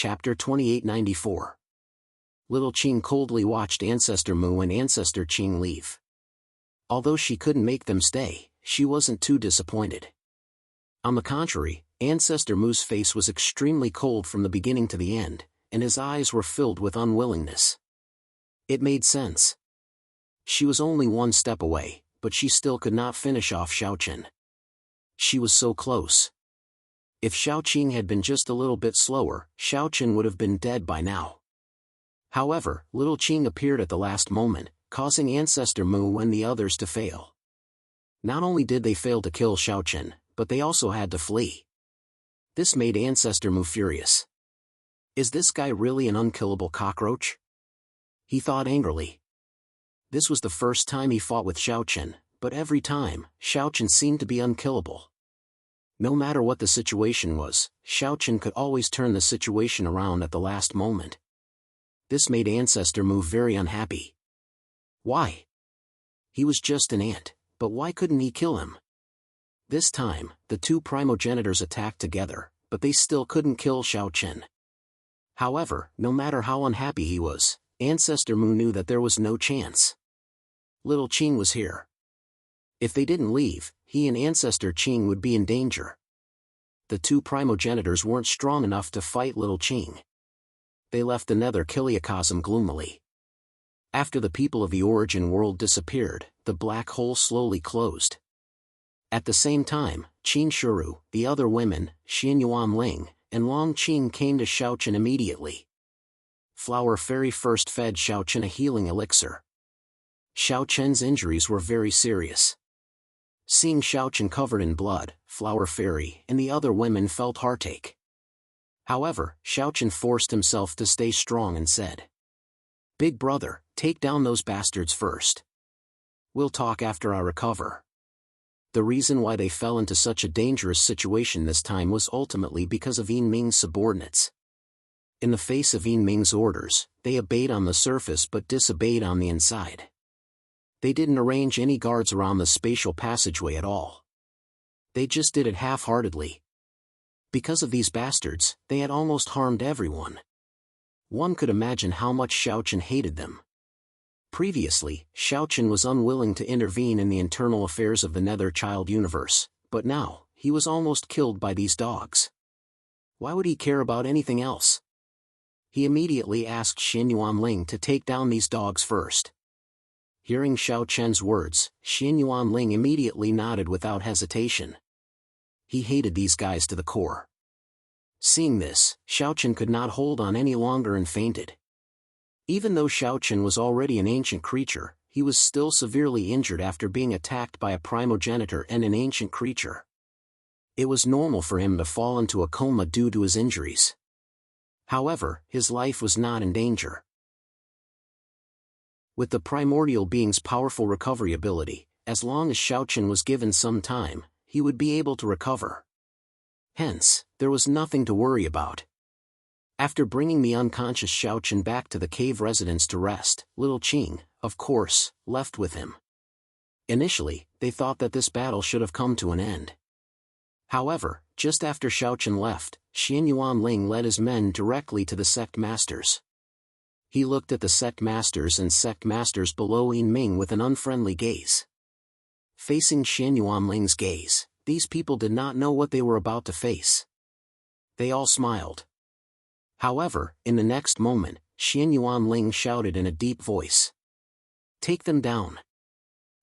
Chapter 2894. Little Qing coldly watched Ancestor Mu and Ancestor Qing leave. Although she couldn't make them stay, she wasn't too disappointed. On the contrary, Ancestor Mu's face was extremely cold from the beginning to the end, and his eyes were filled with unwillingness. It made sense. She was only one step away, but she still could not finish off Xiaoqin. She was so close. If Xiaoqing had been just a little bit slower, Xiaoqin would have been dead by now. However, Little Qing appeared at the last moment, causing Ancestor Mu and the others to fail. Not only did they fail to kill Xiaoqin, but they also had to flee. This made Ancestor Mu furious. Is this guy really an unkillable cockroach? He thought angrily. This was the first time he fought with Xiaoqin, but every time, Xiaoqin seemed to be unkillable. No matter what the situation was, Xiaoqin could always turn the situation around at the last moment. This made Ancestor Mu very unhappy. Why? He was just an ant, but why couldn't he kill him? This time, the two primogenitors attacked together, but they still couldn't kill Xiaoqin. However, no matter how unhappy he was, Ancestor Mu knew that there was no chance. Little Qing was here. If they didn't leave, he and Ancestor Qing would be in danger. The two primogenitors weren't strong enough to fight Little Qing. They left the nether Kiliacosm gloomily. After the people of the origin world disappeared, the black hole slowly closed. At the same time, Qin Shuru, the other women, Xianyuan Ling, and Long Qing came to Xiaoqin immediately. Flower Fairy first fed Xiaoqin a healing elixir. Xiaoqin's injuries were very serious. Seeing Xiaoqin covered in blood, Flower Fairy and the other women felt heartache. However, Xiaoqin forced himself to stay strong and said, "Big brother, take down those bastards first. We'll talk after I recover." The reason why they fell into such a dangerous situation this time was ultimately because of Yin Ming's subordinates. In the face of Yin Ming's orders, they obeyed on the surface but disobeyed on the inside. They didn't arrange any guards around the spatial passageway at all. They just did it half-heartedly. Because of these bastards, they had almost harmed everyone. One could imagine how much Xiaoqin hated them. Previously, Xiaoqin was unwilling to intervene in the internal affairs of the Nether Child universe, but now, he was almost killed by these dogs. Why would he care about anything else? He immediately asked Xianyuan Ling to take down these dogs first. Hearing Xiaoqin's words, Xianyuan Ling immediately nodded without hesitation. He hated these guys to the core. Seeing this, Xiaoqin could not hold on any longer and fainted. Even though Xiaoqin was already an ancient creature, he was still severely injured after being attacked by a primogenitor and an ancient creature. It was normal for him to fall into a coma due to his injuries. However, his life was not in danger. With the primordial being's powerful recovery ability, as long as Xiaoqin was given some time, he would be able to recover. Hence, there was nothing to worry about. After bringing the unconscious Xiaoqin back to the cave residence to rest, Little Qing, of course, left with him. Initially, they thought that this battle should have come to an end. However, just after Xiaoqin left, Xianyuan Ling led his men directly to the sect masters. He looked at the sect masters and sect masters below Yin Ming with an unfriendly gaze. Facing Xianyuan Ling's gaze, these people did not know what they were about to face. They all smiled. However, in the next moment, Xianyuan Ling shouted in a deep voice, "Take them down."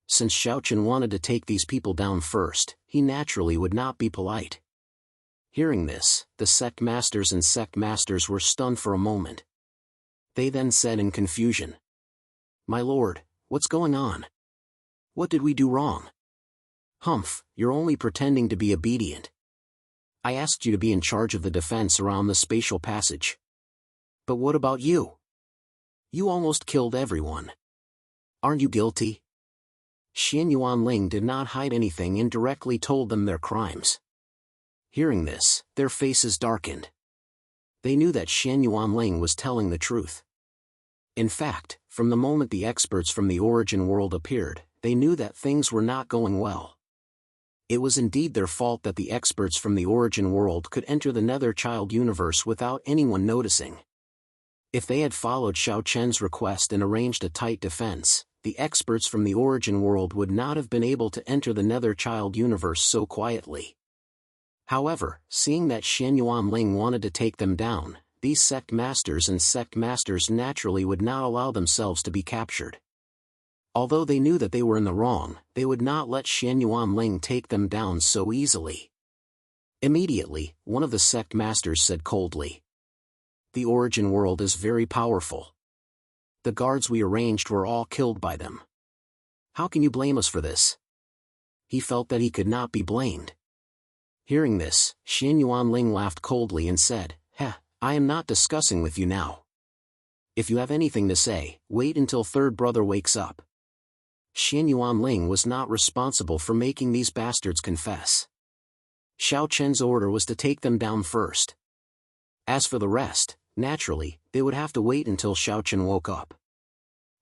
Since Xiaoqin wanted to take these people down first, he naturally would not be polite. Hearing this, the sect masters and sect masters were stunned for a moment. They then said in confusion, "My lord, what's going on? What did we do wrong?" "Humph, you're only pretending to be obedient. I asked you to be in charge of the defense around the spatial passage. But what about you? You almost killed everyone. Aren't you guilty?" Xianyuan Ling did not hide anything and directly told them their crimes. Hearing this, their faces darkened. They knew that Xianyuan Ling was telling the truth. In fact, from the moment the experts from the origin world appeared, they knew that things were not going well. It was indeed their fault that the experts from the origin world could enter the Nether Child universe without anyone noticing. If they had followed Xiao Chen's request and arranged a tight defense, the experts from the origin world would not have been able to enter the Nether Child universe so quietly. However, seeing that Xian Yuanling wanted to take them down, these sect masters and sect masters naturally would not allow themselves to be captured. Although they knew that they were in the wrong, they would not let Xian Yuanling take them down so easily. Immediately, one of the sect masters said coldly, "The origin world is very powerful. The guards we arranged were all killed by them. How can you blame us for this?" He felt that he could not be blamed. Hearing this, Xian Yuanling laughed coldly and said, I am not discussing with you now. If you have anything to say, wait until third brother wakes up." Xian Yuanling was not responsible for making these bastards confess. Xiao Chen's order was to take them down first. As for the rest, naturally, they would have to wait until Xiao Chen woke up.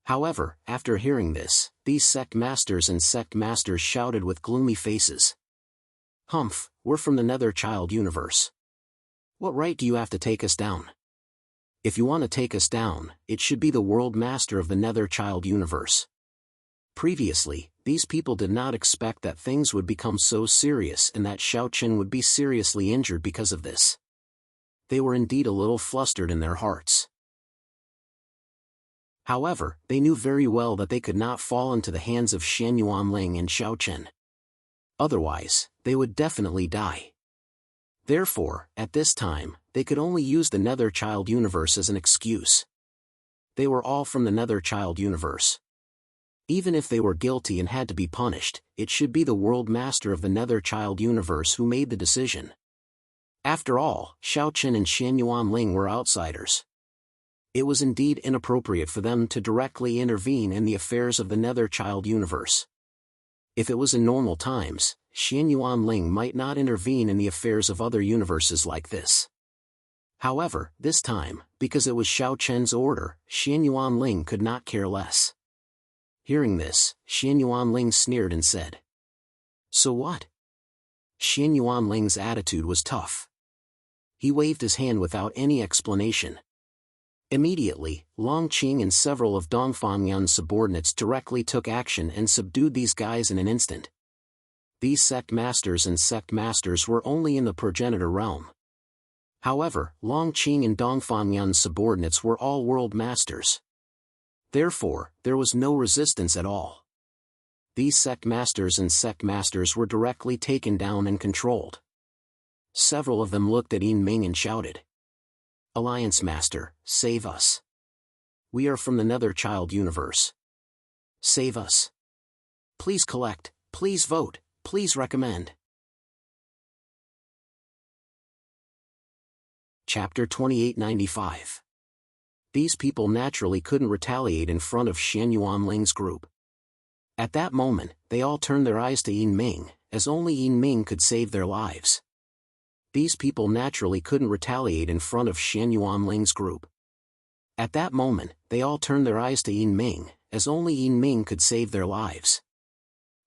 However, after hearing this, these sect masters and sect masters shouted with gloomy faces, "Humph, we're from the Nether Child universe. What right do you have to take us down? If you want to take us down, it should be the World Master of the Nether Child universe." Previously, these people did not expect that things would become so serious and that Xiao Chen would be seriously injured because of this. They were indeed a little flustered in their hearts. However, they knew very well that they could not fall into the hands of Xian Yuanling and Xiao Chen. Otherwise, they would definitely die. Therefore, at this time, they could only use the Nether Child universe as an excuse. They were all from the Nether Child universe. Even if they were guilty and had to be punished, it should be the World Master of the Nether Child universe who made the decision. After all, Xiao Chen and Xian Yuanling were outsiders. It was indeed inappropriate for them to directly intervene in the affairs of the Nether Child universe. If it was in normal times, Xian Yuanling might not intervene in the affairs of other universes like this. However, this time, because it was Xiao Chen's order, Xian Yuanling could not care less. Hearing this, Xian Yuanling sneered and said, "So what?" Xian Yuanling's attitude was tough. He waved his hand without any explanation. Immediately, Long Qing and several of Dongfang Yun's subordinates directly took action and subdued these guys in an instant. These sect masters and sect masters were only in the progenitor realm. However, Long Qing and Dongfang Yun's subordinates were all world masters. Therefore, there was no resistance at all. These sect masters and sect masters were directly taken down and controlled. Several of them looked at Yin Ming and shouted, "Alliance Master, save us. We are from the Nether Child universe. Save us. Please collect, please vote, please recommend." Chapter 2895. These people naturally couldn't retaliate in front of Xian Yuanling's group. At that moment, they all turned their eyes to Yin Ming, as only Yin Ming could save their lives. These people naturally couldn't retaliate in front of Xian Yuanling's group. At that moment, they all turned their eyes to Yin Ming, as only Yin Ming could save their lives.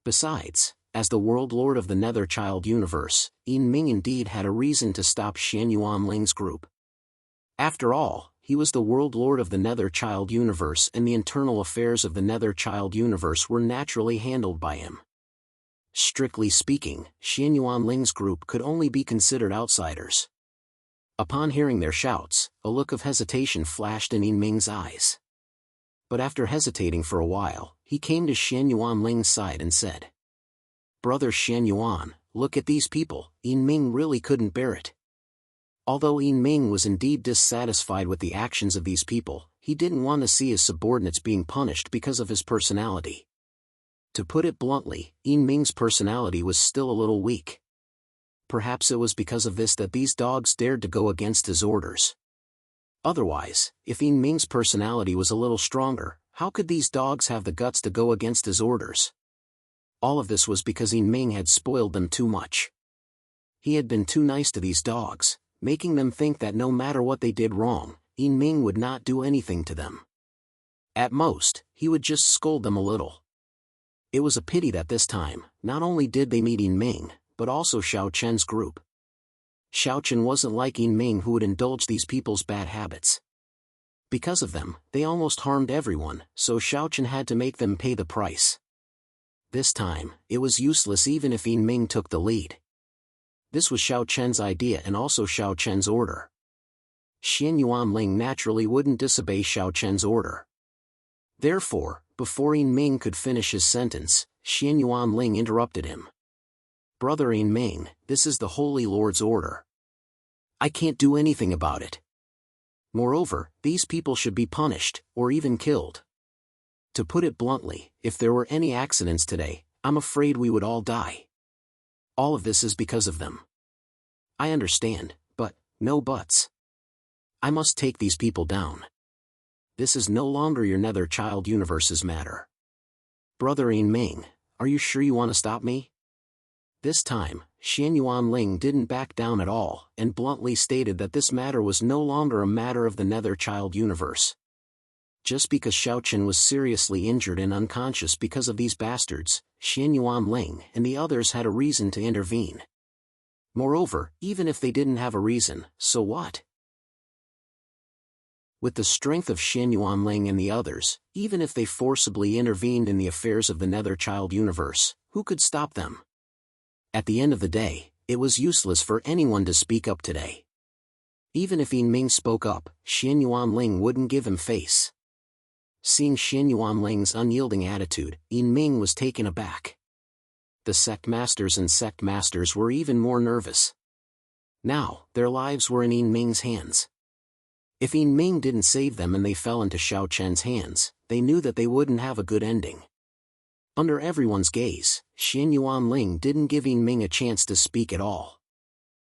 Besides, as the World Lord of the Nether Child universe, Yin Ming indeed had a reason to stop Xian Yuanling's group. After all, he was the World Lord of the Nether Child universe and the internal affairs of the Nether Child universe were naturally handled by him. Strictly speaking, Xian Yuanling's group could only be considered outsiders. Upon hearing their shouts, a look of hesitation flashed in Yin Ming's eyes. But after hesitating for a while, he came to Xian Yuanling's side and said, "Brother Xian Yuan, look at these people." Yin Ming really couldn't bear it. Although Yin Ming was indeed dissatisfied with the actions of these people, he didn't want to see his subordinates being punished because of his personality. To put it bluntly, Yin Ming's personality was still a little weak. Perhaps it was because of this that these dogs dared to go against his orders. Otherwise, if Yin Ming's personality was a little stronger, how could these dogs have the guts to go against his orders? All of this was because Yin Ming had spoiled them too much. He had been too nice to these dogs, making them think that no matter what they did wrong, Yin Ming would not do anything to them. At most, he would just scold them a little. It was a pity that this time, not only did they meet Yin Ming, but also Xiao Chen's group. Xiao Chen wasn't like Yin Ming, who would indulge these people's bad habits. Because of them, they almost harmed everyone, so Xiao Chen had to make them pay the price. This time, it was useless even if Yin Ming took the lead. This was Xiao Chen's idea and also Xiao Chen's order. Xian Yuanling naturally wouldn't disobey Xiao Chen's order. Therefore, before Yin Ming could finish his sentence, Xian Yuanling interrupted him. "Brother Yin Ming, this is the Holy Lord's order. I can't do anything about it. Moreover, these people should be punished, or even killed. To put it bluntly, if there were any accidents today, I'm afraid we would all die. All of this is because of them. I understand, but, no buts. I must take these people down. This is no longer your nether child universe's matter. Brother Yin Ming, are you sure you want to stop me?" This time, Xian Yuanling didn't back down at all, and bluntly stated that this matter was no longer a matter of the nether child universe. Just because Xiao Chen was seriously injured and unconscious because of these bastards, Xian Yuanling and the others had a reason to intervene. Moreover, even if they didn't have a reason, so what? With the strength of Xian Yuanling and the others, even if they forcibly intervened in the affairs of the nether child universe, who could stop them? At the end of the day, it was useless for anyone to speak up today. Even if Yin Ming spoke up, Xian Yuanling wouldn't give him face. Seeing Xian Yuanling's unyielding attitude, Yin Ming was taken aback. The sect masters and sect masters were even more nervous. Now, their lives were in Yin Ming's hands. If Yin Ming didn't save them and they fell into Xiao Chen's hands, they knew that they wouldn't have a good ending. Under everyone's gaze, Xian Yuanling didn't give Yin Ming a chance to speak at all.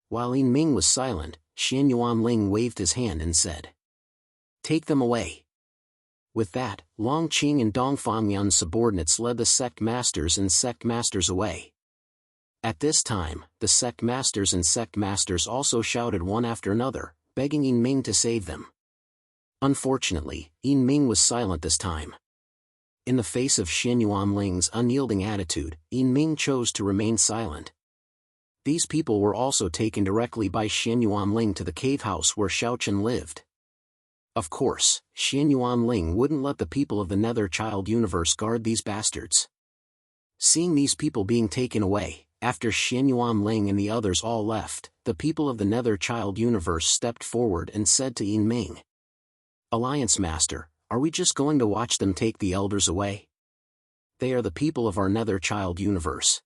While Yin Ming was silent, Xian Yuanling waved his hand and said, "Take them away." With that, Long Qing and Dong Fangyan's subordinates led the sect masters and sect masters away. At this time, the sect masters and sect masters also shouted one after another, begging Yin Ming to save them. Unfortunately, Yin Ming was silent this time. In the face of Xian Yuanling's unyielding attitude, Yin Ming chose to remain silent. These people were also taken directly by Xian Yuanling to the cave house where Xiao Chen lived. Of course, Xian Yuanling wouldn't let the people of the nether child universe guard these bastards. Seeing these people being taken away, after Xian Yuanling and the others all left, the people of the nether child universe stepped forward and said to Yin Ming, "Alliance Master, are we just going to watch them take the elders away? They are the people of our nether child universe.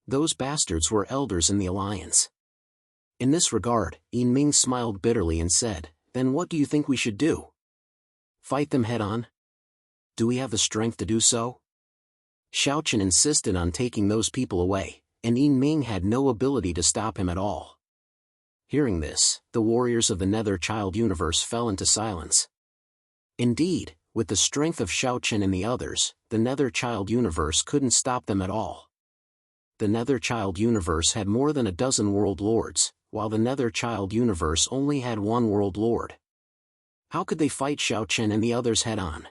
Those bastards were elders in the Alliance." In this regard, Yin Ming smiled bitterly and said, "Then what do you think we should do? Fight them head on? Do we have the strength to do so?" Xiao Chen insisted on taking those people away, and Yin Ming had no ability to stop him at all. Hearing this, the warriors of the nether child universe fell into silence. Indeed, with the strength of Xiao Chen and the others, the nether child universe couldn't stop them at all. The nether child universe had more than a dozen world lords, while the nether child universe only had one world lord. How could they fight Xiao Chen and the others head-on?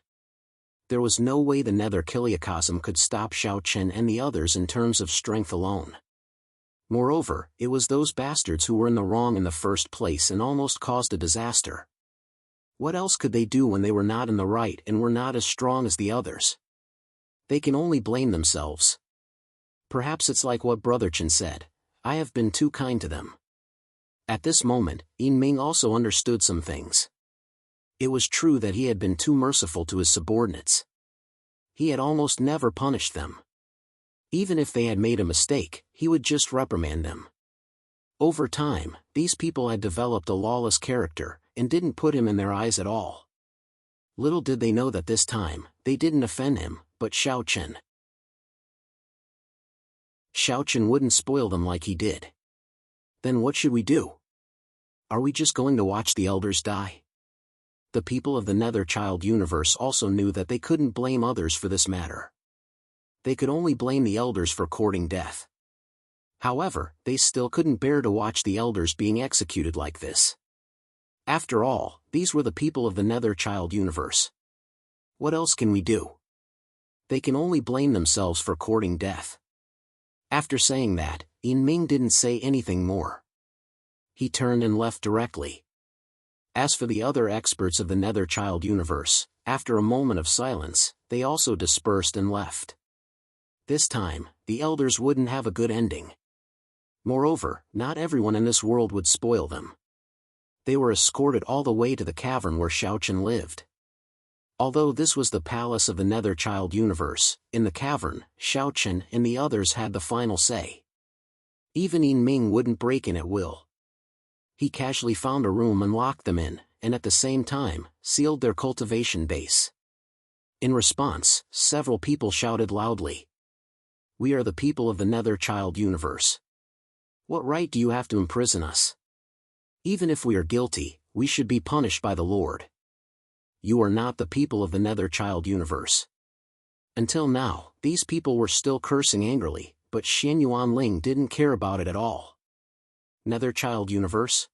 There was no way the nether Kiliacosm could stop Xiao Chen and the others in terms of strength alone. Moreover, it was those bastards who were in the wrong in the first place and almost caused a disaster. What else could they do when they were not in the right and were not as strong as the others? They can only blame themselves. Perhaps it's like what Brother Chen said, "I have been too kind to them." At this moment, Yin Ming also understood some things. It was true that he had been too merciful to his subordinates. He had almost never punished them. Even if they had made a mistake, he would just reprimand them. Over time, these people had developed a lawless character, and didn't put him in their eyes at all. Little did they know that this time, they didn't offend him, but Xiao Chen. Xiao Chen wouldn't spoil them like he did. Then what should we do? Are we just going to watch the elders die? The people of the nether child universe also knew that they couldn't blame others for this matter. They could only blame the elders for courting death. However, they still couldn't bear to watch the elders being executed like this. After all, these were the people of the nether child universe. What else can we do? They can only blame themselves for courting death. After saying that, Yin Ming didn't say anything more. He turned and left directly. As for the other experts of the Nether Child universe, after a moment of silence, they also dispersed and left. This time, the elders wouldn't have a good ending. Moreover, not everyone in this world would spoil them. They were escorted all the way to the cavern where Xiaochen lived. Although this was the palace of the Nether Child universe, in the cavern, Xiaochen and the others had the final say. Even Yin Ming wouldn't break in at will. He casually found a room and locked them in, and at the same time, sealed their cultivation base. In response, several people shouted loudly. "We are the people of the Nether Child universe. What right do you have to imprison us? Even if we are guilty, we should be punished by the Lord. You are not the people of the Nether Child universe." Until now, these people were still cursing angrily, but Xian Yuanling didn't care about it at all. Nether Child universe?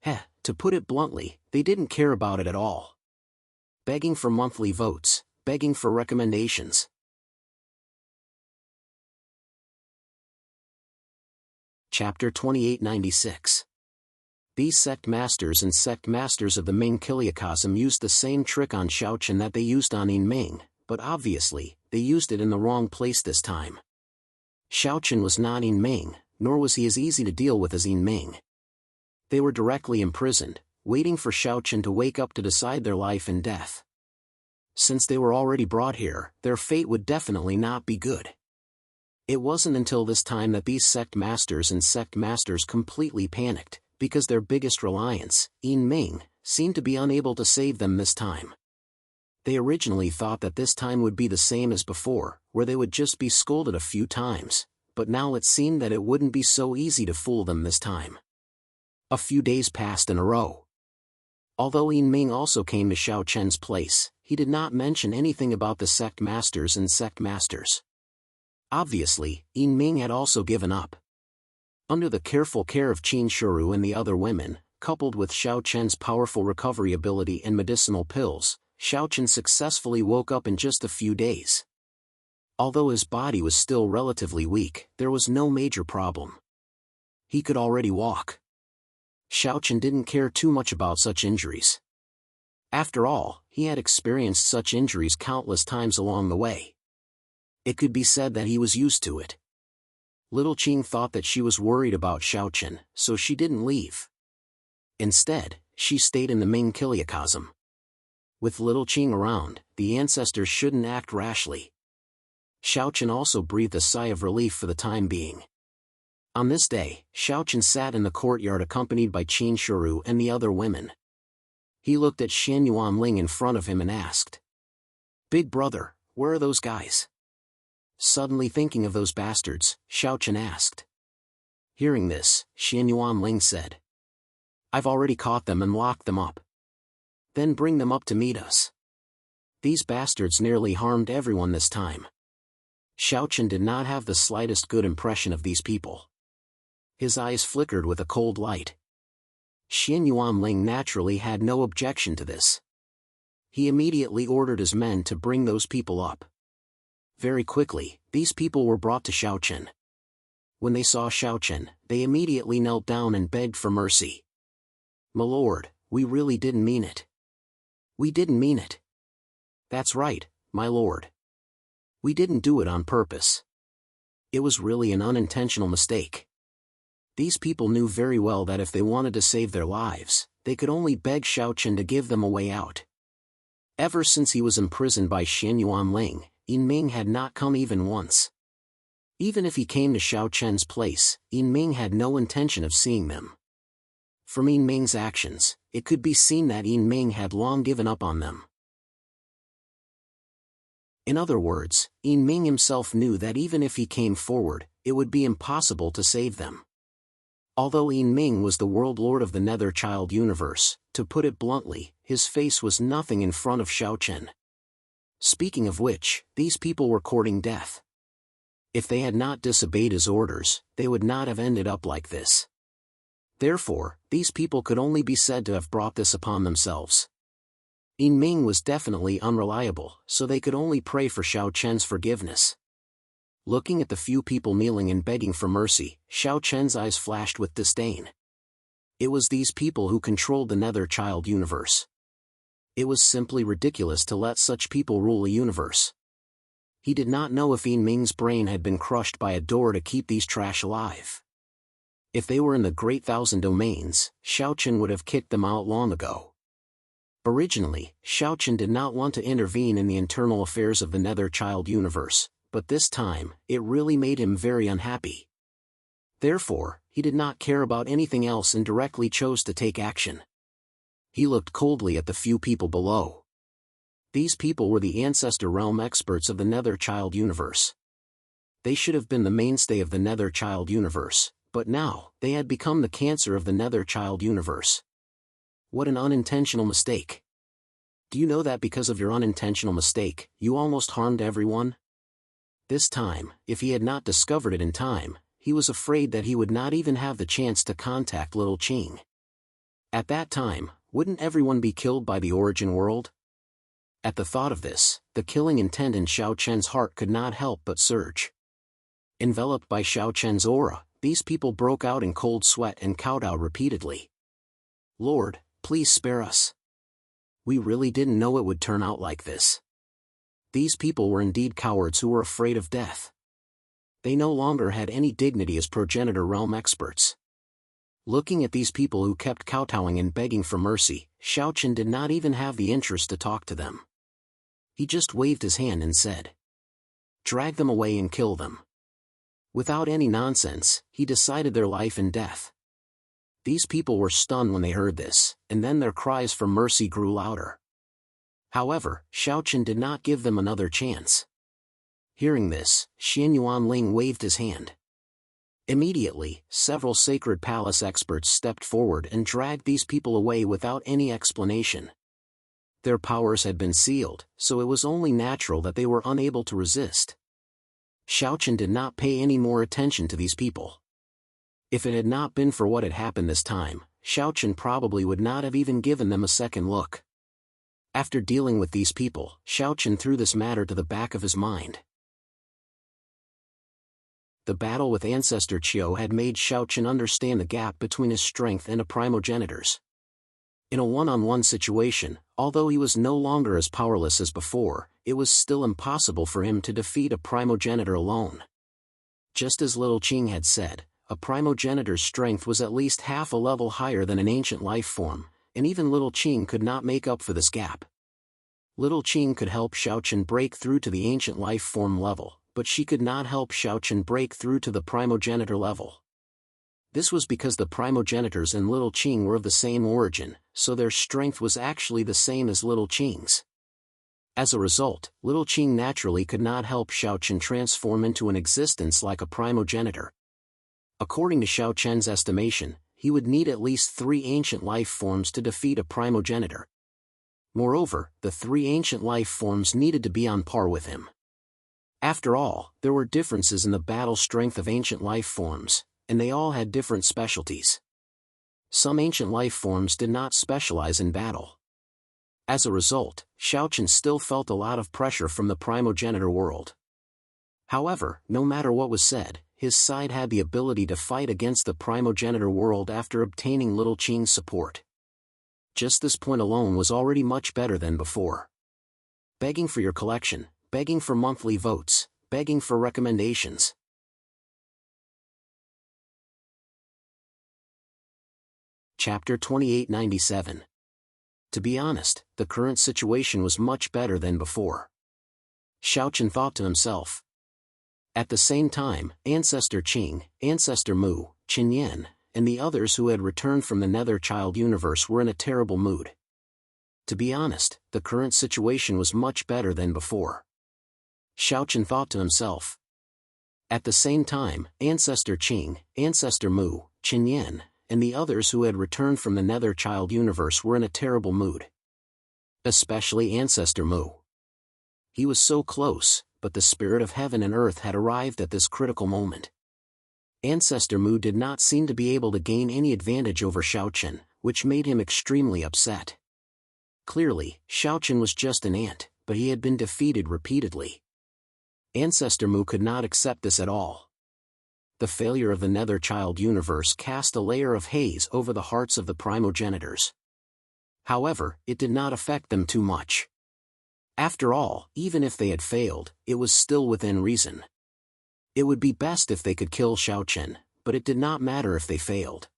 Heh, to put it bluntly, they didn't care about it at all. Begging for monthly votes, begging for recommendations. Chapter 2896. These sect masters and sect masters of the Ming Kiliakosm used the same trick on Xiaochen that they used on Yin Ming, but obviously, they used it in the wrong place this time. Xiaochen was not Yin Ming, nor was he as easy to deal with as Yin Ming. They were directly imprisoned, waiting for Xiaochen to wake up to decide their life and death. Since they were already brought here, their fate would definitely not be good. It wasn't until this time that these sect masters and sect masters completely panicked, because their biggest reliance, Yin Ming, seemed to be unable to save them this time. They originally thought that this time would be the same as before, where they would just be scolded a few times, but now it seemed that it wouldn't be so easy to fool them this time. A few days passed in a row. Although Yin Ming also came to Xiaochen's place, he did not mention anything about the sect masters and sect masters. Obviously, Yin Ming had also given up. Under the careful care of Qin Shuru and the other women, coupled with Xiaochen's powerful recovery ability and medicinal pills, Xiaochen successfully woke up in just a few days. Although his body was still relatively weak, there was no major problem. He could already walk. Xiaochen didn't care too much about such injuries. After all, he had experienced such injuries countless times along the way. It could be said that he was used to it. Little Qing thought that she was worried about Xiaochen, so she didn't leave. Instead, she stayed in the Ming Kiliakosm. With Little Qing around, the ancestors shouldn't act rashly. Xiaochen also breathed a sigh of relief for the time being. On this day, Xiaochen sat in the courtyard accompanied by Qin Shuru and the other women. He looked at Xian Yuanling in front of him and asked, "Big brother, where are those guys?" Suddenly thinking of those bastards, Xiaochen asked. Hearing this, Xian Yuanling said, "I've already caught them and locked them up. Then bring them up to meet us. These bastards nearly harmed everyone this time." Xiaochen did not have the slightest good impression of these people. His eyes flickered with a cold light. Xian Yuanling naturally had no objection to this. He immediately ordered his men to bring those people up. Very quickly, these people were brought to Xiaochen. When they saw Xiaochen, they immediately knelt down and begged for mercy. "My lord, we really didn't mean it. We didn't mean it. That's right, my lord. We didn't do it on purpose. It was really an unintentional mistake." These people knew very well that if they wanted to save their lives, they could only beg Xiaochen to give them a way out. Ever since he was imprisoned by Xian Yuanling, Yin Ming had not come even once. Even if he came to Xiaochen's place, Yin Ming had no intention of seeing them. From Yin Ming's actions, it could be seen that Yin Ming had long given up on them. In other words, Yin Ming himself knew that even if he came forward, it would be impossible to save them. Although Yin Ming was the world lord of the Nether Child universe, to put it bluntly, his face was nothing in front of Xiaochen. Speaking of which, these people were courting death. If they had not disobeyed his orders, they would not have ended up like this. Therefore, these people could only be said to have brought this upon themselves. Yin Ming was definitely unreliable, so they could only pray for Xiaochen's forgiveness. Looking at the few people kneeling and begging for mercy, Xiao Chen's eyes flashed with disdain. It was these people who controlled the Nether Child universe. It was simply ridiculous to let such people rule a universe. He did not know if Yin Ming's brain had been crushed by a door to keep these trash alive. If they were in the Great Thousand Domains, Xiao Chen would have kicked them out long ago. Originally, Xiao Chen did not want to intervene in the internal affairs of the Nether Child universe, but this time, it really made him very unhappy. Therefore, he did not care about anything else and directly chose to take action. He looked coldly at the few people below. These people were the Ancestor Realm experts of the Nether Child universe. They should have been the mainstay of the Nether Child universe, but now, they had become the cancer of the Nether Child universe. What an unintentional mistake. Do you know that because of your unintentional mistake, you almost harmed everyone? This time, if he had not discovered it in time, he was afraid that he would not even have the chance to contact Little Qing. At that time, wouldn't everyone be killed by the origin world? At the thought of this, the killing intent in Xiao Chen's heart could not help but surge. Enveloped by Xiao Chen's aura, these people broke out in cold sweat and kowtowed repeatedly. Lord, please spare us. We really didn't know it would turn out like this. These people were indeed cowards who were afraid of death. They no longer had any dignity as progenitor realm experts. Looking at these people who kept kowtowing and begging for mercy, Xiao Chen did not even have the interest to talk to them. He just waved his hand and said, "Drag them away and kill them." Without any nonsense, he decided their life and death. These people were stunned when they heard this, and then their cries for mercy grew louder. However, Xiao Chen did not give them another chance. Hearing this, Xian Yuanling waved his hand. Immediately, several Sacred Palace experts stepped forward and dragged these people away without any explanation. Their powers had been sealed, so it was only natural that they were unable to resist. Xiao Chen did not pay any more attention to these people. If it had not been for what had happened this time, Xiao Chen probably would not have even given them a second look. After dealing with these people, Xiao Chen threw this matter to the back of his mind. The battle with Ancestor Qiu had made Xiao Chen understand the gap between his strength and a primogenitor's. In a one-on-one situation, although he was no longer as powerless as before, it was still impossible for him to defeat a primogenitor alone. Just as Little Qing had said, a primogenitor's strength was at least half a level higher than an ancient life form, and even Little Qing could not make up for this gap. Little Qing could help Xiao Chen break through to the ancient life form level, but she could not help Xiao Chen break through to the primogenitor level. This was because the primogenitors and Little Qing were of the same origin, so their strength was actually the same as Little Qing's. As a result, Little Qing naturally could not help Xiao Chen transform into an existence like a primogenitor. According to Xiao Chen's estimation, he would need at least 3 ancient life forms to defeat a primogenitor. Moreover, the 3 ancient life forms needed to be on par with him. After all, there were differences in the battle strength of ancient life forms, and they all had different specialties. Some ancient life forms did not specialize in battle. As a result, Xiao Chen still felt a lot of pressure from the primogenitor world. However, no matter what was said, his side had the ability to fight against the primogenitor world after obtaining Little Qing's support. Just this point alone was already much better than before. Begging for your collection, begging for monthly votes, begging for recommendations. Chapter 2897. To be honest, the current situation was much better than before. Xiao Chen thought to himself. At the same time, Ancestor Qing, Ancestor Mu, Qin Yan, and the others who had returned from the Nether Child universe were in a terrible mood. To be honest, the current situation was much better than before. Xiao Chen thought to himself. At the same time, Ancestor Qing, Ancestor Mu, Qin Yan, and the others who had returned from the Nether Child universe were in a terrible mood. Especially Ancestor Mu. He was so close, but the spirit of heaven and earth had arrived at this critical moment. Ancestor Mu did not seem to be able to gain any advantage over Xiao Chen, which made him extremely upset. Clearly, Xiao Chen was just an ant, but he had been defeated repeatedly. Ancestor Mu could not accept this at all. The failure of the Nether Child universe cast a layer of haze over the hearts of the primogenitors. However, it did not affect them too much. After all, even if they had failed, it was still within reason. It would be best if they could kill Xiaochen, but it did not matter if they failed.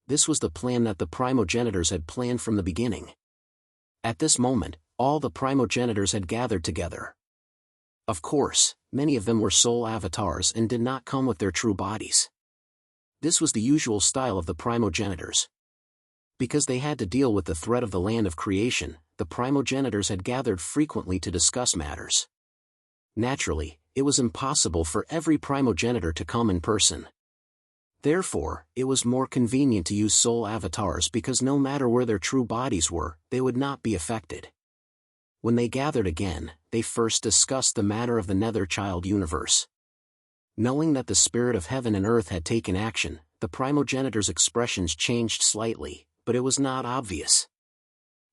This was the plan that the primogenitors had planned from the beginning. At this moment, all the primogenitors had gathered together. Of course, many of them were soul avatars and did not come with their true bodies. This was the usual style of the primogenitors. Because they had to deal with the threat of the land of creation, the primogenitors had gathered frequently to discuss matters. Naturally, it was impossible for every primogenitor to come in person. Therefore, it was more convenient to use soul avatars because no matter where their true bodies were, they would not be affected. When they gathered again, they first discussed the matter of the Nether Child universe. Knowing that the spirit of heaven and earth had taken action, the primogenitors' expressions changed slightly, but it was not obvious.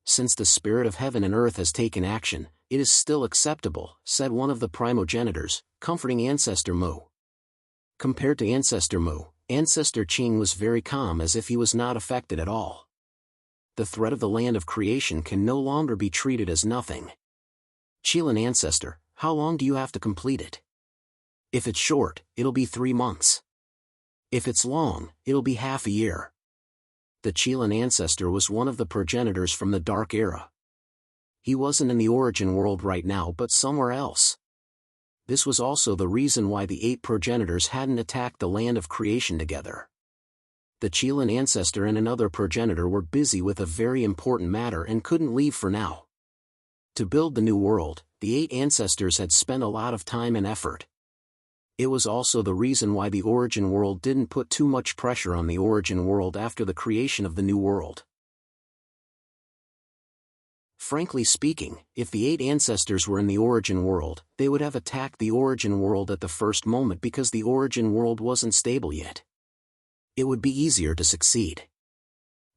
Since the spirit of heaven and earth has taken action, it is still acceptable, said one of the primogenitors, comforting Ancestor Mu. Compared to Ancestor Mu, Ancestor Qing was very calm as if he was not affected at all. The threat of the land of creation can no longer be treated as nothing. Qilin Ancestor, how long do you have to complete it? If it's short, it'll be 3 months. If it's long, it'll be half a year. The Qilin Ancestor was one of the progenitors from the Dark Era. He wasn't in the origin world right now but somewhere else. This was also the reason why the 8 progenitors hadn't attacked the land of creation together. The Qilin Ancestor and another progenitor were busy with a very important matter and couldn't leave for now. To build the new world, the 8 ancestors had spent a lot of time and effort. It was also the reason why the origin world didn't put too much pressure on the origin world after the creation of the new world. Frankly speaking, if the 8 ancestors were in the origin world, they would have attacked the origin world at the first moment because the origin world wasn't stable yet. It would be easier to succeed.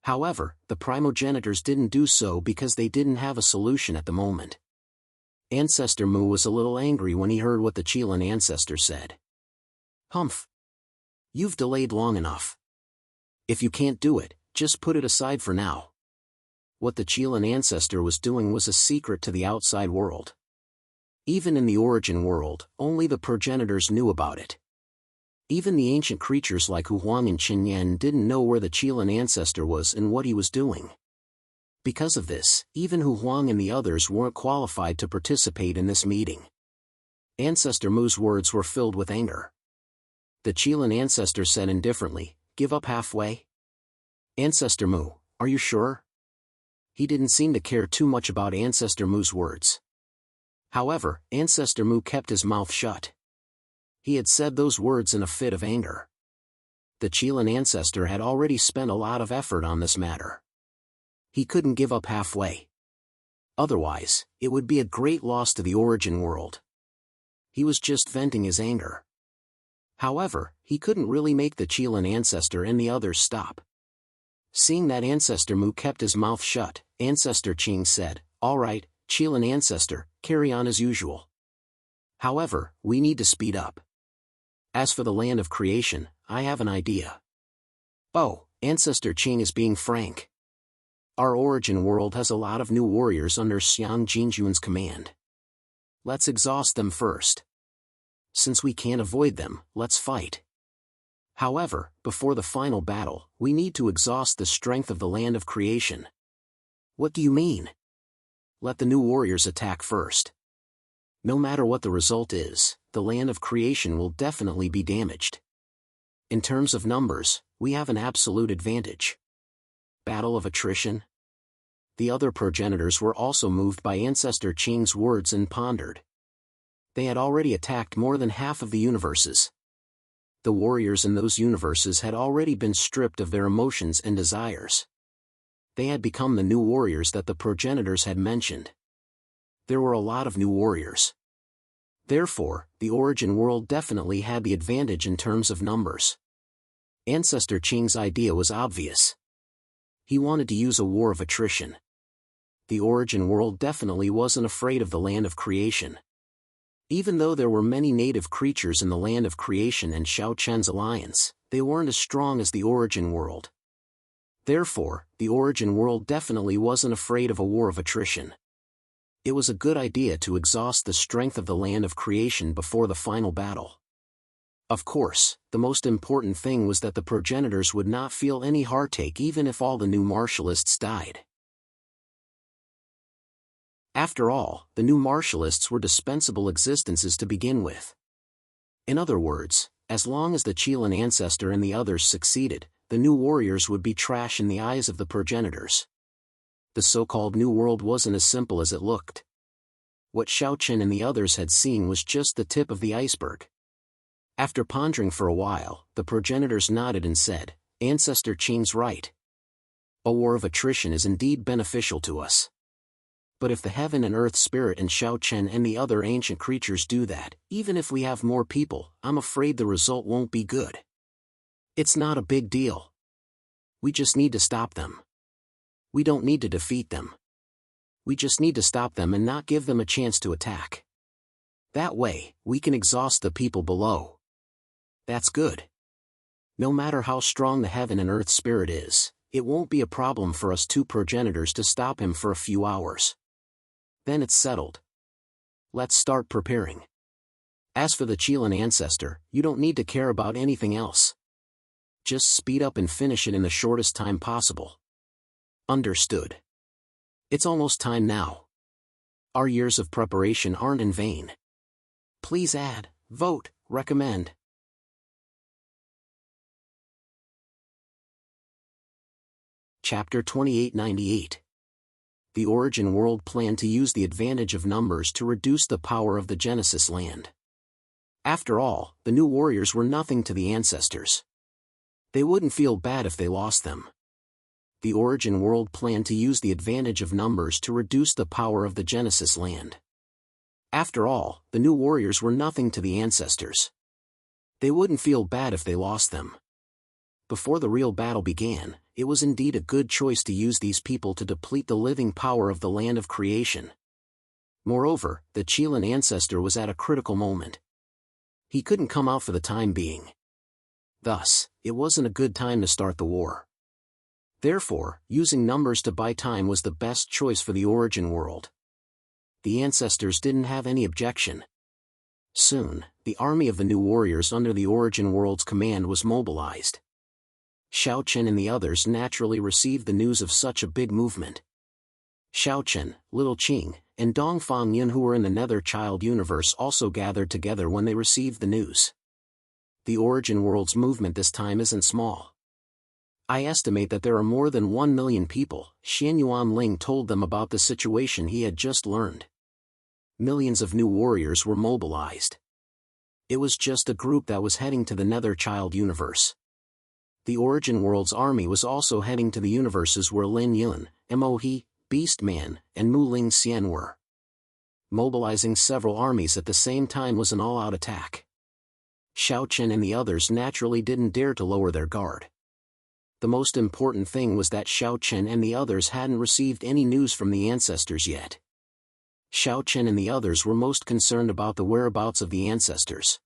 However, the primogenitors didn't do so because they didn't have a solution at the moment. Ancestor Mu was a little angry when he heard what the Qilin Ancestor said. Humph! You've delayed long enough. If you can't do it, just put it aside for now. What the Qilin Ancestor was doing was a secret to the outside world. Even in the origin world, only the progenitors knew about it. Even the ancient creatures like Hu Huang and Qin Yan didn't know where the Qilin Ancestor was and what he was doing. Because of this, even Hu Huang and the others weren't qualified to participate in this meeting. Ancestor Mu's words were filled with anger. The Qilin Ancestor said indifferently, "Give up halfway?" Ancestor Mu, are you sure? He didn't seem to care too much about Ancestor Mu's words. However, Ancestor Mu kept his mouth shut. He had said those words in a fit of anger. The Qilin Ancestor had already spent a lot of effort on this matter. He couldn't give up halfway. Otherwise, it would be a great loss to the origin world. He was just venting his anger. However, he couldn't really make the Qilin Ancestor and the others stop. Seeing that Ancestor Mu kept his mouth shut, Ancestor Qing said, "All right, Qilin Ancestor, carry on as usual. However, we need to speed up. As for the land of creation, I have an idea." "Oh," Ancestor Qing is being frank. "Our origin world has a lot of new warriors under Xiang Jinjuan's command. Let's exhaust them first. Since we can't avoid them, let's fight. However, before the final battle, we need to exhaust the strength of the land of creation." "What do you mean?" "Let the new warriors attack first. No matter what the result is, the land of creation will definitely be damaged. In terms of numbers, we have an absolute advantage." Battle of attrition? The other progenitors were also moved by Ancestor Qing's words and pondered. They had already attacked more than half of the universes. The warriors in those universes had already been stripped of their emotions and desires. They had become the new warriors that the progenitors had mentioned. There were a lot of new warriors. Therefore, the origin world definitely had the advantage in terms of numbers. Ancestor Qing's idea was obvious. He wanted to use a war of attrition. The origin world definitely wasn't afraid of the land of creation. Even though there were many native creatures in the land of creation and Xiao Chen's alliance, they weren't as strong as the origin world. Therefore, the origin world definitely wasn't afraid of a war of attrition. It was a good idea to exhaust the strength of the land of creation before the final battle. Of course, the most important thing was that the progenitors would not feel any heartache even if all the new martialists died. After all, the new martialists were dispensable existences to begin with. In other words, as long as the Qilin ancestor and the others succeeded, the new warriors would be trash in the eyes of the progenitors. The so-called New World wasn't as simple as it looked. What Xiao Chen and the others had seen was just the tip of the iceberg. After pondering for a while, the progenitors nodded and said, "Ancestor Qing's right. A war of attrition is indeed beneficial to us. But if the heaven and earth spirit and Xiao Chen and the other ancient creatures do that, even if we have more people, I'm afraid the result won't be good. It's not a big deal. We just need to stop them. We don't need to defeat them. We just need to stop them and not give them a chance to attack. That way, we can exhaust the people below. That's good. No matter how strong the heaven and earth spirit is, it won't be a problem for us two progenitors to stop him for a few hours. Then it's settled. Let's start preparing. As for the Qilin ancestor, you don't need to care about anything else. Just speed up and finish it in the shortest time possible." Understood. It's almost time now. Our years of preparation aren't in vain. Please add, vote, recommend. Chapter 2898. The origin world planned to use the advantage of numbers to reduce the power of the Genesis land. After all, the new warriors were nothing to the ancestors. They wouldn't feel bad if they lost them. The origin world planned to use the advantage of numbers to reduce the power of the Genesis land. After all, the new warriors were nothing to the ancestors. They wouldn't feel bad if they lost them. Before the real battle began, it was indeed a good choice to use these people to deplete the living power of the land of creation. Moreover, the Qilin ancestor was at a critical moment. He couldn't come out for the time being. Thus, it wasn't a good time to start the war. Therefore, using numbers to buy time was the best choice for the origin world. The ancestors didn't have any objection. Soon, the army of the new warriors under the origin world's command was mobilized. Xiao Chen and the others naturally received the news of such a big movement. Xiao Chen, Little Qing, and Dong Fangyun, who were in the Nether Child universe, also gathered together when they received the news. The origin world's movement this time isn't small. I estimate that there are more than 1 million people. Xian Yuanling told them about the situation he had just learned. Millions of new warriors were mobilized. It was just a group that was heading to the Nether Child universe. The origin world's army was also heading to the universes where Lin Yun, Mo He, Beastman, and Mu Ling Xian were. Mobilizing several armies at the same time was an all-out attack. Xiao Chen and the others naturally didn't dare to lower their guard. The most important thing was that Xiao Chen and the others hadn't received any news from the ancestors yet. Xiao Chen and the others were most concerned about the whereabouts of the ancestors.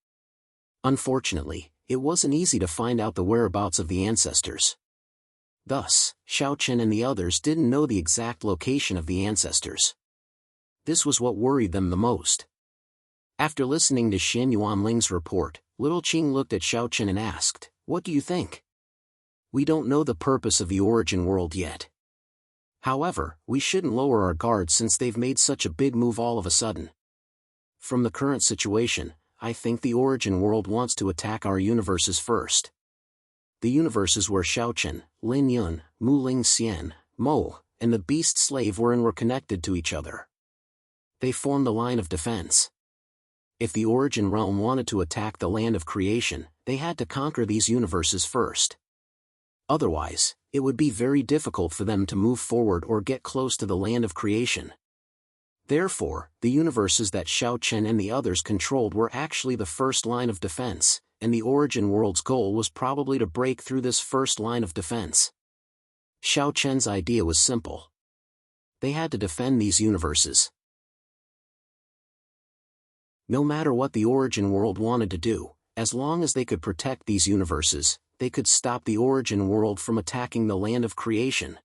Unfortunately, it wasn't easy to find out the whereabouts of the ancestors. Thus, Xiao Chen and the others didn't know the exact location of the ancestors. This was what worried them the most. After listening to Xian Yuanling's report, Little Qing looked at Xiao Chen and asked, "What do you think? We don't know the purpose of the origin world yet. However, we shouldn't lower our guard since they've made such a big move all of a sudden. From the current situation, I think the origin world wants to attack our universes first." The universes where Xiao Chen, Lin Yun, Mu Ling Xian, Mo, and the beast slave were connected to each other. They formed a line of defense. If the origin realm wanted to attack the land of creation, they had to conquer these universes first. Otherwise, it would be very difficult for them to move forward or get close to the land of creation. Therefore, the universes that Xiao Chen and the others controlled were actually the first line of defense, and the origin world's goal was probably to break through this first line of defense. Xiao Chen's idea was simple. They had to defend these universes. No matter what the origin world wanted to do, as long as they could protect these universes, they could stop the origin world from attacking the land of creation.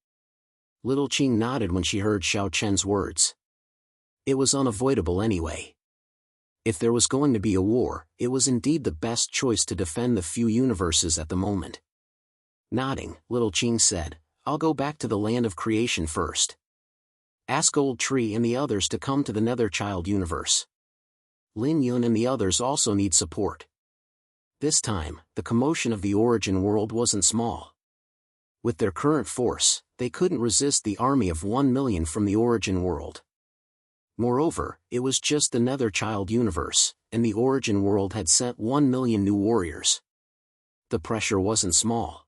Little Qing nodded when she heard Xiao Chen's words. It was unavoidable anyway. If there was going to be a war, it was indeed the best choice to defend the few universes at the moment. Nodding, Little Qing said, I'll go back to the land of creation first. Ask Old Tree and the others to come to the Nether Child universe. Lin Yun and the others also need support. This time, the commotion of the origin world wasn't small. With their current force, they couldn't resist the army of 1 million from the origin world. Moreover, it was just the Nether Child universe, and the origin world had sent 1 million new warriors. The pressure wasn't small.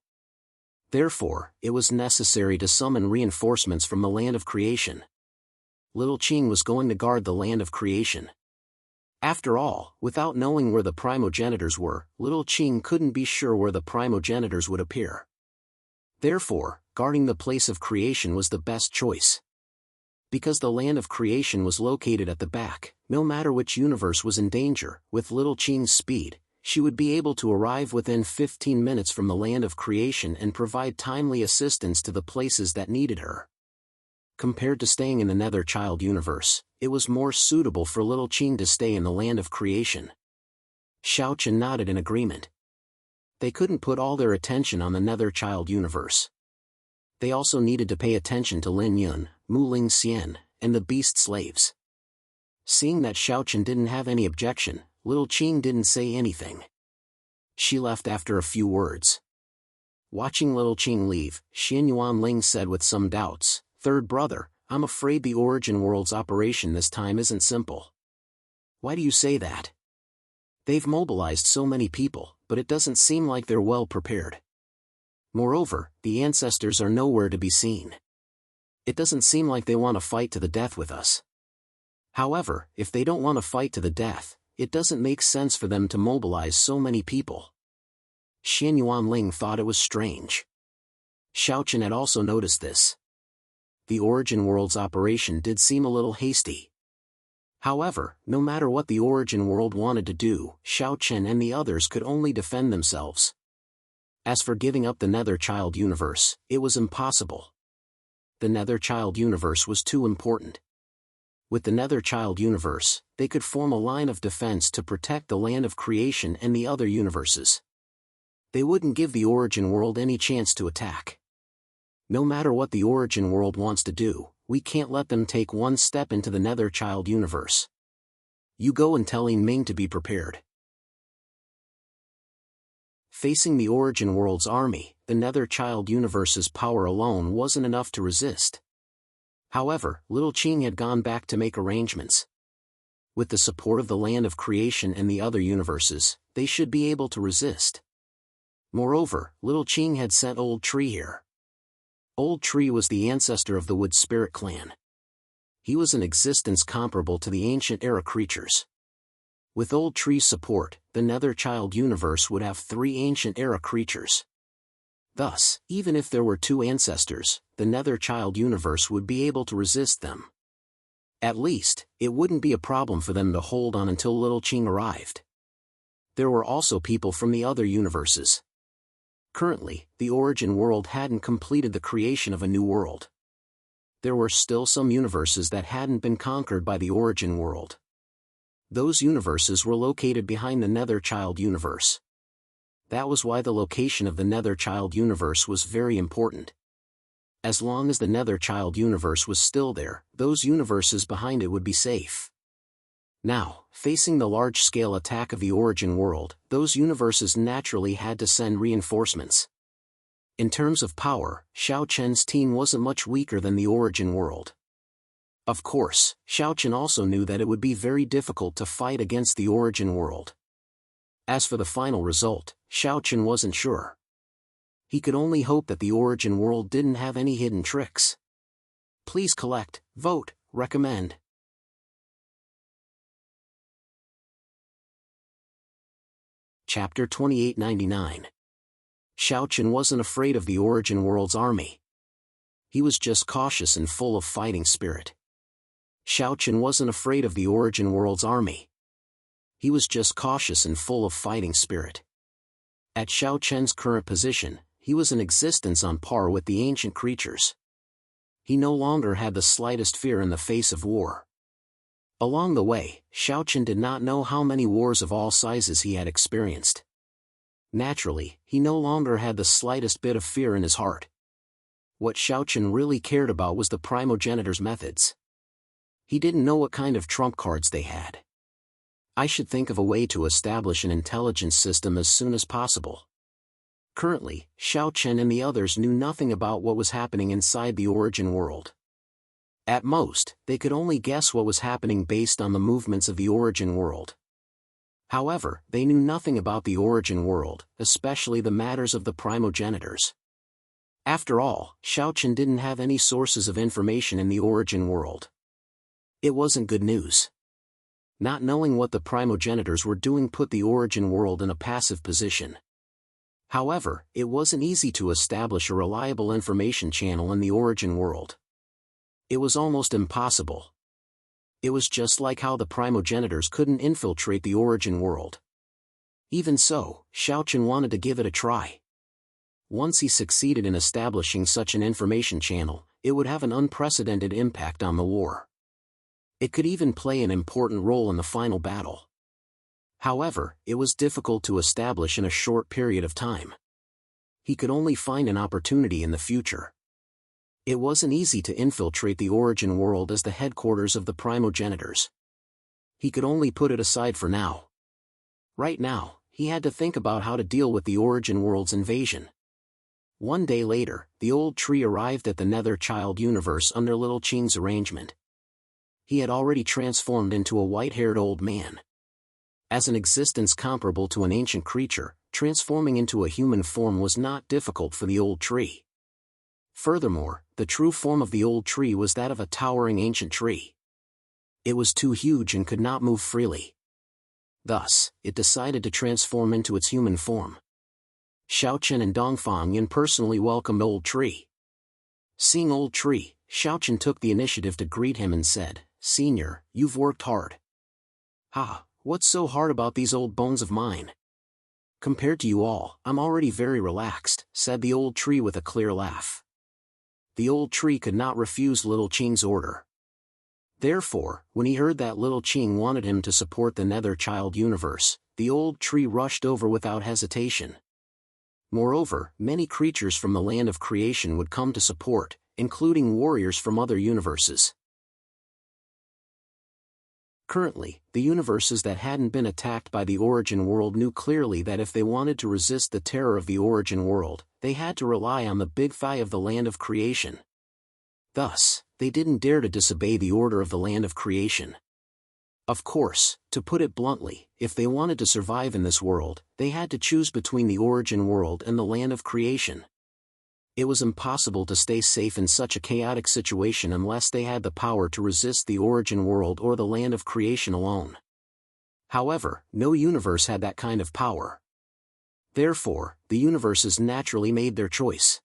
Therefore, it was necessary to summon reinforcements from the land of creation. Little Qing was going to guard the land of creation. After all, without knowing where the primogenitors were, Little Qing couldn't be sure where the primogenitors would appear. Therefore, guarding the place of creation was the best choice. Because the land of creation was located at the back, no matter which universe was in danger, with Little Qing's speed, she would be able to arrive within 15 minutes from the land of creation and provide timely assistance to the places that needed her. Compared to staying in the Nether Child universe, it was more suitable for Little Qing to stay in the land of creation. Xiao Chen nodded in agreement. They couldn't put all their attention on the Nether Child universe. They also needed to pay attention to Lin Yun, Mu Ling Xian, and the beast slaves. Seeing that Xiao Chen didn't have any objection, Little Qing didn't say anything. She left after a few words. Watching Little Qing leave, Xian Yuan Ling said with some doubts, Third brother, I'm afraid the origin world's operation this time isn't simple. Why do you say that? They've mobilized so many people, but it doesn't seem like they're well prepared. Moreover, the ancestors are nowhere to be seen. It doesn't seem like they want to fight to the death with us. However, if they don't want to fight to the death, it doesn't make sense for them to mobilize so many people. Xian Yuan Ling thought it was strange. Xiao Chen had also noticed this. The origin world's operation did seem a little hasty. However, no matter what the origin world wanted to do, Xiao Chen and the others could only defend themselves. As for giving up the Nether Child universe, it was impossible. The Nether Child universe was too important. With the Nether Child universe, they could form a line of defense to protect the land of creation and the other universes. They wouldn't give the origin world any chance to attack. No matter what the origin world wants to do, we can't let them take one step into the Nether Child universe. You go and tell Yin Ming to be prepared. Facing the origin world's army, the Nether Child universe's power alone wasn't enough to resist. However, Little Qing had gone back to make arrangements. With the support of the land of creation and the other universes, they should be able to resist. Moreover, Little Qing had sent Old Tree here. Old Tree was the ancestor of the Wood Spirit clan. He was an existence comparable to the ancient era creatures. With Old Tree's support, the Nether Child universe would have 3 ancient era creatures. Thus, even if there were 2 ancestors, the Nether Child universe would be able to resist them. At least, it wouldn't be a problem for them to hold on until Little Qing arrived. There were also people from the other universes. Currently, the origin world hadn't completed the creation of a new world. There were still some universes that hadn't been conquered by the origin world. Those universes were located behind the Nether Child universe. That was why the location of the Nether Child universe was very important. As long as the Nether Child universe was still there, those universes behind it would be safe. Now, facing the large-scale attack of the origin world, those universes naturally had to send reinforcements. In terms of power, Xiao Chen's team wasn't much weaker than the origin world. Of course, Xiao Chen also knew that it would be very difficult to fight against the origin world. As for the final result, Xiao Chen wasn't sure. He could only hope that the origin world didn't have any hidden tricks. Please collect, vote, recommend. Chapter 2899. Xiao Chen wasn't afraid of the origin world's army. He was just cautious and full of fighting spirit. Xiao Chen wasn't afraid of the origin world's army. He was just cautious and full of fighting spirit. At Xiao Chen's current position, he was in existence on par with the ancient creatures. He no longer had the slightest fear in the face of war. Along the way, Xiao Chen did not know how many wars of all sizes he had experienced. Naturally, he no longer had the slightest bit of fear in his heart. What Xiao Chen really cared about was the primogenitor's methods. He didn't know what kind of trump cards they had. I should think of a way to establish an intelligence system as soon as possible. Currently, Xiao Chen and the others knew nothing about what was happening inside the origin world. At most, they could only guess what was happening based on the movements of the origin world. However, they knew nothing about the origin world, especially the matters of the primogenitors. After all, Xiao Chen didn't have any sources of information in the origin world. It wasn't good news. Not knowing what the primogenitors were doing put the origin world in a passive position. However, it wasn't easy to establish a reliable information channel in the origin world. It was almost impossible. It was just like how the primogenitors couldn't infiltrate the origin world. Even so, Xiao Chen wanted to give it a try. Once he succeeded in establishing such an information channel, it would have an unprecedented impact on the war. It could even play an important role in the final battle. However, it was difficult to establish in a short period of time. He could only find an opportunity in the future. It wasn't easy to infiltrate the origin world as the headquarters of the primogenitors. He could only put it aside for now. Right now, he had to think about how to deal with the origin world's invasion. One day later, the old tree arrived at the Nether Child universe under Little Qing's arrangement. He had already transformed into a white-haired old man. As an existence comparable to an ancient creature, transforming into a human form was not difficult for the old tree. Furthermore, the true form of the old tree was that of a towering ancient tree. It was too huge and could not move freely. Thus, it decided to transform into its human form. Xiao Chen and Dongfang Yin personally welcomed Old Tree. Seeing Old Tree, Xiao Chen took the initiative to greet him and said, "Senior, you've worked hard." "Ha, what's so hard about these old bones of mine? Compared to you all, I'm already very relaxed," said the Old Tree with a clear laugh. The Old Tree could not refuse Little Qing's order. Therefore, when he heard that Little Qing wanted him to support the Nether Child universe, the Old Tree rushed over without hesitation. Moreover, many creatures from the land of creation would come to support, including warriors from other universes. Currently, the universes that hadn't been attacked by the origin world knew clearly that if they wanted to resist the terror of the origin world, they had to rely on the big thigh of the land of creation. Thus, they didn't dare to disobey the order of the land of creation. Of course, to put it bluntly, if they wanted to survive in this world, they had to choose between the origin world and the land of creation. It was impossible to stay safe in such a chaotic situation unless they had the power to resist the origin world or the land of creation alone. However, no universe had that kind of power. Therefore, the universes naturally made their choice.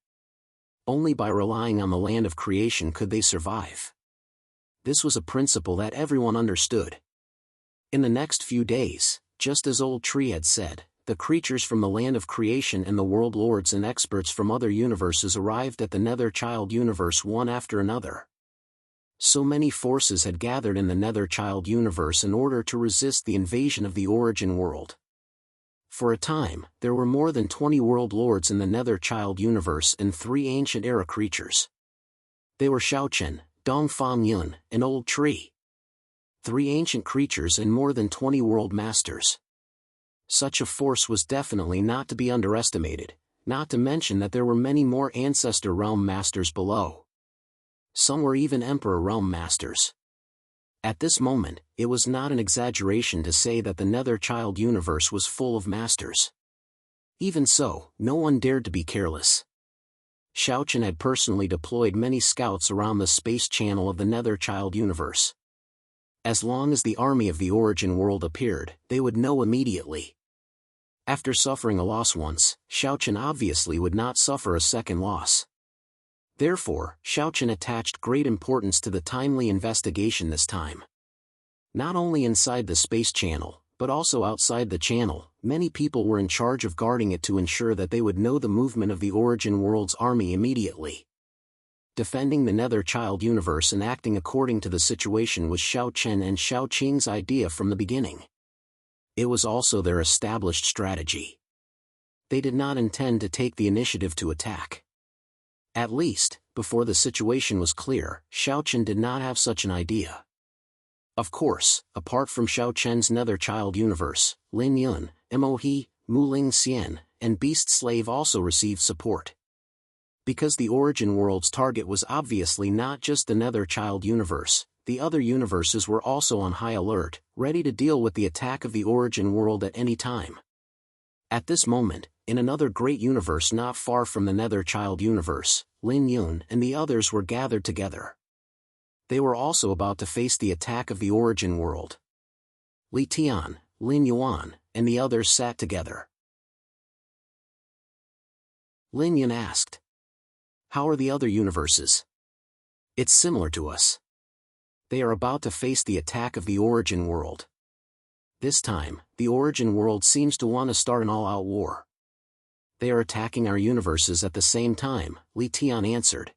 Only by relying on the land of creation could they survive. This was a principle that everyone understood. In the next few days, just as Old Tree had said, the creatures from the land of creation and the world lords and experts from other universes arrived at the Nether Child universe one after another. So many forces had gathered in the Nether Child universe in order to resist the invasion of the origin world. For a time, there were more than 20 world lords in the Nether Child universe and 3 ancient era creatures. They were Xiao Chen, Dongfang Yin, and Old Tree. 3 ancient creatures and more than 20 world masters. Such a force was definitely not to be underestimated, not to mention that there were many more Ancestor Realm Masters below. Some were even Emperor Realm Masters. At this moment, it was not an exaggeration to say that the Nether Child universe was full of masters. Even so, no one dared to be careless. Xiao Chen had personally deployed many scouts around the space channel of the Nether Child universe. As long as the army of the origin world appeared, they would know immediately. After suffering a loss once, Xiao Chen obviously would not suffer a second loss. Therefore, Xiao Chen attached great importance to the timely investigation this time. Not only inside the space channel, but also outside the channel, many people were in charge of guarding it to ensure that they would know the movement of the Origin World's army immediately. Defending the Nether Child universe and acting according to the situation was Xiao Chen and Xiao Qing's idea from the beginning. It was also their established strategy. They did not intend to take the initiative to attack. At least, before the situation was clear, Xiao Chen did not have such an idea. Of course, apart from Xiao Chen's Nether Child universe, Lin Yun, Mo He, Mu Ling Xian, and Beast Slave also received support. Because the Origin World's target was obviously not just the Nether Child universe, the other universes were also on high alert, ready to deal with the attack of the Origin World at any time. At this moment, in another great universe not far from the Nether Child universe, Lin Yun and the others were gathered together. They were also about to face the attack of the Origin World. Li Tian, Lin Yuan, and the others sat together. Lin Yun asked, "How are the other universes?" "It's similar to us. They are about to face the attack of the Origin World. This time, the Origin World seems to want to start an all-out war. They are attacking our universes at the same time," Li Tian answered.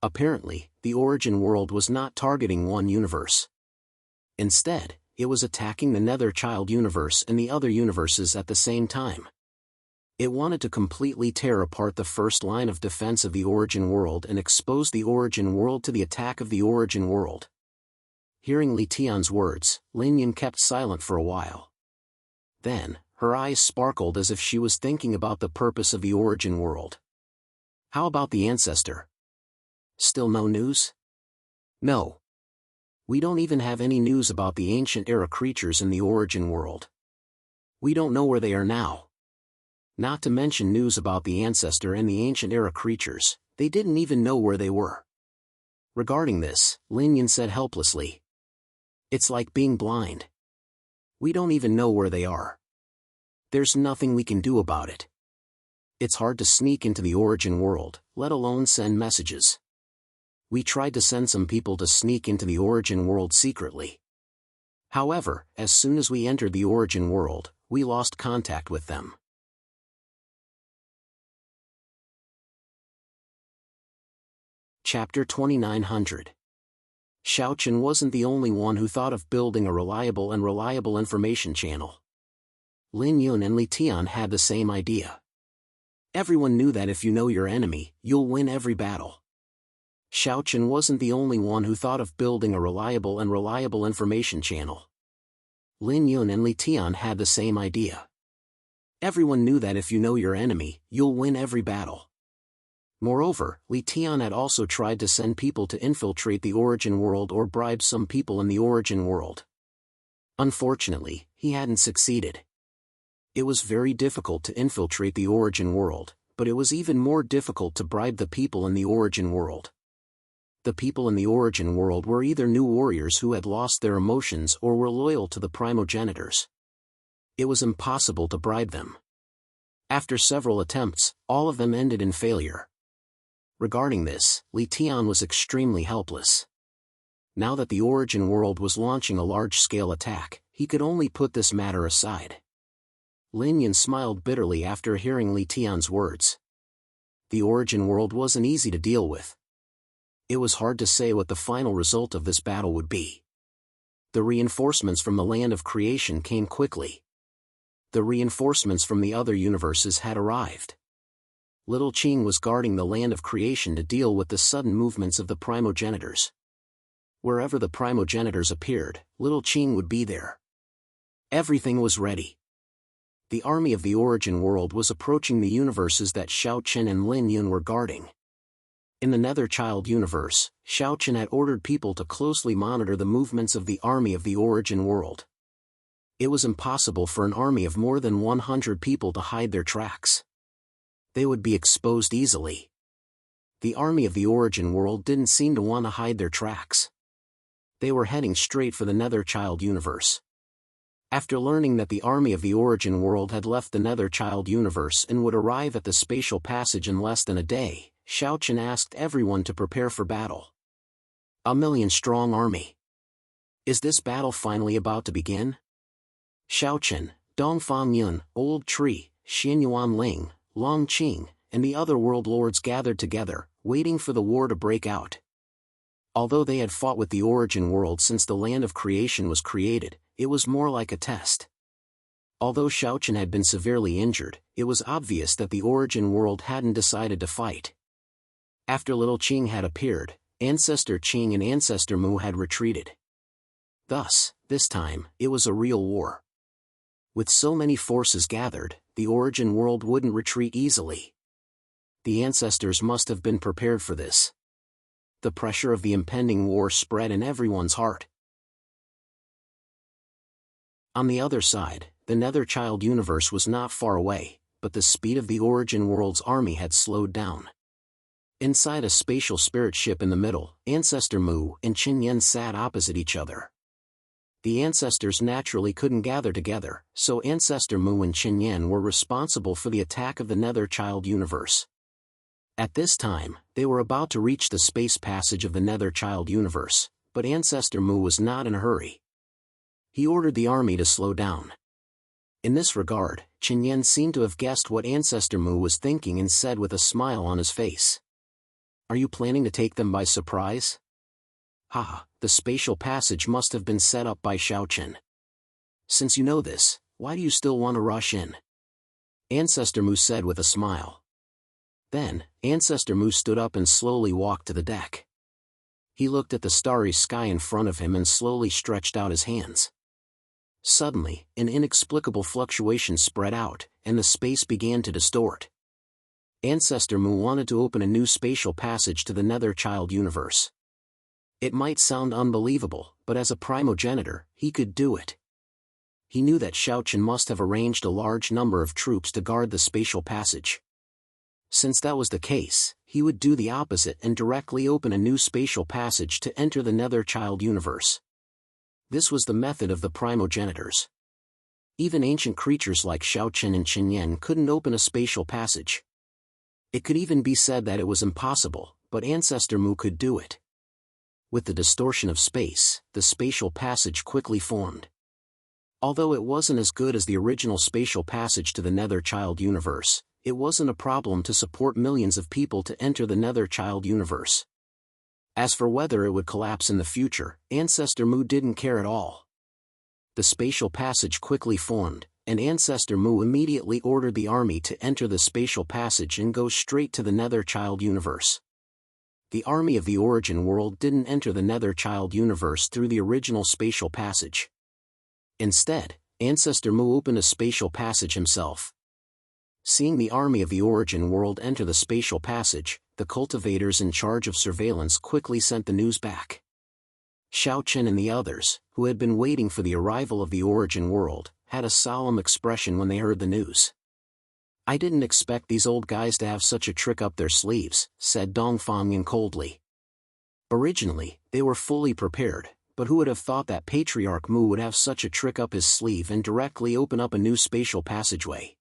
Apparently, the Origin World was not targeting one universe. Instead, it was attacking the Nether Child universe and the other universes at the same time. It wanted to completely tear apart the first line of defense of the Origin World and expose the Origin World to the attack of the Origin World. Hearing Li Tian's words, Lin Yun kept silent for a while. Then, her eyes sparkled as if she was thinking about the purpose of the Origin World. "How about the Ancestor? Still no news?" "No. We don't even have any news about the ancient era creatures in the Origin World. We don't know where they are now. Not to mention news about the Ancestor and the ancient era creatures, they didn't even know where they were." Regarding this, Lin Yun said helplessly, "It's like being blind. We don't even know where they are. There's nothing we can do about it. It's hard to sneak into the Origin World, let alone send messages. We tried to send some people to sneak into the Origin World secretly. However, as soon as we entered the Origin World, we lost contact with them." Chapter 2900. Xiao Chen wasn't the only one who thought of building a reliable information channel. Lin Yun and Li Tian had the same idea. Everyone knew that if you know your enemy, you'll win every battle. Xiao Chen wasn't the only one who thought of building a reliable information channel. Lin Yun and Li Tian had the same idea. Everyone knew that if you know your enemy, you'll win every battle. Moreover, Li Tian had also tried to send people to infiltrate the Origin World or bribe some people in the Origin World. Unfortunately, he hadn't succeeded. It was very difficult to infiltrate the Origin World, but it was even more difficult to bribe the people in the Origin World. The people in the Origin World were either new warriors who had lost their emotions or were loyal to the primogenitors. It was impossible to bribe them. After several attempts, all of them ended in failure. Regarding this, Li Tian was extremely helpless. Now that the Origin World was launching a large-scale attack, he could only put this matter aside. Lin Yun smiled bitterly after hearing Li Tian's words. The Origin World wasn't easy to deal with. It was hard to say what the final result of this battle would be. The reinforcements from the land of creation came quickly. The reinforcements from the other universes had arrived. Little Qing was guarding the land of creation to deal with the sudden movements of the primogenitors. Wherever the primogenitors appeared, Little Qing would be there. Everything was ready. The army of the Origin World was approaching the universes that Xiao Chen and Lin Yun were guarding. In the Nether Child universe, Xiao Chen had ordered people to closely monitor the movements of the army of the Origin World. It was impossible for an army of more than 100 people to hide their tracks. They would be exposed easily. The army of the Origin World didn't seem to want to hide their tracks. They were heading straight for the Nether Child universe. After learning that the army of the Origin World had left the Nether Child universe and would arrive at the spatial passage in less than a day, Xiao Chen asked everyone to prepare for battle. 1 million-strong army. Is this battle finally about to begin? Xiaochen, Dongfang Yun, Old Tree, Xianyuan Ling, Long Qing, and the other world lords gathered together, waiting for the war to break out. Although they had fought with the origin world since the land of creation was created, it was more like a test. Although Xiaochen had been severely injured, it was obvious that the origin world hadn't decided to fight. After little Qing had appeared, Ancestor Qing and Ancestor Mu had retreated. Thus, this time, it was a real war. With so many forces gathered, the origin world wouldn't retreat easily. The ancestors must have been prepared for this. The pressure of the impending war spread in everyone's heart. On the other side, the Netherchild universe was not far away, but the speed of the origin world's army had slowed down. Inside a spatial spirit ship in the middle, Ancestor Mu and Qin Yan sat opposite each other. The ancestors naturally couldn't gather together, so Ancestor Mu and Qin Yan were responsible for the attack of the Netherchild universe. At this time, they were about to reach the space passage of the Netherchild universe, but Ancestor Mu was not in a hurry. He ordered the army to slow down. In this regard, Qin Yan seemed to have guessed what Ancestor Mu was thinking and said with a smile on his face, "Are you planning to take them by surprise?" "Haha, the spatial passage must have been set up by Xiaochen. Since you know this, why do you still want to rush in?" Ancestor Mu said with a smile. Then, Ancestor Mu stood up and slowly walked to the deck. He looked at the starry sky in front of him and slowly stretched out his hands. Suddenly, an inexplicable fluctuation spread out, and the space began to distort. Ancestor Mu wanted to open a new spatial passage to the Netherchild universe. It might sound unbelievable, but as a primogenitor, he could do it. He knew that Xiaochen must have arranged a large number of troops to guard the spatial passage. Since that was the case, he would do the opposite and directly open a new spatial passage to enter the Netherchild universe. This was the method of the primogenitors. Even ancient creatures like Xiaochen and Qin Yan couldn't open a spatial passage. It could even be said that it was impossible, but Ancestor Mu could do it. With the distortion of space, the spatial passage quickly formed. Although it wasn't as good as the original spatial passage to the Netherchild universe, it wasn't a problem to support millions of people to enter the Netherchild universe. As for whether it would collapse in the future, Ancestor Mu didn't care at all. The spatial passage quickly formed, and Ancestor Mu immediately ordered the army to enter the spatial passage and go straight to the Netherchild universe. The army of the origin world didn't enter the Netherchild universe through the original spatial passage. Instead, Ancestor Mu opened a spatial passage himself. Seeing the army of the origin world enter the spatial passage, the cultivators in charge of surveillance quickly sent the news back. Xiaochen and the others, who had been waiting for the arrival of the origin world, had a solemn expression when they heard the news. "I didn't expect these old guys to have such a trick up their sleeves," said Dongfang Yin coldly. Originally, they were fully prepared, but who would have thought that Patriarch Mu would have such a trick up his sleeve and directly open up a new spatial passageway?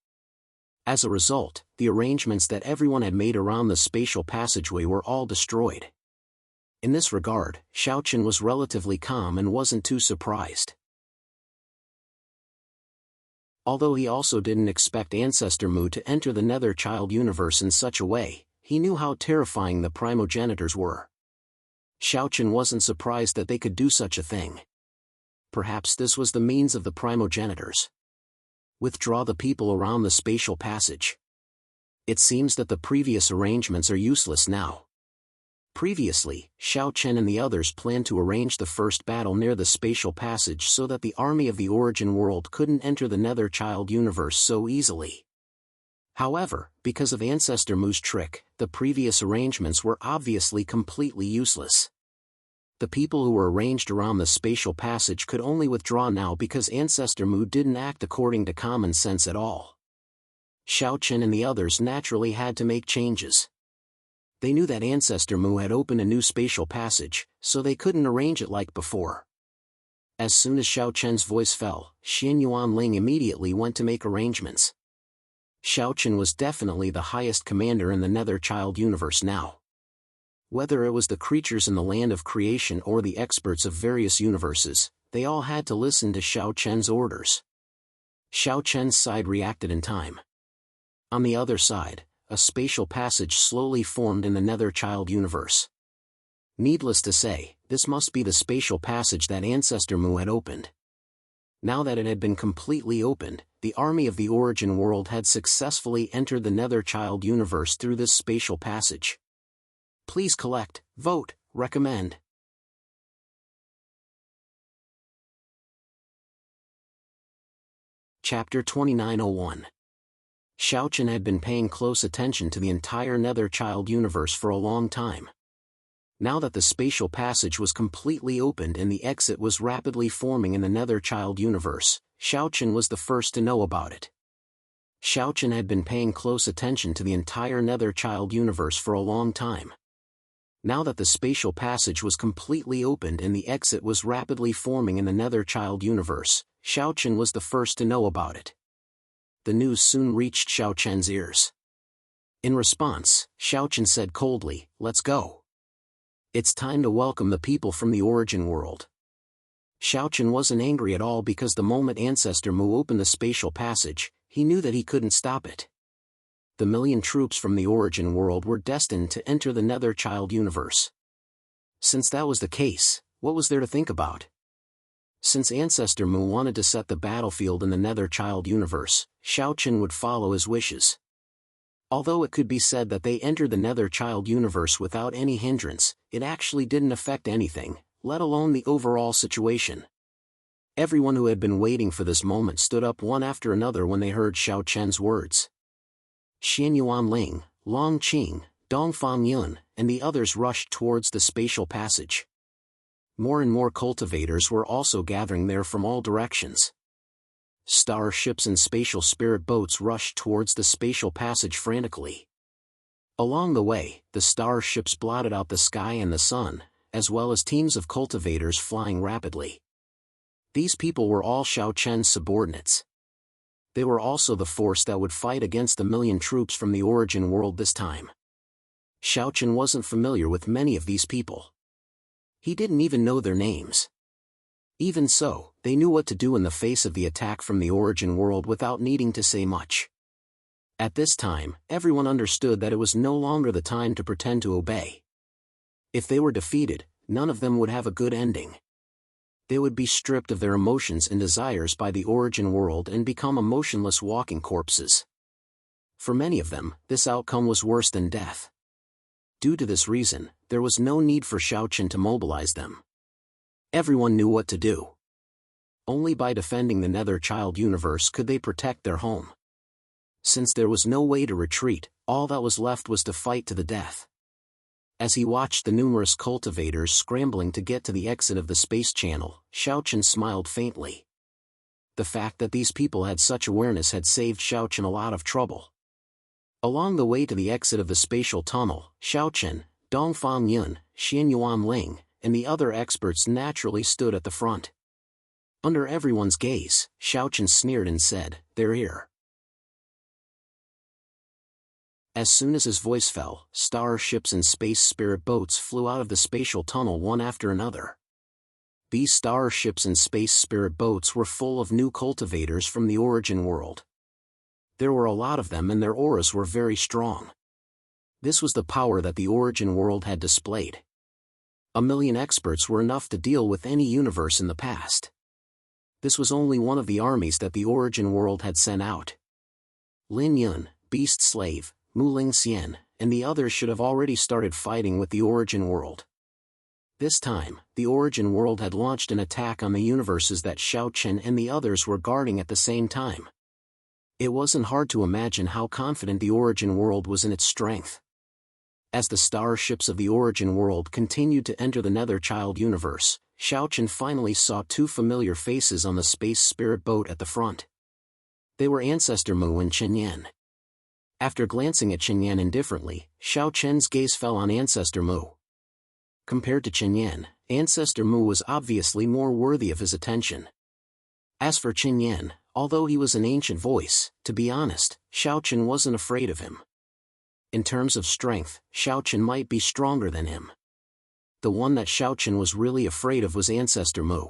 As a result, the arrangements that everyone had made around the spatial passageway were all destroyed. In this regard, Xiaochen was relatively calm and wasn't too surprised. Although he also didn't expect Ancestor Mu to enter the Netherchild universe in such a way, he knew how terrifying the primogenitors were. Xiaochen wasn't surprised that they could do such a thing. Perhaps this was the means of the primogenitors. Withdraw the people around the spatial passage. It seems that the previous arrangements are useless now. Previously, Xiaochen and the others planned to arrange the first battle near the spatial passage so that the army of the origin world couldn't enter the Netherchild universe so easily. However, because of Ancestor Mu's trick, the previous arrangements were obviously completely useless. The people who were arranged around the spatial passage could only withdraw now because Ancestor Mu didn't act according to common sense at all. Xiaochen and the others naturally had to make changes. They knew that Ancestor Mu had opened a new spatial passage, so they couldn't arrange it like before. As soon as Xiaochen's voice fell, Xianyuan Ling immediately went to make arrangements. Xiaochen was definitely the highest commander in the Netherchild universe now. Whether it was the creatures in the land of creation or the experts of various universes, they all had to listen to Xiaochen's orders. Xiao Chen's side reacted in time. On the other side, a spatial passage slowly formed in the Nether Child universe. Needless to say, this must be the spatial passage that Ancestor Mu had opened. Now that it had been completely opened, the army of the origin world had successfully entered the Nether Child universe through this spatial passage. Please collect, vote, recommend. Chapter 2901. Xiao Chen had been paying close attention to the entire Nether Child universe for a long time. Now that the spatial passage was completely opened and the exit was rapidly forming in the Nether Child universe, Xiao Chen was the first to know about it. Xiao Chen had been paying close attention to the entire Nether Child universe for a long time. Now that the spatial passage was completely opened and the exit was rapidly forming in the Nether Child universe, Xiao Chen was the first to know about it. The news soon reached Xiao Chen's ears. In response, Xiao Chen said coldly, "Let's go. It's time to welcome the people from the origin world." Xiao Chen wasn't angry at all because the moment Ancestor Mu opened the spatial passage, he knew that he couldn't stop it. The million troops from the origin world were destined to enter the Nether Child universe. Since that was the case, what was there to think about? Since Ancestor Mu wanted to set the battlefield in the Nether Child universe, Xiao Chen would follow his wishes. Although it could be said that they entered the Nether Child universe without any hindrance, it actually didn't affect anything, let alone the overall situation. Everyone who had been waiting for this moment stood up one after another when they heard Xiao Chen's words. Xian Yuan Ling, Long Qing, Dongfang Yun, and the others rushed towards the spatial passage. More and more cultivators were also gathering there from all directions. Star ships and spatial spirit boats rushed towards the spatial passage frantically. Along the way, the star ships blotted out the sky and the sun, as well as teams of cultivators flying rapidly. These people were all Xiao Chen's subordinates. They were also the force that would fight against the million troops from the origin world this time. Xiao Chen wasn't familiar with many of these people. He didn't even know their names. Even so, they knew what to do in the face of the attack from the origin world without needing to say much. At this time, everyone understood that it was no longer the time to pretend to obey. If they were defeated, none of them would have a good ending. They would be stripped of their emotions and desires by the origin world and become emotionless walking corpses. For many of them, this outcome was worse than death. Due to this reason, there was no need for Xiao Chen to mobilize them. Everyone knew what to do. Only by defending the Nether Child universe could they protect their home. Since there was no way to retreat, all that was left was to fight to the death. As he watched the numerous cultivators scrambling to get to the exit of the space channel, Xiao Chen smiled faintly. The fact that these people had such awareness had saved Xiao Chen a lot of trouble. Along the way to the exit of the spatial tunnel, Xiao Chen, Dongfang Yun, Xian Yuan Ling, and the other experts naturally stood at the front. Under everyone's gaze, Xiao Chen sneered and said, "They're here." As soon as his voice fell, star ships and space spirit boats flew out of the spatial tunnel one after another. These star ships and space spirit boats were full of new cultivators from the origin world. There were a lot of them and their auras were very strong. This was the power that the origin world had displayed. A million experts were enough to deal with any universe in the past. This was only one of the armies that the origin world had sent out. Lin Yun, Beast Slave, Mu Ling Xian, and the others should have already started fighting with the origin world. This time, the origin world had launched an attack on the universes that Xiao Chen and the others were guarding at the same time. It wasn't hard to imagine how confident the origin world was in its strength. As the starships of the origin world continued to enter the Nether Child universe, Xiao Chen finally saw two familiar faces on the space spirit boat at the front. They were Ancestor Mu and Chen Yan. After glancing at Chen Yan indifferently, Xiao Chen's gaze fell on Ancestor Mu. Compared to Chen Yan, Ancestor Mu was obviously more worthy of his attention. As for Chen Yan, although he was an ancient voice, to be honest, Xiao Chen wasn't afraid of him. In terms of strength, Xiao Chen might be stronger than him. The one that Xiao Chen was really afraid of was Ancestor Mu.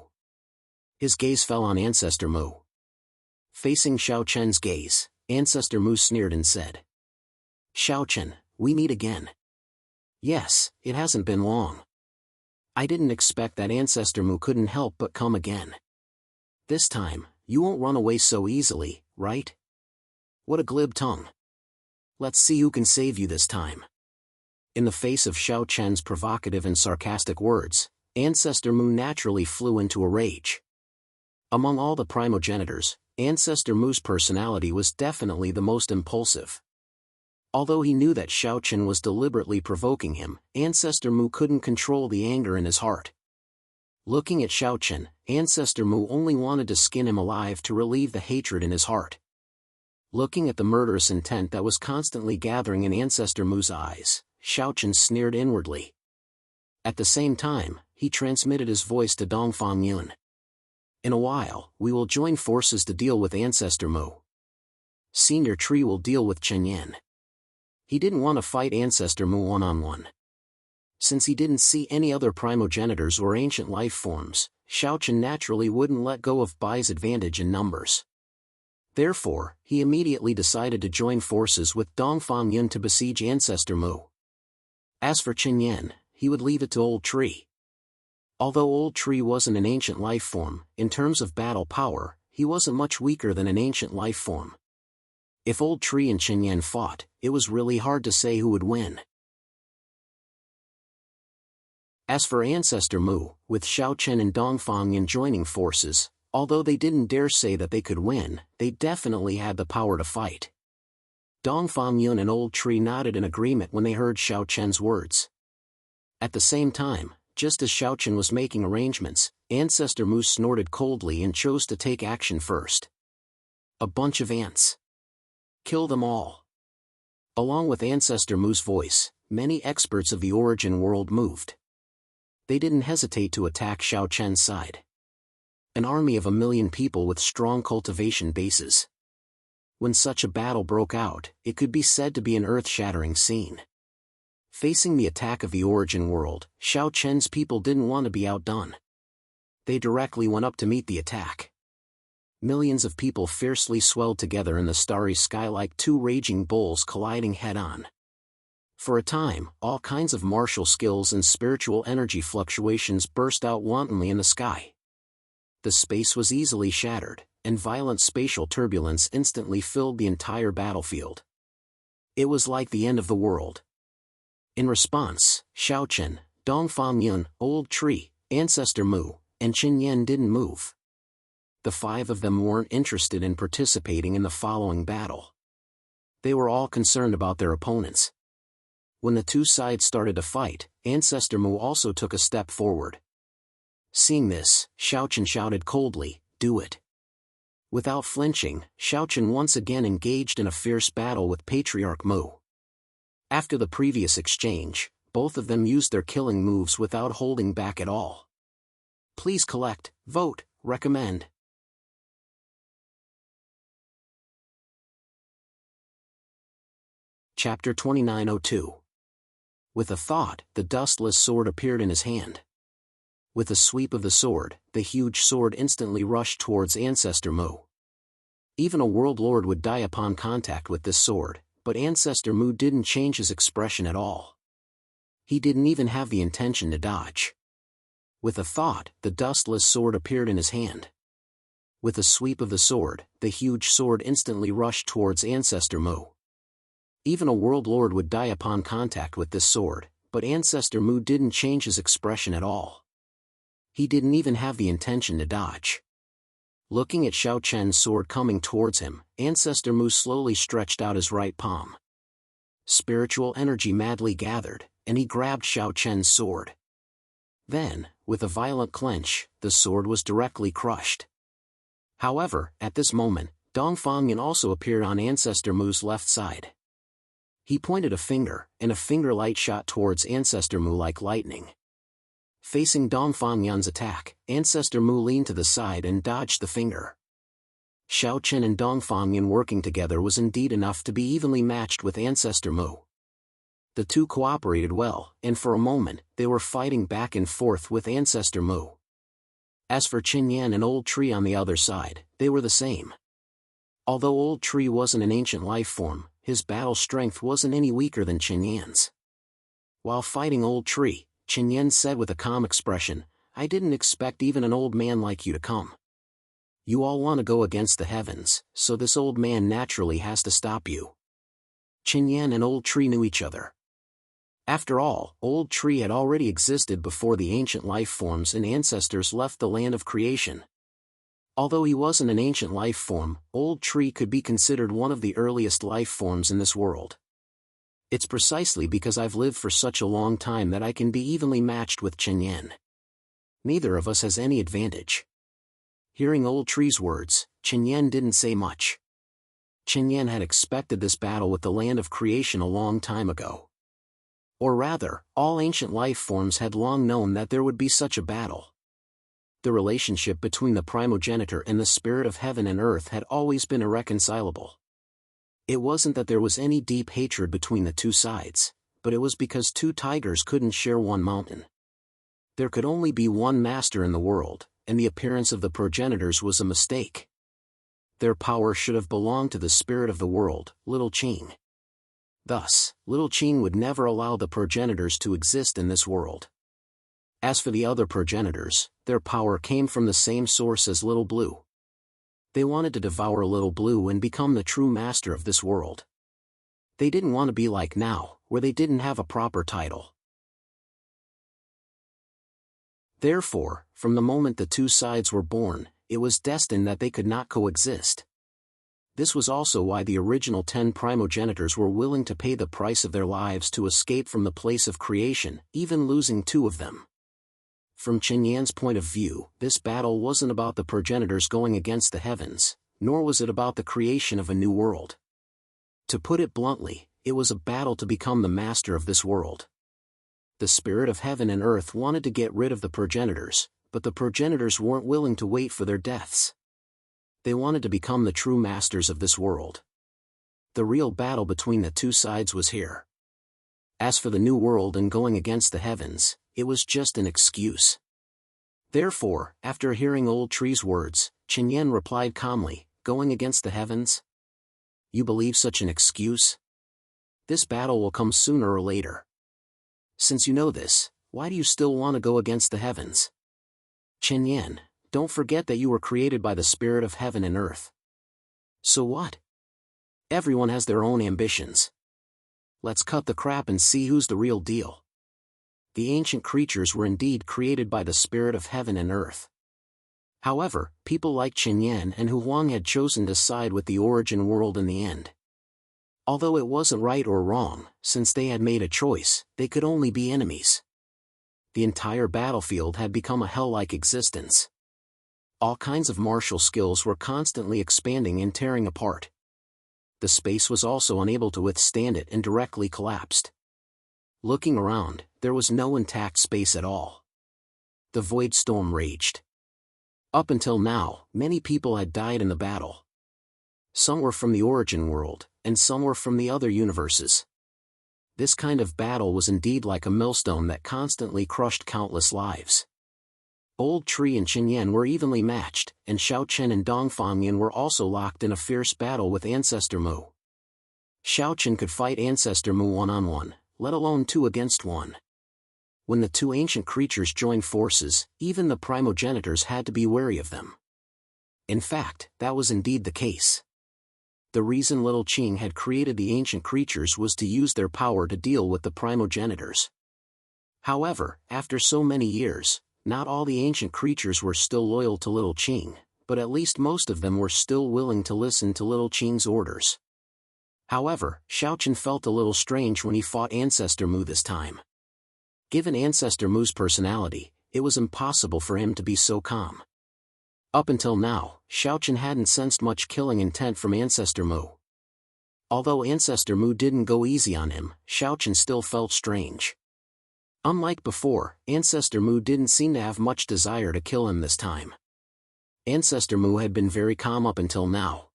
His gaze fell on Ancestor Mu. Facing Xiao Chen's gaze, Ancestor Mu sneered and said, "Xiao Chen, we meet again." "Yes, it hasn't been long." I didn't expect that Ancestor Mu couldn't help but come again. "This time, you won't run away so easily, right? What a glib tongue. Let's see who can save you this time." In the face of Xiao Chen's provocative and sarcastic words, Ancestor Mu naturally flew into a rage. Among all the primogenitors, Ancestor Mu's personality was definitely the most impulsive. Although he knew that Xiao Chen was deliberately provoking him, Ancestor Mu couldn't control the anger in his heart. Looking at Xiao Chen, Ancestor Mu only wanted to skin him alive to relieve the hatred in his heart. Looking at the murderous intent that was constantly gathering in Ancestor Mu's eyes, Xiao Chen sneered inwardly. At the same time, he transmitted his voice to Dongfang Yun. "In a while, we will join forces to deal with Ancestor Mu. Senior Tree will deal with Chen Yan." He didn't want to fight Ancestor Mu one-on-one. Since he didn't see any other primogenitors or ancient life forms, Xiao Chen naturally wouldn't let go of Bai's advantage in numbers. Therefore, he immediately decided to join forces with Dongfang Yun to besiege Ancestor Mu. As for Chen Yan, he would leave it to Old Tree. Although Old Tree wasn't an ancient life form, in terms of battle power, he wasn't much weaker than an ancient life form. If Old Tree and Chen Yan fought, it was really hard to say who would win. As for Ancestor Mu, with Xiao Chen and Dongfang Yun joining forces, although they didn't dare say that they could win, they definitely had the power to fight. Dongfang Yun and Old Tree nodded in agreement when they heard Xiao Chen's words. At the same time, just as Xiao Chen was making arrangements, Ancestor Mu snorted coldly and chose to take action first. "A bunch of ants. Kill them all." Along with Ancestor Mu's voice, many experts of the origin world moved. They didn't hesitate to attack Xiao Chen's side. An army of 1,000,000 people with strong cultivation bases. When such a battle broke out, it could be said to be an earth-shattering scene. Facing the attack of the origin world, Xiao Chen's people didn't want to be outdone. They directly went up to meet the attack. Millions of people fiercely swelled together in the starry sky like two raging bulls colliding head-on. For a time, all kinds of martial skills and spiritual energy fluctuations burst out wantonly in the sky. The space was easily shattered, and violent spatial turbulence instantly filled the entire battlefield. It was like the end of the world. In response, Xiao Chen, Dongfang Yun, Old Tree, Ancestor Mu, and Chen Yan didn't move. The 5 of them weren't interested in participating in the following battle. They were all concerned about their opponents. When the two sides started to fight, Ancestor Mu also took a step forward. Seeing this, Xiao Chen shouted coldly, "Do it." Without flinching, Xiao Chen once again engaged in a fierce battle with Patriarch Mu. After the previous exchange, both of them used their killing moves without holding back at all. Please collect, vote, recommend. Chapter 2902. With a thought, the dustless sword appeared in his hand. With a sweep of the sword, the huge sword instantly rushed towards Ancestor Mu. Even a world lord would die upon contact with this sword, but Ancestor Mu didn't change his expression at all. He didn't even have the intention to dodge. With a thought, the dustless sword appeared in his hand. With a sweep of the sword, the huge sword instantly rushed towards Ancestor Mu. Even a world lord would die upon contact with this sword, but Ancestor Mu didn't change his expression at all. He didn't even have the intention to dodge. Looking at Xiao Chen's sword coming towards him, Ancestor Mu slowly stretched out his right palm. Spiritual energy madly gathered, and he grabbed Xiao Chen's sword. Then, with a violent clench, the sword was directly crushed. However, at this moment, Dongfang Yun also appeared on Ancestor Mu's left side. He pointed a finger, and a finger light shot towards Ancestor Mu like lightning. Facing Dongfang Yun's attack, Ancestor Mu leaned to the side and dodged the finger. Xiao Chen and Dongfang Yun working together was indeed enough to be evenly matched with Ancestor Mu. The two cooperated well, and for a moment, they were fighting back and forth with Ancestor Mu. As for Chen Yan and Old Tree on the other side, they were the same. Although Old Tree wasn't an ancient life form, his battle strength wasn't any weaker than Chen Yan's. While fighting Old Tree, Chen Yan said with a calm expression, "I didn't expect even an old man like you to come. You all want to go against the heavens, so this old man naturally has to stop you." Chen Yan and Old Tree knew each other. After all, Old Tree had already existed before the ancient life forms and ancestors left the land of creation. Although he wasn't an ancient life form, Old Tree could be considered one of the earliest life forms in this world. It's precisely because I've lived for such a long time that I can be evenly matched with Chen Yan. Neither of us has any advantage. Hearing Old Tree's words, Chen Yan didn't say much. Chen Yan had expected this battle with the land of creation a long time ago. Or rather, all ancient life forms had long known that there would be such a battle. The relationship between the primogenitor and the spirit of heaven and earth had always been irreconcilable. It wasn't that there was any deep hatred between the two sides, but it was because two tigers couldn't share one mountain. There could only be one master in the world, and the appearance of the progenitors was a mistake. Their power should have belonged to the spirit of the world, Little Qing. Thus, Little Qing would never allow the progenitors to exist in this world. As for the other progenitors, their power came from the same source as Little Blue. They wanted to devour Little Blue and become the true master of this world. They didn't want to be like now, where they didn't have a proper title. Therefore, from the moment the two sides were born, it was destined that they could not coexist. This was also why the original 10 primogenitors were willing to pay the price of their lives to escape from the place of creation, even losing 2 of them. From Chen Yan's point of view, this battle wasn't about the progenitors going against the heavens, nor was it about the creation of a new world. To put it bluntly, it was a battle to become the master of this world. The spirit of heaven and earth wanted to get rid of the progenitors, but the progenitors weren't willing to wait for their deaths. They wanted to become the true masters of this world. The real battle between the two sides was here. As for the new world and going against the heavens, it was just an excuse. Therefore, after hearing Old Tree's words, Chen Yan replied calmly, "Going against the heavens? You believe such an excuse? This battle will come sooner or later. Since you know this, why do you still want to go against the heavens? Chen Yan, don't forget that you were created by the spirit of heaven and earth. So what? Everyone has their own ambitions. Let's cut the crap and see who's the real deal." The ancient creatures were indeed created by the spirit of heaven and earth. However, people like Chen Yan and Hu Huang had chosen to side with the origin world in the end. Although it wasn't right or wrong, since they had made a choice, they could only be enemies. The entire battlefield had become a hell-like existence. All kinds of martial skills were constantly expanding and tearing apart. The space was also unable to withstand it and directly collapsed. Looking around, there was no intact space at all. The void storm raged. Up until now, many people had died in the battle. Some were from the origin world, and some were from the other universes. This kind of battle was indeed like a millstone that constantly crushed countless lives. Old Tree and Chen Yan were evenly matched, and Xiao Chen and Dongfang Yan were also locked in a fierce battle with Ancestor Mu. Xiao Chen could fight Ancestor Mu one-on-one, let alone 2 against 1. When the two ancient creatures joined forces, even the primogenitors had to be wary of them. In fact, that was indeed the case. The reason Little Qing had created the ancient creatures was to use their power to deal with the primogenitors. However, after so many years, not all the ancient creatures were still loyal to Little Qing, but at least most of them were still willing to listen to Little Qing's orders. However, Xiao Chen felt a little strange when he fought Ancestor Mu this time. Given Ancestor Mu's personality, it was impossible for him to be so calm. Up until now, Xiao Chen hadn't sensed much killing intent from Ancestor Mu. Although Ancestor Mu didn't go easy on him, Xiao Chen still felt strange. Unlike before, Ancestor Mu didn't seem to have much desire to kill him this time. Ancestor Mu had been very calm up until now.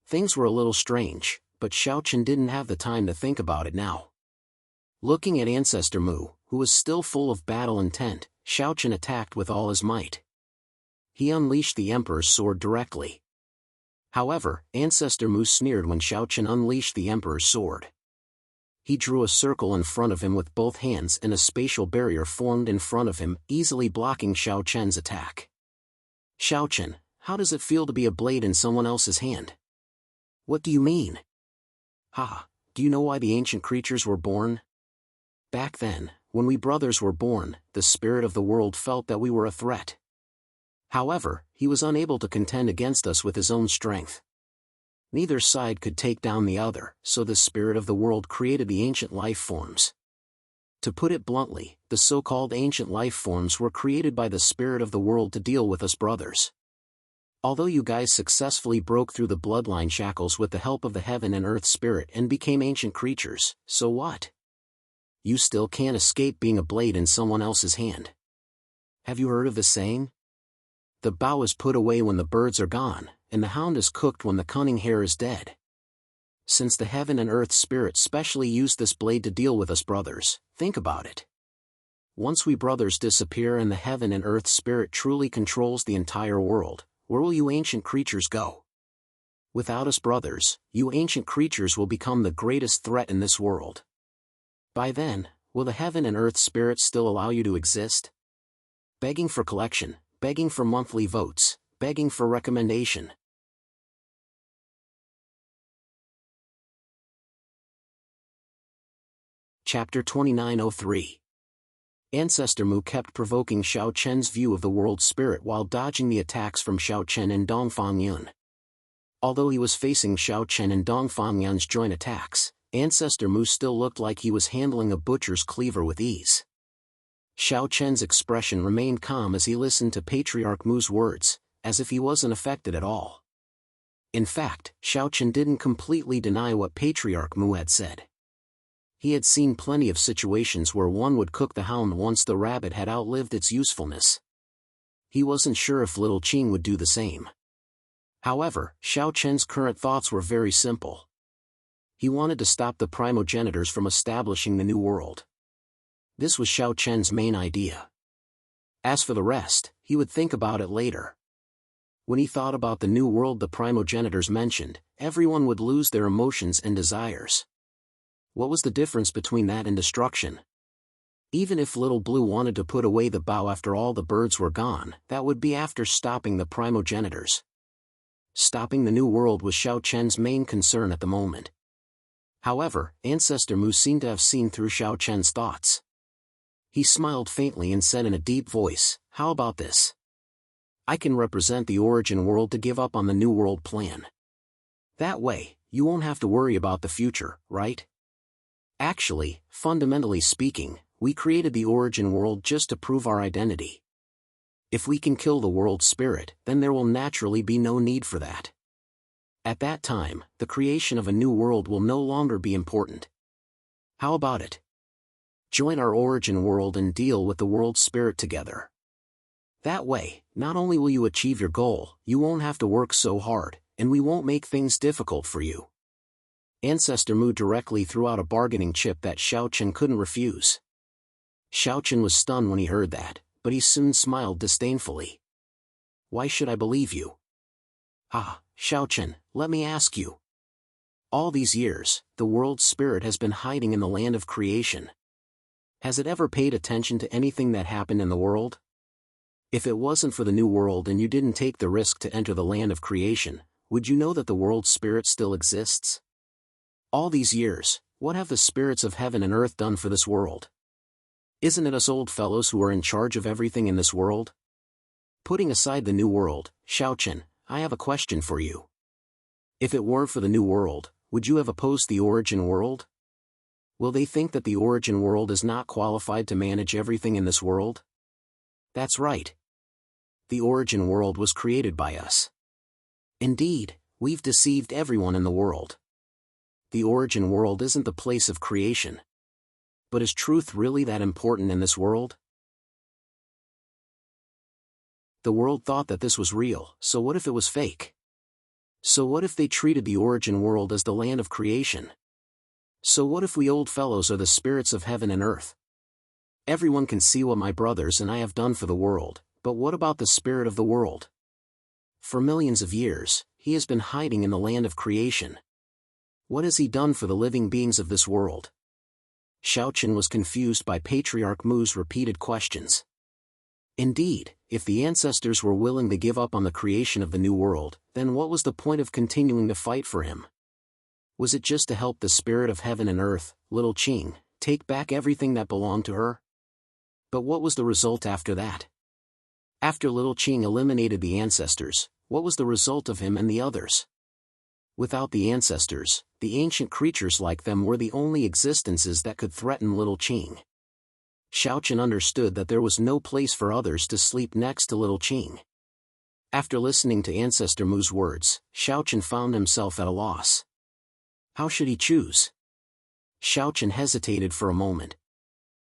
Things were a little strange, but Xiao Chen didn't have the time to think about it now. Looking at Ancestor Mu, who was still full of battle intent, Xiao Chen attacked with all his might. He unleashed the Emperor's sword directly. However, Ancestor Mu sneered when Shao Chen unleashed the Emperor's sword. He drew a circle in front of him with both hands and a spatial barrier formed in front of him, easily blocking Shao Chen's attack. Shao Chen, how does it feel to be a blade in someone else's hand? What do you mean? Ha, do you know why the ancient creatures were born? Back then, when we brothers were born, the spirit of the world felt that we were a threat. However, he was unable to contend against us with his own strength. Neither side could take down the other, so the spirit of the world created the ancient life forms. To put it bluntly, the so-called ancient life forms were created by the spirit of the world to deal with us brothers. Although you guys successfully broke through the bloodline shackles with the help of the heaven and earth spirit and became ancient creatures, so what? You still can't escape being a blade in someone else's hand. Have you heard of the saying? The bow is put away when the birds are gone, and the hound is cooked when the cunning hare is dead. Since the heaven and earth spirit specially used this blade to deal with us brothers, think about it. Once we brothers disappear and the heaven and earth spirit truly controls the entire world, where will you ancient creatures go? Without us brothers, you ancient creatures will become the greatest threat in this world. By then, will the heaven and earth spirit still allow you to exist? Begging for collection, begging for monthly votes, begging for recommendation. Chapter 2903. Ancestor Mu kept provoking Shao Chen's view of the world spirit while dodging the attacks from Shao Chen and Dongfang Yun. Although he was facing Shao Chen and Dongfang Yun's joint attacks, Ancestor Mu still looked like he was handling a butcher's cleaver with ease. Shao Chen's expression remained calm as he listened to Patriarch Mu's words, as if he wasn't affected at all. In fact, Shao Chen didn't completely deny what Patriarch Mu had said. He had seen plenty of situations where one would cook the hound once the rabbit had outlived its usefulness. He wasn't sure if little Qing would do the same. However, Shao Chen's current thoughts were very simple. He wanted to stop the primogenitors from establishing the new world. This was Shao Chen's main idea. As for the rest, he would think about it later. When he thought about the new world the primogenitors mentioned, everyone would lose their emotions and desires. What was the difference between that and destruction? Even if Little Blue wanted to put away the bow after all the birds were gone, that would be after stopping the primogenitors. Stopping the new world was Shao Chen's main concern at the moment. However, Ancestor Mu seemed to have seen through Shao Chen's thoughts. He smiled faintly and said in a deep voice, "How about this? I can represent the origin world to give up on the new world plan. That way, you won't have to worry about the future, right? Actually, fundamentally speaking, we created the origin world just to prove our identity. If we can kill the world spirit, then there will naturally be no need for that. At that time, the creation of a new world will no longer be important. How about it? Join our origin world and deal with the world spirit together. That way, not only will you achieve your goal, you won't have to work so hard, and we won't make things difficult for you." Ancestor Mu directly threw out a bargaining chip that Shao Chen couldn't refuse. Shao Chen was stunned when he heard that, but he soon smiled disdainfully. "Why should I believe you? Ah, Shao Chen, let me ask you. All these years, the world spirit has been hiding in the land of creation. Has it ever paid attention to anything that happened in the world? If it wasn't for the new world and you didn't take the risk to enter the land of creation, would you know that the world spirit still exists? All these years, what have the spirits of heaven and earth done for this world? Isn't it us old fellows who are in charge of everything in this world? Putting aside the new world, Shao Chen, I have a question for you. If it weren't for the new world, would you have opposed the origin world? Will they think that the origin world is not qualified to manage everything in this world? That's right. The origin world was created by us. Indeed, we've deceived everyone in the world. The origin world isn't the place of creation. But is truth really that important in this world? The world thought that this was real, so what if it was fake? So what if they treated the origin world as the land of creation? So what if we old fellows are the spirits of heaven and earth? Everyone can see what my brothers and I have done for the world, But what about the spirit of the world? For millions of years, he has been hiding in the land of creation. What has he done for the living beings of this world? Xiaochen was confused by Patriarch Mu's repeated questions. Indeed, if the ancestors were willing to give up on the creation of the new world, then what was the point of continuing to fight for him? Was it just to help the spirit of heaven and earth, little Qing, take back everything that belonged to her? But what was the result after that? After little Qing eliminated the ancestors, what was the result of him and the others? Without the ancestors, the ancient creatures like them were the only existences that could threaten little Qing. Xiaochen understood that there was no place for others to sleep next to little Qing. After listening to Ancestor Mu's words, Xiaochen found himself at a loss. How should he choose? Xiaochen hesitated for a moment.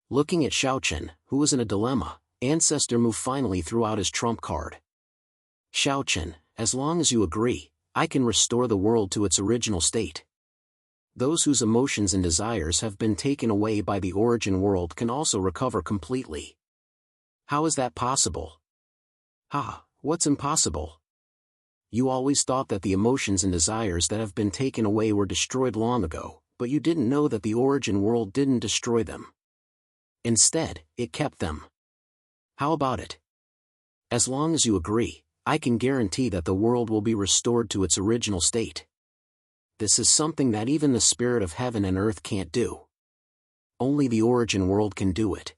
Looking at Xiaochen, who was in a dilemma, Ancestor Mu finally threw out his trump card. Xiaochen, as long as you agree, I can restore the world to its original state. Those whose emotions and desires have been taken away by the origin world can also recover completely. How is that possible? What's impossible? You always thought that the emotions and desires that have been taken away were destroyed long ago, but you didn't know that the origin world didn't destroy them. Instead, it kept them. How about it? As long as you agree, I can guarantee that the world will be restored to its original state. This is something that even the spirit of heaven and earth can't do. Only the origin world can do it.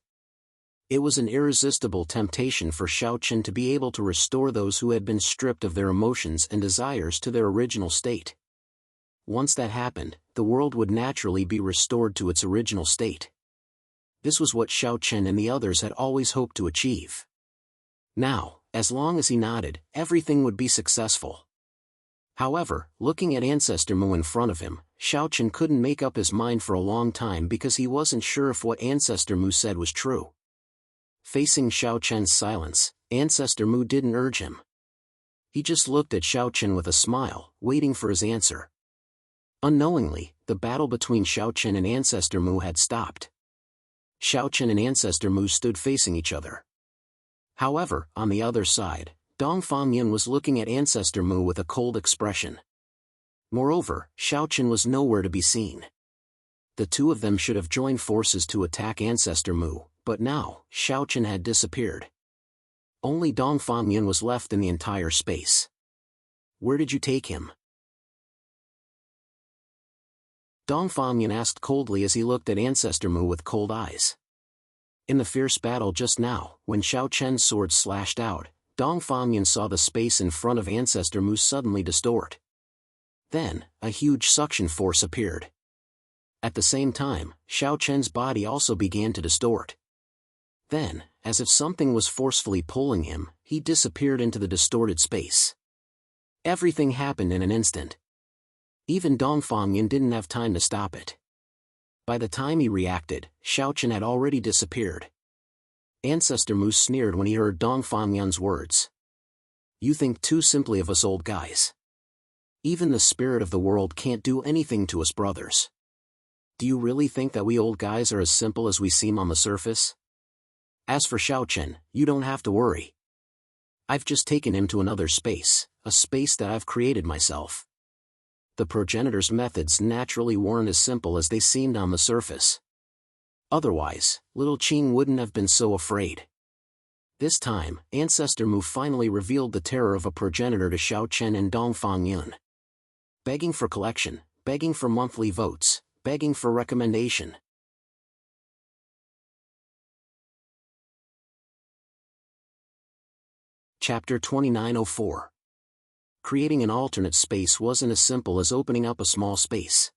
It was an irresistible temptation for Xiaochen to be able to restore those who had been stripped of their emotions and desires to their original state. Once that happened, the world would naturally be restored to its original state. This was what Xiaochen and the others had always hoped to achieve. Now, as long as he nodded, everything would be successful. However, looking at Ancestor Mu in front of him, Xiaochen couldn't make up his mind for a long time because he wasn't sure if what Ancestor Mu said was true. Facing Xiaochen's silence, Ancestor Mu didn't urge him. He just looked at Xiaochen with a smile, waiting for his answer. Unknowingly, the battle between Xiaochen and Ancestor Mu had stopped. Xiaochen and Ancestor Mu stood facing each other. However, on the other side, Dongfang Yun was looking at Ancestor Mu with a cold expression. Moreover, Xiaochen was nowhere to be seen. The two of them should have joined forces to attack Ancestor Mu, but now, Xiaochen had disappeared. Only Dongfang Yun was left in the entire space. Where did you take him? Dongfang Yun asked coldly as he looked at Ancestor Mu with cold eyes. In the fierce battle just now, when Xiaochen's sword slashed out, Dongfang Yun saw the space in front of Ancestor Mu suddenly distort. Then, a huge suction force appeared. At the same time, Xiaochen's body also began to distort. Then, as if something was forcefully pulling him, he disappeared into the distorted space. Everything happened in an instant. Even Dongfang Yun didn't have time to stop it. By the time he reacted, Xiaochen had already disappeared. Ancestor Mu sneered when he heard Dongfang Yun's words. You think too simply of us old guys. Even the spirit of the world can't do anything to us brothers. Do you really think that we old guys are as simple as we seem on the surface? As for Xiaochen, you don't have to worry. I've just taken him to another space, a space that I've created myself. The progenitor's methods naturally weren't as simple as they seemed on the surface. Otherwise, little Qing wouldn't have been so afraid. This time, Ancestor Mu finally revealed the terror of a progenitor to Xiaochen and Dongfang Yun. Begging for collection, begging for monthly votes, begging for recommendation. Chapter 2904. Creating an alternate space wasn't as simple as opening up a small space.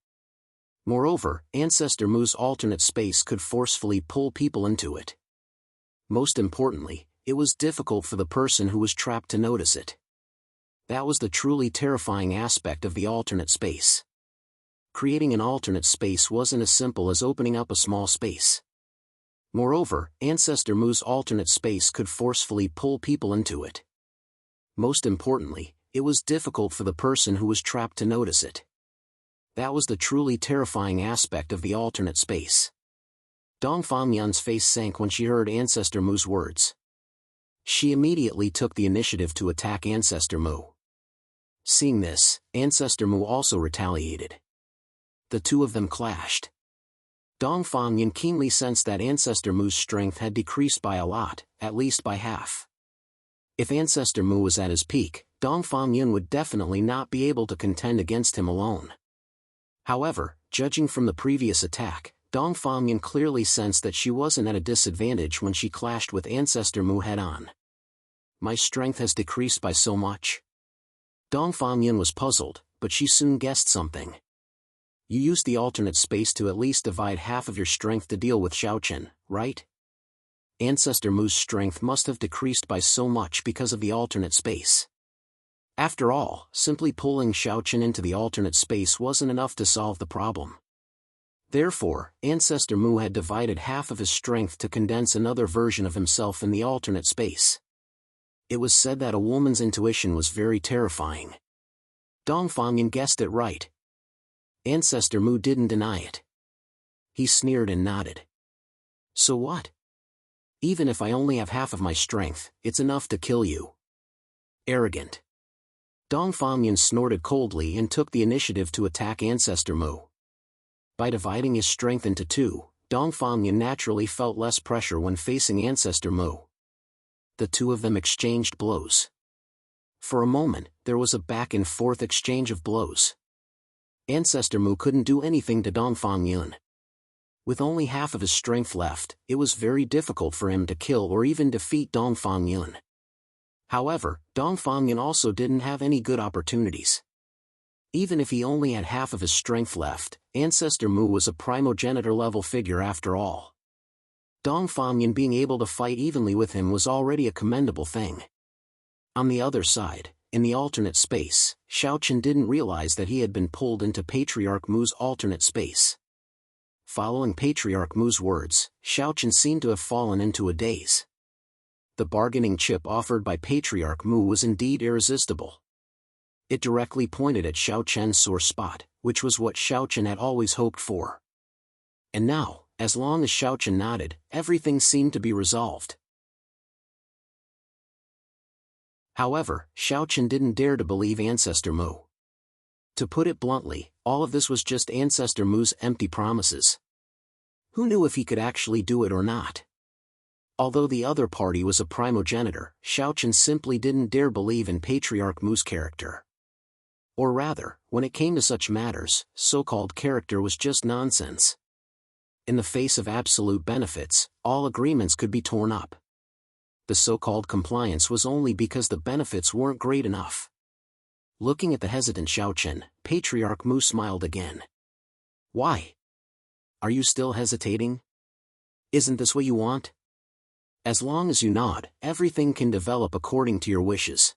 Moreover, Ancestor Mu's alternate space could forcefully pull people into it. Most importantly, it was difficult for the person who was trapped to notice it. That was the truly terrifying aspect of the alternate space. Creating an alternate space wasn't as simple as opening up a small space. Moreover, Ancestor Mu's alternate space could forcefully pull people into it. Most importantly, it was difficult for the person who was trapped to notice it. That was the truly terrifying aspect of the alternate space. Dongfang Yun's face sank when she heard Ancestor Mu's words. She immediately took the initiative to attack Ancestor Mu. Seeing this, Ancestor Mu also retaliated. The two of them clashed. Dongfang keenly sensed that Ancestor Mu's strength had decreased by a lot, at least by half. If Ancestor Mu was at his peak, Dongfang would definitely not be able to contend against him alone. However, judging from the previous attack, Dongfang clearly sensed that she wasn't at a disadvantage when she clashed with Ancestor Mu head-on. My strength has decreased by so much. Dongfang was puzzled, but she soon guessed something. You used the alternate space to at least divide half of your strength to deal with Xiaochen, right? Ancestor Mu's strength must have decreased by so much because of the alternate space. After all, simply pulling Xiaochen into the alternate space wasn't enough to solve the problem. Therefore, Ancestor Mu had divided half of his strength to condense another version of himself in the alternate space. It was said that a woman's intuition was very terrifying. Dongfang guessed it right. Ancestor Mu didn't deny it. He sneered and nodded. So what? Even if I only have half of my strength, it's enough to kill you. Arrogant. Dongfang snorted coldly and took the initiative to attack Ancestor Mu. By dividing his strength into two, Dongfang naturally felt less pressure when facing Ancestor Mu. The two of them exchanged blows. For a moment, there was a back-and-forth exchange of blows. Ancestor Mu couldn't do anything to Dongfang. With only half of his strength left, it was very difficult for him to kill or even defeat Dongfang. However, Dongfang also didn't have any good opportunities. Even if he only had half of his strength left, Ancestor Mu was a primogenitor-level figure after all. Dongfang being able to fight evenly with him was already a commendable thing. On the other side, in the alternate space, Xiaochen didn't realize that he had been pulled into Patriarch Mu's alternate space. Following Patriarch Mu's words, Xiaochen seemed to have fallen into a daze. The bargaining chip offered by Patriarch Mu was indeed irresistible. It directly pointed at Xiaochen's sore spot, which was what Xiaochen had always hoped for. And now, as long as Xiaochen nodded, everything seemed to be resolved. However, Xiaochen didn't dare to believe Ancestor Mu. To put it bluntly, all of this was just Ancestor Mu's empty promises. Who knew if he could actually do it or not? Although the other party was a primogenitor, Xiaochen simply didn't dare believe in Patriarch Mu's character. Or rather, when it came to such matters, so-called character was just nonsense. In the face of absolute benefits, all agreements could be torn up. The so-called compliance was only because the benefits weren't great enough. Looking at the hesitant Xiaochen, Patriarch Mu smiled again. Why? Are you still hesitating? Isn't this what you want? As long as you nod, everything can develop according to your wishes.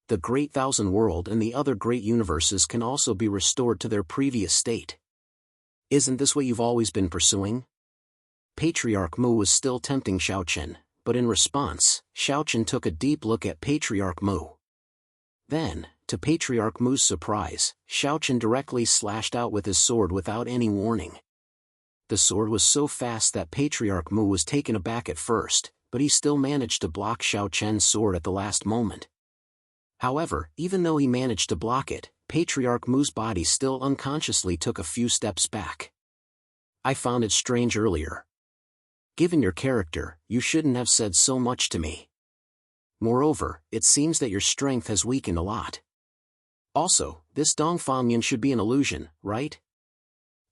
The Great Thousand World and the other great universes can also be restored to their previous state. Isn't this what you've always been pursuing? Patriarch Mu was still tempting Xiaochen, but in response, Xiaochen took a deep look at Patriarch Mu. Then, to Patriarch Mu's surprise, Xiaochen directly slashed out with his sword without any warning. The sword was so fast that Patriarch Mu was taken aback at first, but he still managed to block Xiaochen's sword at the last moment. However, even though he managed to block it, Patriarch Mu's body still unconsciously took a few steps back. I found it strange earlier. Given your character, you shouldn't have said so much to me. Moreover, it seems that your strength has weakened a lot. Also, this Dongfang should be an illusion, right?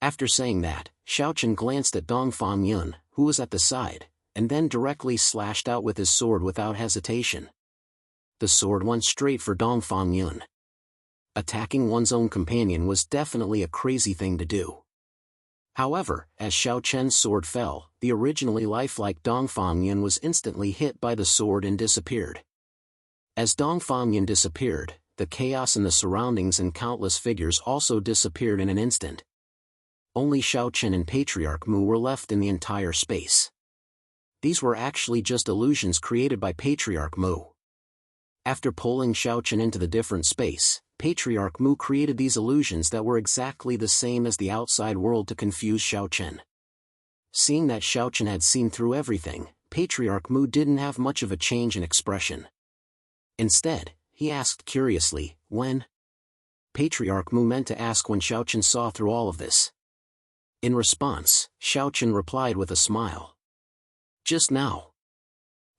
After saying that, Xiaochen glanced at Dongfang, who was at the side, and then directly slashed out with his sword without hesitation. The sword went straight for Dongfang. Attacking one's own companion was definitely a crazy thing to do. However, as Xiaochen's sword fell, the originally lifelike Dongfang was instantly hit by the sword and disappeared. As Dongfang disappeared, the chaos in the surroundings and countless figures also disappeared in an instant. Only Xiaochen and Patriarch Mu were left in the entire space. These were actually just illusions created by Patriarch Mu. After pulling Xiaochen into the different space, Patriarch Mu created these illusions that were exactly the same as the outside world to confuse Xiaochen. Seeing that Xiaochen had seen through everything, Patriarch Mu didn't have much of a change in expression. Instead, he asked curiously, when? Patriarch Mu meant to ask when Xiaochen saw through all of this. In response, Xiaochen replied with a smile. Just now.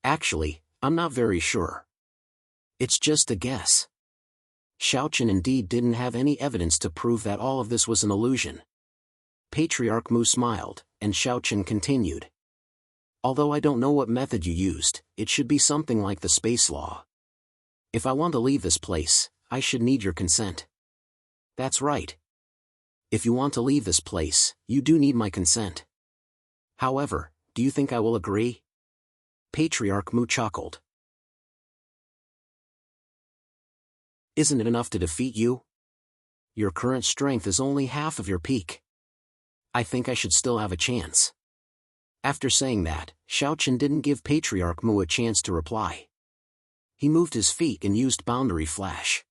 Actually, I'm not very sure. It's just a guess. Xiaochen indeed didn't have any evidence to prove that all of this was an illusion. Patriarch Mu smiled, and Xiaochen continued. Although I don't know what method you used, it should be something like the space law. If I want to leave this place, I should need your consent. That's right. If you want to leave this place, you do need my consent. However, do you think I will agree? Patriarch Mu chuckled. Isn't it enough to defeat you? Your current strength is only half of your peak. I think I should still have a chance. After saying that, Xiaochen didn't give Patriarch Mu a chance to reply. He moved his feet and used Boundary Flash.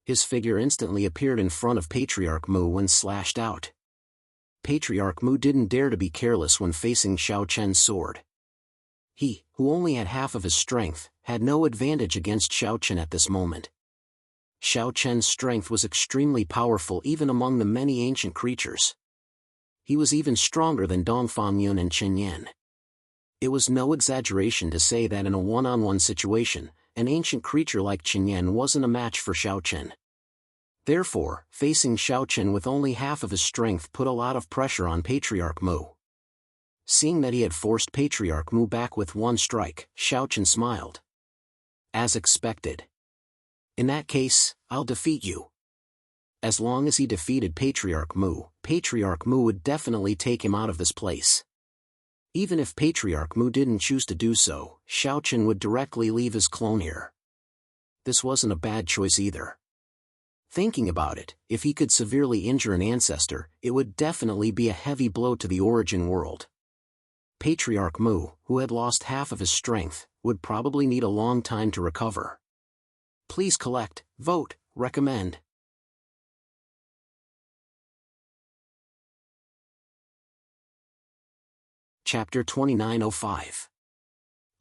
His figure instantly appeared in front of Patriarch Mu when slashed out. Patriarch Mu didn't dare to be careless when facing Xiaochen's sword. He, who only had half of his strength, had no advantage against Xiaochen at this moment. Xiaochen's strength was extremely powerful even among the many ancient creatures. He was even stronger than Dongfang Yun and Chen Yan. It was no exaggeration to say that in a one-on-one situation, an ancient creature like Chen Yan wasn't a match for Xiaochen. Therefore, facing Xiaochen with only half of his strength put a lot of pressure on Patriarch Mu. Seeing that he had forced Patriarch Mu back with one strike, Xiaochen smiled. As expected. In that case, I'll defeat you. As long as he defeated Patriarch Mu would definitely take him out of this place. Even if Patriarch Mu didn't choose to do so, Xiaochen would directly leave his clone here. This wasn't a bad choice either. Thinking about it, if he could severely injure an ancestor, it would definitely be a heavy blow to the origin world. Patriarch Mu, who had lost half of his strength, would probably need a long time to recover. Please collect, vote, recommend. Chapter 2905.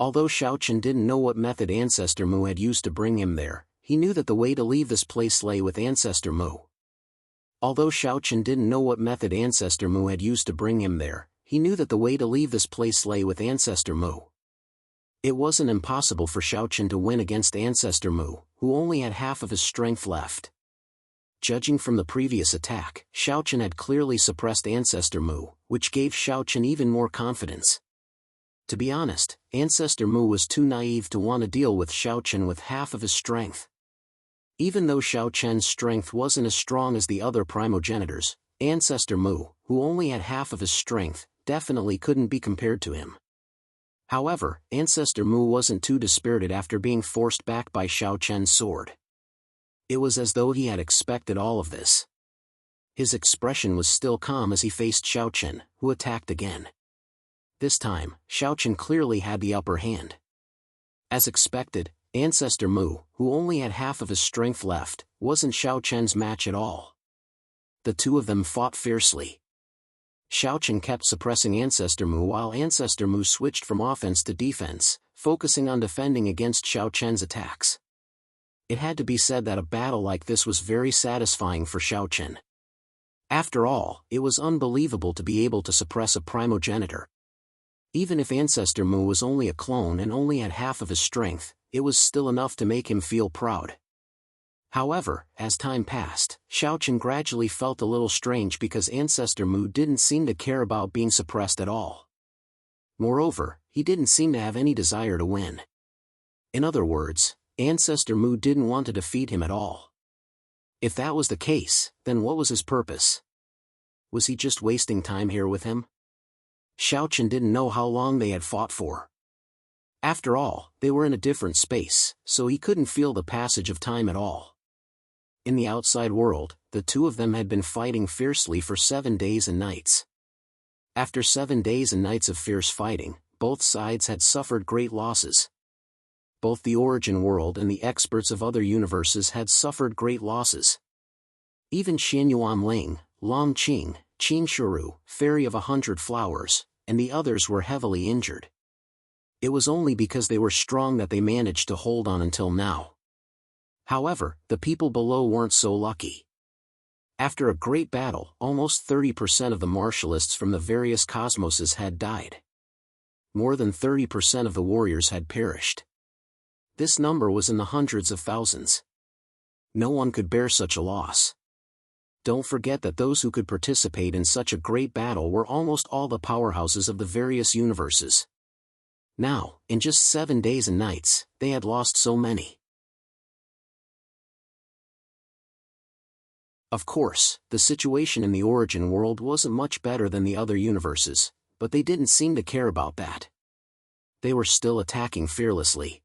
Although Xiaochen didn't know what method Ancestor Mu had used to bring him there, he knew that the way to leave this place lay with Ancestor Mu. Although Xiaochen didn't know what method Ancestor Mu had used to bring him there, he knew that the way to leave this place lay with Ancestor Mu. It wasn't impossible for Xiaochen to win against Ancestor Mu, who only had half of his strength left. Judging from the previous attack, Xiaochen had clearly suppressed Ancestor Mu, which gave Xiaochen even more confidence. To be honest, Ancestor Mu was too naive to want to deal with Xiaochen with half of his strength. Even though Xiaochen's strength wasn't as strong as the other primogenitors, Ancestor Mu, who only had half of his strength, definitely couldn't be compared to him. However, Ancestor Mu wasn't too dispirited after being forced back by Xiaochen's sword. It was as though he had expected all of this. His expression was still calm as he faced Xiaochen, who attacked again. This time, Xiaochen clearly had the upper hand. As expected, Ancestor Mu, who only had half of his strength left, wasn't Xiaochen's match at all. The two of them fought fiercely. Xiaochen kept suppressing Ancestor Mu while Ancestor Mu switched from offense to defense, focusing on defending against Xiaochen's attacks. It had to be said that a battle like this was very satisfying for Xiaochen. After all, it was unbelievable to be able to suppress a primogenitor. Even if Ancestor Mu was only a clone and only had half of his strength, it was still enough to make him feel proud. However, as time passed, Xiaochen gradually felt a little strange because Ancestor Mu didn't seem to care about being suppressed at all. Moreover, he didn't seem to have any desire to win. In other words, Ancestor Mu didn't want to defeat him at all. If that was the case, then what was his purpose? Was he just wasting time here with him? Xiaochen didn't know how long they had fought for. After all, they were in a different space, so he couldn't feel the passage of time at all. In the outside world, the two of them had been fighting fiercely for 7 days and nights. After 7 days and nights of fierce fighting, both sides had suffered great losses. Both the origin world and the experts of other universes had suffered great losses. Even Xianyuan Ling, Long Qing, Qin Shuru, Fairy of 100 Flowers, and the others were heavily injured. It was only because they were strong that they managed to hold on until now. However, the people below weren't so lucky. After a great battle, almost 30% of the martialists from the various cosmoses had died. More than 30% of the warriors had perished. This number was in the hundreds of thousands. No one could bear such a loss. Don't forget that those who could participate in such a great battle were almost all the powerhouses of the various universes. Now, in just 7 days and nights, they had lost so many. Of course, the situation in the origin world wasn't much better than the other universes, but they didn't seem to care about that. They were still attacking fearlessly.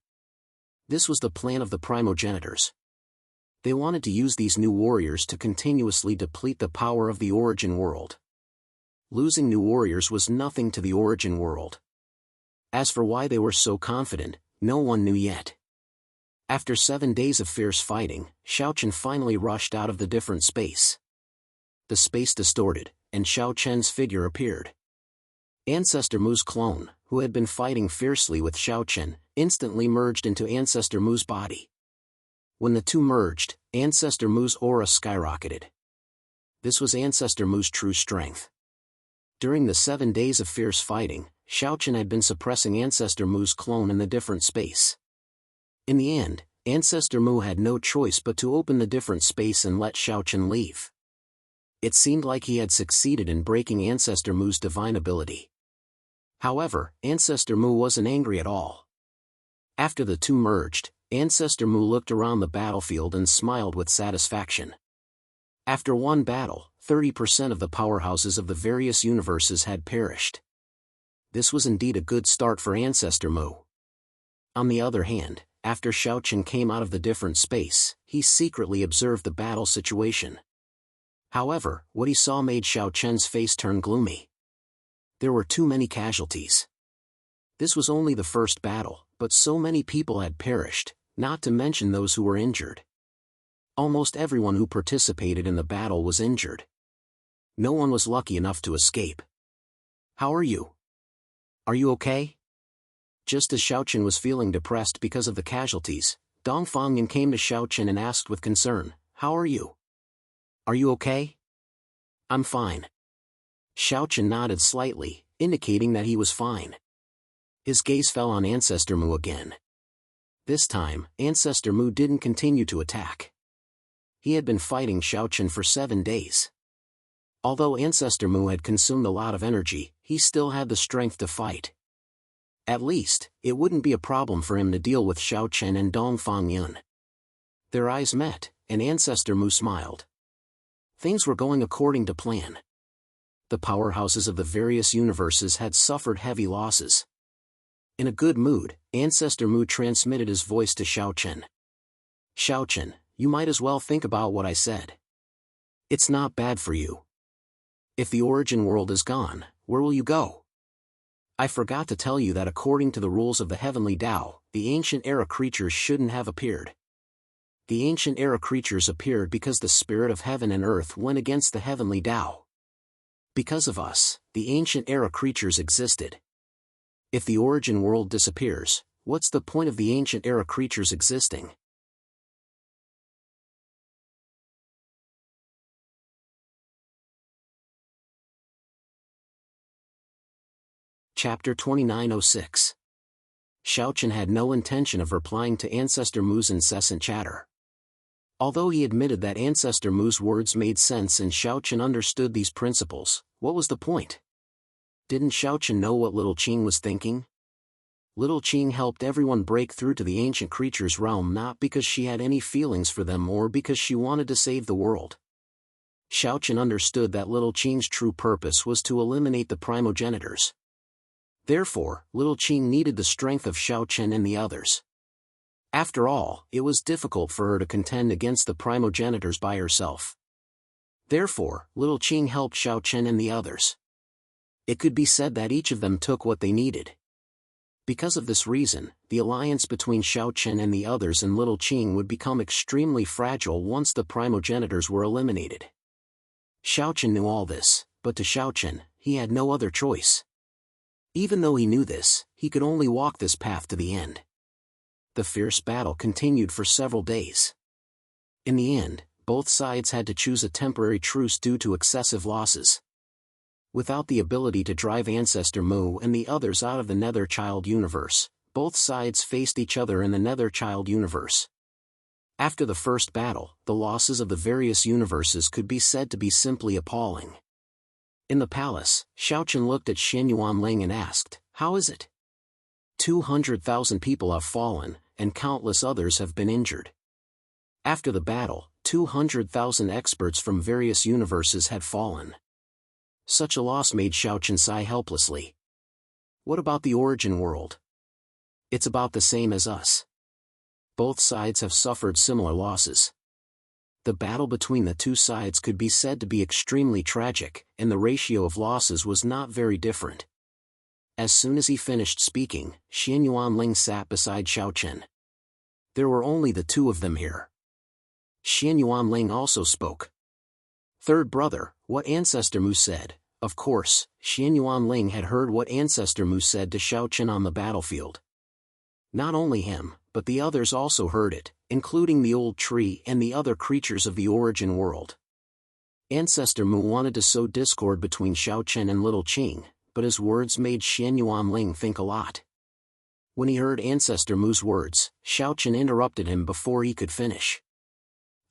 This was the plan of the primogenitors. They wanted to use these new warriors to continuously deplete the power of the origin world. Losing new warriors was nothing to the origin world. As for why they were so confident, no one knew yet. After 7 days of fierce fighting, Xiao Chen finally rushed out of the different space. The space distorted, and Xiao Chen's figure appeared. Ancestor Mu's clone, who had been fighting fiercely with Xiao Chen, instantly merged into Ancestor Mu's body. When the two merged, Ancestor Mu's aura skyrocketed. This was Ancestor Mu's true strength. During the 7 days of fierce fighting, Xiao Chen had been suppressing Ancestor Mu's clone in the different space. In the end, Ancestor Mu had no choice but to open the different space and let Xiao Chen leave. It seemed like he had succeeded in breaking Ancestor Mu's divine ability. However, Ancestor Mu wasn't angry at all. After the two merged, Ancestor Mu looked around the battlefield and smiled with satisfaction. After one battle, 30% of the powerhouses of the various universes had perished. This was indeed a good start for Ancestor Mu. On the other hand, after Xiao Chen came out of the different space, he secretly observed the battle situation. However, what he saw made Xiao Chen's face turn gloomy. There were too many casualties. This was only the first battle, but so many people had perished, not to mention those who were injured. Almost everyone who participated in the battle was injured. No one was lucky enough to escape. How are you? Are you okay? Just as Xiao Chen was feeling depressed because of the casualties, Dong Fangyan came to Xiao Chen and asked with concern, "How are you? Are you okay?" "I'm fine." Xiao Chen nodded slightly, indicating that he was fine. His gaze fell on Ancestor Mu again. This time, Ancestor Mu didn't continue to attack. He had been fighting Xiao Chen for 7 days. Although Ancestor Mu had consumed a lot of energy, he still had the strength to fight. At least, it wouldn't be a problem for him to deal with Xiao Chen and Dong Fangyan. Their eyes met, and Ancestor Mu smiled. Things were going according to plan. The powerhouses of the various universes had suffered heavy losses. In a good mood, Ancestor Mu transmitted his voice to Xiao Chen. "Xiao Chen, you might as well think about what I said. It's not bad for you. If the origin world is gone, where will you go? I forgot to tell you that according to the rules of the heavenly Tao, the ancient era creatures shouldn't have appeared. The ancient era creatures appeared because the spirit of heaven and earth went against the heavenly Tao. Because of us, the ancient era creatures existed. If the origin world disappears, what's the point of the ancient era creatures existing?" Chapter 2906. Xiao Chen had no intention of replying to Ancestor Mu's incessant chatter. Although he admitted that Ancestor Mu's words made sense and Xiao Chen understood these principles, what was the point? Didn't Xiao Chen know what Little Qing was thinking? Little Qing helped everyone break through to the ancient creatures' realm not because she had any feelings for them or because she wanted to save the world. Xiao Chen understood that Little Qing's true purpose was to eliminate the primogenitors. Therefore, Little Qing needed the strength of Xiao Chen and the others. After all, it was difficult for her to contend against the primogenitors by herself. Therefore, Little Qing helped Xiao Chen and the others. It could be said that each of them took what they needed. Because of this reason, the alliance between Xiao Chen and the others and Little Qing would become extremely fragile once the primogenitors were eliminated. Xiao Chen knew all this, but to Xiao Chen, he had no other choice. Even though he knew this, he could only walk this path to the end. The fierce battle continued for several days. In the end, both sides had to choose a temporary truce due to excessive losses. Without the ability to drive Ancestor Mu and the others out of the Nether Child universe, both sides faced each other in the Nether Child universe. After the first battle, the losses of the various universes could be said to be simply appalling. In the palace, Xiaochen looked at Xian Yuanling and asked, "How is it? 200,000 people have fallen, and countless others have been injured." After the battle, 200,000 experts from various universes had fallen. Such a loss made Xiaochen sigh helplessly. What about the origin world? It's about the same as us. Both sides have suffered similar losses. The battle between the two sides could be said to be extremely tragic, and the ratio of losses was not very different. As soon as he finished speaking, Xian Yuanling sat beside Xiaochen. There were only the two of them here. Xian Yuanling also spoke. "Third brother, what Ancestor Mu said." Of course, Xian Yuanling had heard what Ancestor Mu said to Xiaochen on the battlefield. Not only him, but the others also heard it, including the old tree and the other creatures of the origin world. Ancestor Mu wanted to sow discord between Xiaochen and Little Qing, but his words made Xian Yuanling think a lot. When he heard Ancestor Mu's words, Xiaochen interrupted him before he could finish.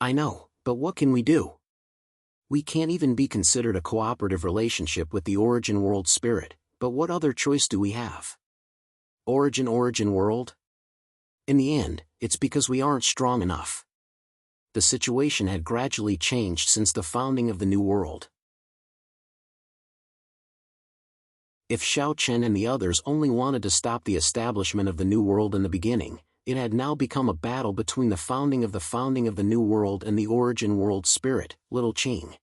"I know, but what can we do? We can't even be considered a cooperative relationship with the origin world spirit, but what other choice do we have? Origin world? In the end, it's because we aren't strong enough." The situation had gradually changed since the founding of the new world. If Xiaochen and the others only wanted to stop the establishment of the new world in the beginning, it had now become a battle between the founding of the new world and the origin world spirit, Little Qing.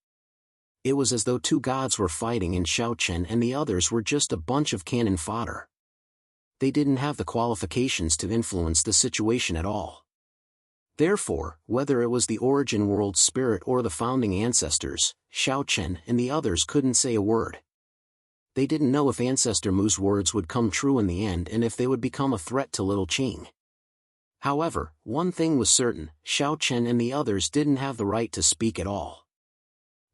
It was as though two gods were fighting and Xiaochen and the others were just a bunch of cannon fodder. They didn't have the qualifications to influence the situation at all. Therefore, whether it was the origin world spirit or the founding ancestors, Xiaochen and the others couldn't say a word. They didn't know if Ancestor Mu's words would come true in the end and if they would become a threat to Little Qing. However, one thing was certain, Xiaochen and the others didn't have the right to speak at all.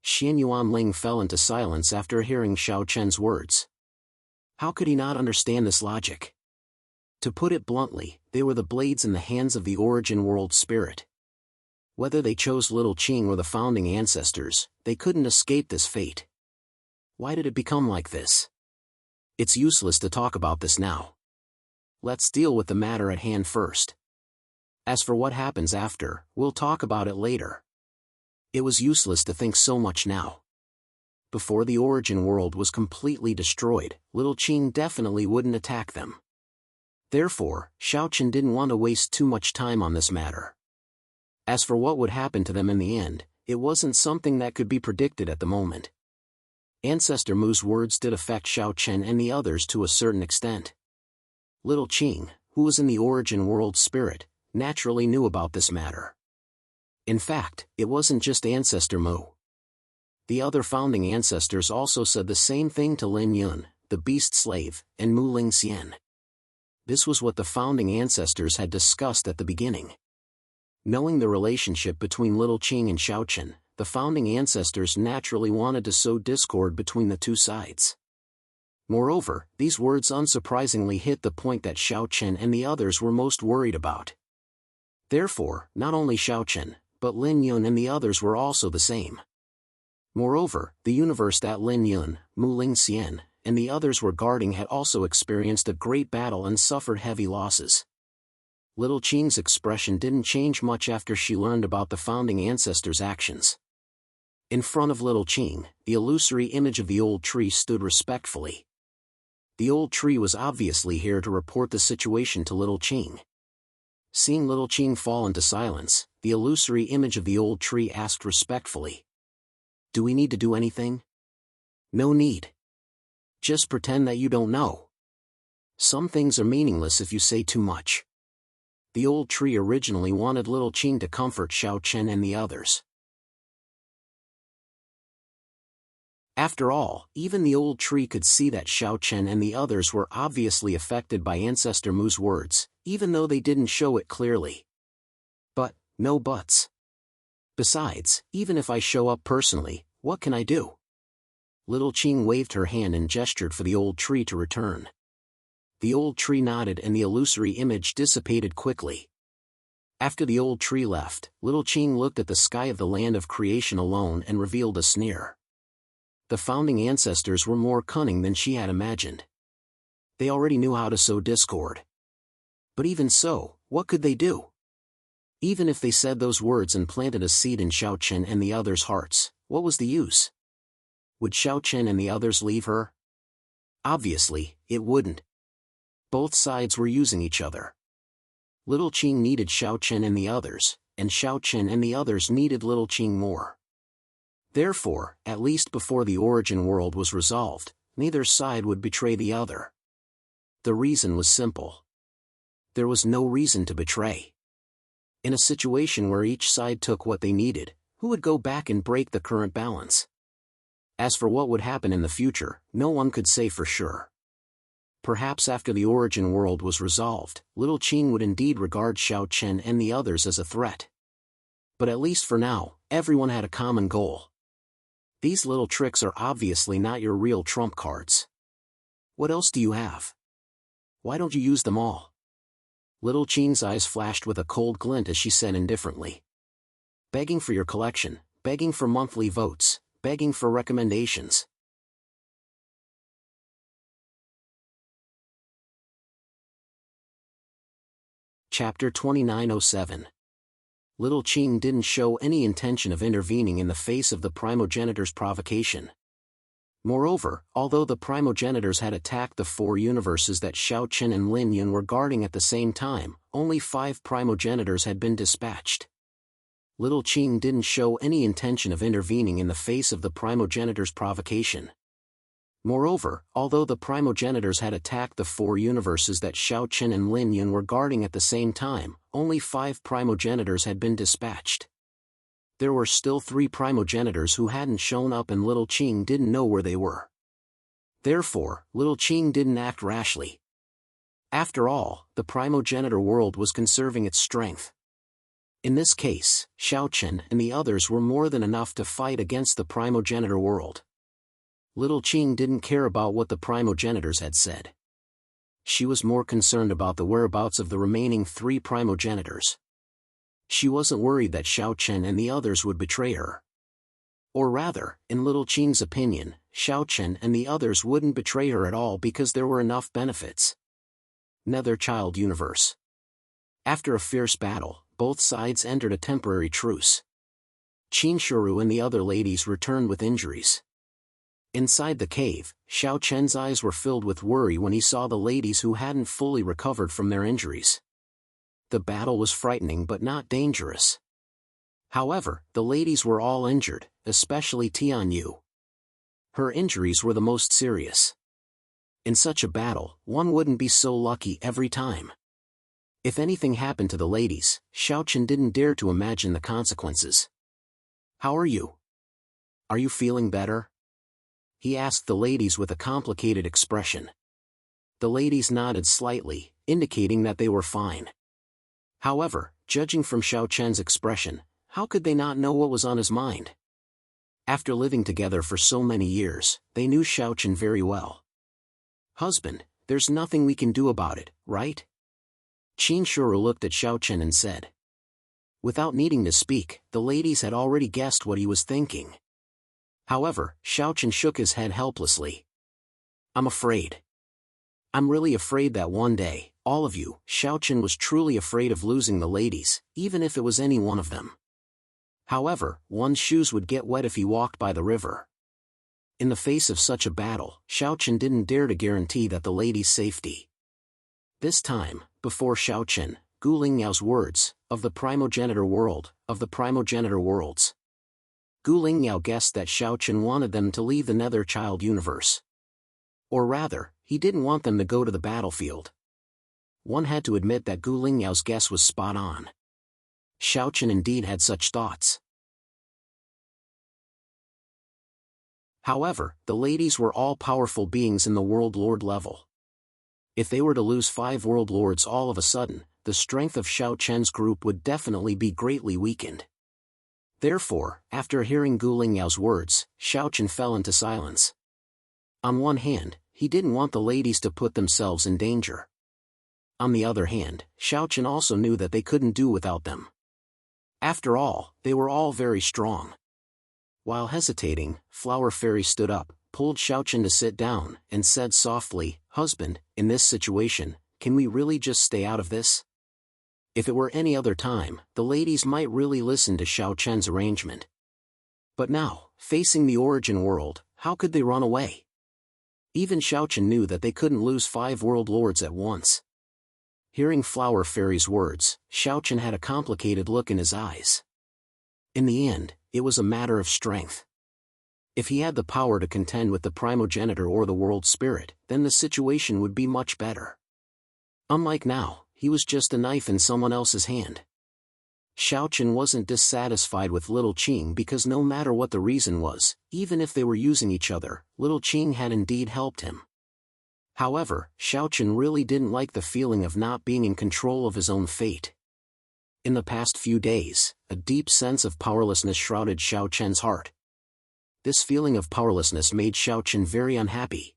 Xian Yuanling fell into silence after hearing Xiaochen's words. How could he not understand this logic? To put it bluntly, they were the blades in the hands of the origin world spirit. Whether they chose Little Qing or the founding ancestors, they couldn't escape this fate. Why did it become like this? It's useless to talk about this now. Let's deal with the matter at hand first. As for what happens after, we'll talk about it later. It was useless to think so much now. Before the origin world was completely destroyed, Little Qing definitely wouldn't attack them. Therefore, Xiaochen didn't want to waste too much time on this matter. As for what would happen to them in the end, it wasn't something that could be predicted at the moment. Ancestor Mu's words did affect Xiaochen and the others to a certain extent. Little Qing, who was in the origin world spirit, naturally knew about this matter. In fact, it wasn't just Ancestor Mu. The other founding ancestors also said the same thing to Lin Yun, the beast slave, and Mu Ling Xian. This was what the founding ancestors had discussed at the beginning. Knowing the relationship between Little Qing and Xiaochen, the founding ancestors naturally wanted to sow discord between the two sides. Moreover, these words unsurprisingly hit the point that Xiaochen and the others were most worried about. Therefore, not only Xiaochen, but Lin Yun and the others were also the same. Moreover, the universe that Lin Yun, Mu Ling Xian, and the others were guarding had also experienced a great battle and suffered heavy losses. Little Qing's expression didn't change much after she learned about the founding ancestors' actions. In front of Little Qing, the illusory image of the old tree stood respectfully. The old tree was obviously here to report the situation to Little Qing. Seeing Little Qing fall into silence, the illusory image of the old tree asked respectfully, "Do we need to do anything?" "No need. Just pretend that you don't know. Some things are meaningless if you say too much." The old tree originally wanted Little Qing to comfort Xiaochen and the others. After all, even the old tree could see that Xiao Chen and the others were obviously affected by Ancestor Mu's words, even though they didn't show it clearly. But, no buts. Besides, even if I show up personally, what can I do? Little Qing waved her hand and gestured for the old tree to return. The old tree nodded and the illusory image dissipated quickly. After the old tree left, Little Qing looked at the sky of the land of creation alone and revealed a sneer. The founding ancestors were more cunning than she had imagined. They already knew how to sow discord. But even so, what could they do? Even if they said those words and planted a seed in Xiao Chen and the others' hearts, what was the use? Would Xiao Chen and the others leave her? Obviously, it wouldn't. Both sides were using each other. Little Qing needed Xiao Chen and the others, and Xiao Chen and the others needed Little Qing more. Therefore, at least before the origin world was resolved, neither side would betray the other. The reason was simple. There was no reason to betray. In a situation where each side took what they needed, who would go back and break the current balance? As for what would happen in the future, no one could say for sure. Perhaps after the origin world was resolved, Little Qing would indeed regard Xiao Chen and the others as a threat. But at least for now, everyone had a common goal. These little tricks are obviously not your real trump cards. What else do you have? Why don't you use them all? Little Qing's eyes flashed with a cold glint as she said indifferently. Begging for your collection, begging for monthly votes, begging for recommendations. Chapter 2907. Little Qing didn't show any intention of intervening in the face of the primogenitor's provocation. Moreover, although the primogenitors had attacked the 4 universes that Xiao Chen and Lin Yun were guarding at the same time, only 5 primogenitors had been dispatched. Little Qing didn't show any intention of intervening in the face of the primogenitor's provocation. Moreover, although the primogenitors had attacked the 4 universes that Xiao Chen and Lin Yun were guarding at the same time, only 5 primogenitors had been dispatched. There were still 3 primogenitors who hadn't shown up and Little Qing didn't know where they were. Therefore, Little Qing didn't act rashly. After all, the primogenitor world was conserving its strength. In this case, Xiao Chen and the others were more than enough to fight against the primogenitor world. Little Qing didn't care about what the primogenitors had said. She was more concerned about the whereabouts of the remaining 3 primogenitors. She wasn't worried that Xiao Chen and the others would betray her. Or rather, in Little Qing's opinion, Xiao Chen and the others wouldn't betray her at all because there were enough benefits. Nether Child Universe. After a fierce battle, both sides entered a temporary truce. Qin Shuru and the other ladies returned with injuries. Inside the cave, Xiao Chen's eyes were filled with worry when he saw the ladies who hadn't fully recovered from their injuries. The battle was frightening but not dangerous. However, the ladies were all injured, especially Tianyu. Her injuries were the most serious. In such a battle, one wouldn't be so lucky every time. If anything happened to the ladies, Xiao Chen didn't dare to imagine the consequences. "How are you? Are you feeling better?" he asked the ladies with a complicated expression. The ladies nodded slightly, indicating that they were fine. However, judging from Xiao Chen's expression, how could they not know what was on his mind? After living together for so many years, they knew Xiao Chen very well. "Husband, there's nothing we can do about it, right?" Qin Shuru looked at Xiao Chen and said. Without needing to speak, the ladies had already guessed what he was thinking. However, Xiao Chen shook his head helplessly. "I'm afraid. I'm really afraid that one day, all of you," Xiao Chen was truly afraid of losing the ladies, even if it was any one of them. However, one's shoes would get wet if he walked by the river. In the face of such a battle, Xiao Chen didn't dare to guarantee that the ladies' safety. This time, before Xiao Chen, Gu Lingyao's words, of the primogenitor world, of the primogenitor worlds. Gu Lingyao guessed that Xiao Chen wanted them to leave the Nether Child Universe. Or rather, he didn't want them to go to the battlefield. One had to admit that Gu Lingyao's guess was spot on. Xiao Chen indeed had such thoughts. However, the ladies were all powerful beings in the World Lord level. If they were to lose 5 World Lords all of a sudden, the strength of Xiao Chen's group would definitely be greatly weakened. Therefore, after hearing Gu Lingyao's words, Xiao Chen fell into silence. On one hand, he didn't want the ladies to put themselves in danger. On the other hand, Xiao Chen also knew that they couldn't do without them. After all, they were all very strong. While hesitating, Flower Fairy stood up, pulled Xiao Chen to sit down, and said softly, "Husband, in this situation, can we really just stay out of this?" If it were any other time, the ladies might really listen to Xiao Chen's arrangement. But now, facing the origin world, how could they run away? Even Xiao Chen knew that they couldn't lose 5 World Lords at once. Hearing Flower Fairy's words, Xiao Chen had a complicated look in his eyes. In the end, it was a matter of strength. If he had the power to contend with the primogenitor or the world spirit, then the situation would be much better. Unlike now, he was just a knife in someone else's hand. Xiao Chen wasn't dissatisfied with Little Qing because no matter what the reason was, even if they were using each other, Little Qing had indeed helped him. However, Xiao Chen really didn't like the feeling of not being in control of his own fate. In the past few days, a deep sense of powerlessness shrouded Xiao Chen's heart. This feeling of powerlessness made Xiao Chen very unhappy.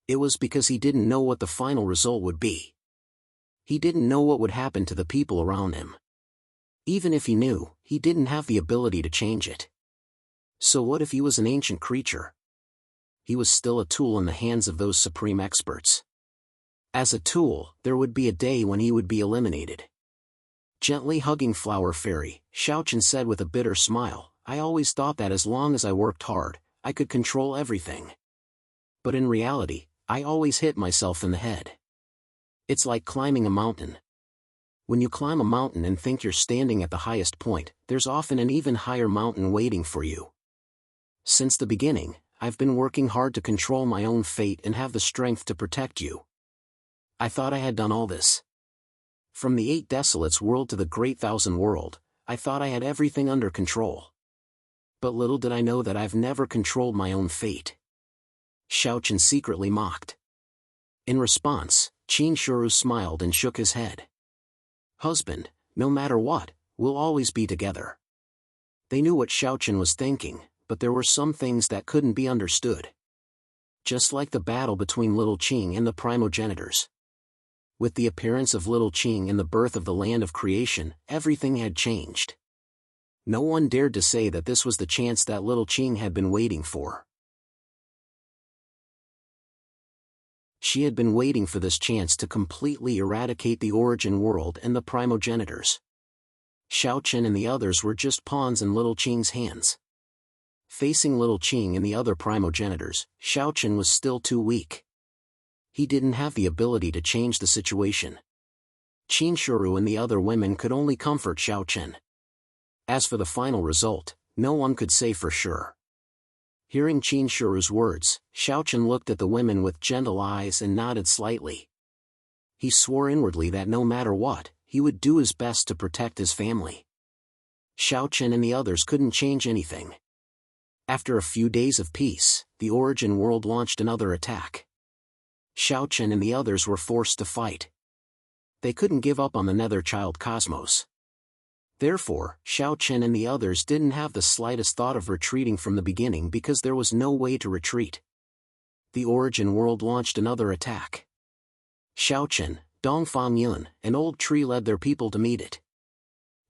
It was because he didn't know what the final result would be. He didn't know what would happen to the people around him. Even if he knew, he didn't have the ability to change it. So what if he was an ancient creature? He was still a tool in the hands of those supreme experts. As a tool, there would be a day when he would be eliminated. Gently hugging Flower Fairy, Xiao Chen said with a bitter smile, "I always thought that as long as I worked hard, I could control everything. But in reality, I always hit myself in the head. It's like climbing a mountain. When you climb a mountain and think you're standing at the highest point, there's often an even higher mountain waiting for you. Since the beginning, I've been working hard to control my own fate and have the strength to protect you. I thought I had done all this. From the 8 Desolates world to the Great Thousand world, I thought I had everything under control. But little did I know that I've never controlled my own fate." Xiao Chen secretly mocked. In response, Qin Shuru smiled and shook his head. "Husband, no matter what, we'll always be together." They knew what Xiao Chen was thinking, but there were some things that couldn't be understood. Just like the battle between Little Qing and the primogenitors. With the appearance of Little Qing and the birth of the land of creation, everything had changed. No one dared to say that this was the chance that Little Qing had been waiting for. She had been waiting for this chance to completely eradicate the origin world and the primogenitors. Xiao Chen and the others were just pawns in Little Qing's hands. Facing Little Qing and the other primogenitors, Xiao Chen was still too weak. He didn't have the ability to change the situation. Qin Shuru and the other women could only comfort Xiao Chen. As for the final result, no one could say for sure. Hearing Qin Shuru's words, Xiao Chen looked at the women with gentle eyes and nodded slightly. He swore inwardly that no matter what, he would do his best to protect his family. Xiao Chen and the others couldn't change anything. After a few days of peace, the origin world launched another attack. Xiao Chen and the others were forced to fight. They couldn't give up on the Nether Child Cosmos. Therefore, Xiao Chen and the others didn't have the slightest thought of retreating from the beginning because there was no way to retreat. The origin world launched another attack. Xiao Chen, Dongfang Yun, and Old Tree led their people to meet it.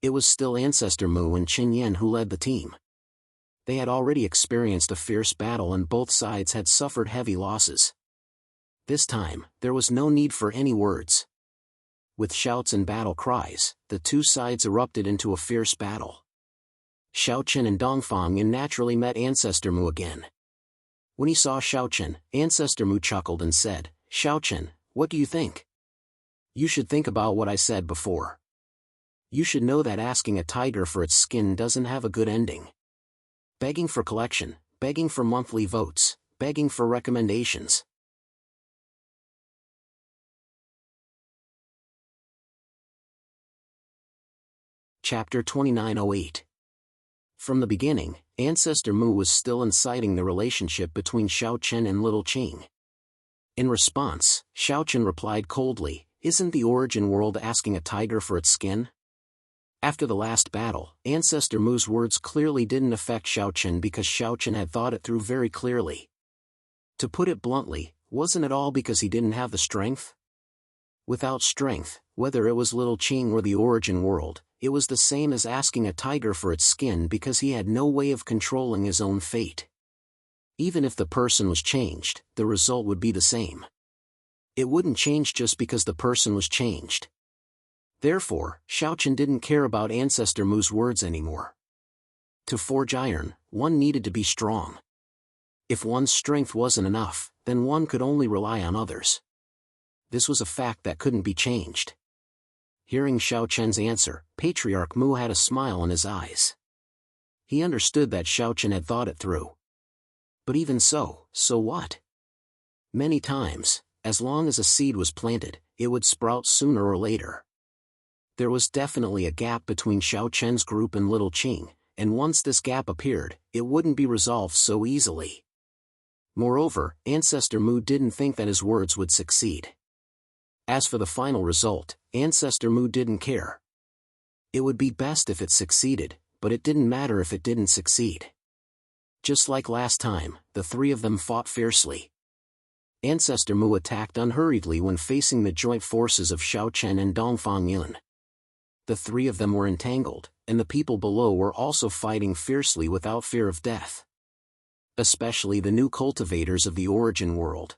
It was still Ancestor Mu and Qin Yan who led the team. They had already experienced a fierce battle and both sides had suffered heavy losses. This time, there was no need for any words. With shouts and battle cries, the two sides erupted into a fierce battle. Xiao Chen and Dongfang Yun naturally met Ancestor Mu again. When he saw Xiao Chen, Ancestor Mu chuckled and said, "Xiao Chen, what do you think? You should think about what I said before. You should know that asking a tiger for its skin doesn't have a good ending. Begging for collection, begging for monthly votes, begging for recommendations." Chapter 2908. From the beginning, Ancestor Mu was still inciting the relationship between Xiao Chen and Little Qing. In response, Xiao Chen replied coldly, "Isn't the origin world asking a tiger for its skin?" After the last battle, Ancestor Mu's words clearly didn't affect Xiao Chen because Xiao Chen had thought it through very clearly. To put it bluntly, wasn't it all because he didn't have the strength? Without strength, whether it was Little Qing or the origin world, it was the same as asking a tiger for its skin because he had no way of controlling his own fate. Even if the person was changed, the result would be the same. It wouldn't change just because the person was changed. Therefore, Xiao Chen didn't care about Ancestor Mu's words anymore. To forge iron, one needed to be strong. If one's strength wasn't enough, then one could only rely on others. This was a fact that couldn't be changed. Hearing Xiao Chen's answer, Patriarch Mu had a smile in his eyes. He understood that Xiao Chen had thought it through. But even so what? Many times, as long as a seed was planted, it would sprout sooner or later. There was definitely a gap between Xiao Chen's group and Little Qing, and once this gap appeared, it wouldn't be resolved so easily. Moreover, Ancestor Mu didn't think that his words would succeed. As for the final result, Ancestor Mu didn't care. It would be best if it succeeded, but it didn't matter if it didn't succeed. Just like last time, the three of them fought fiercely. Ancestor Mu attacked unhurriedly when facing the joint forces of Xiao Chen and Dongfang Yun. The three of them were entangled, and the people below were also fighting fiercely without fear of death. Especially the new cultivators of the origin world.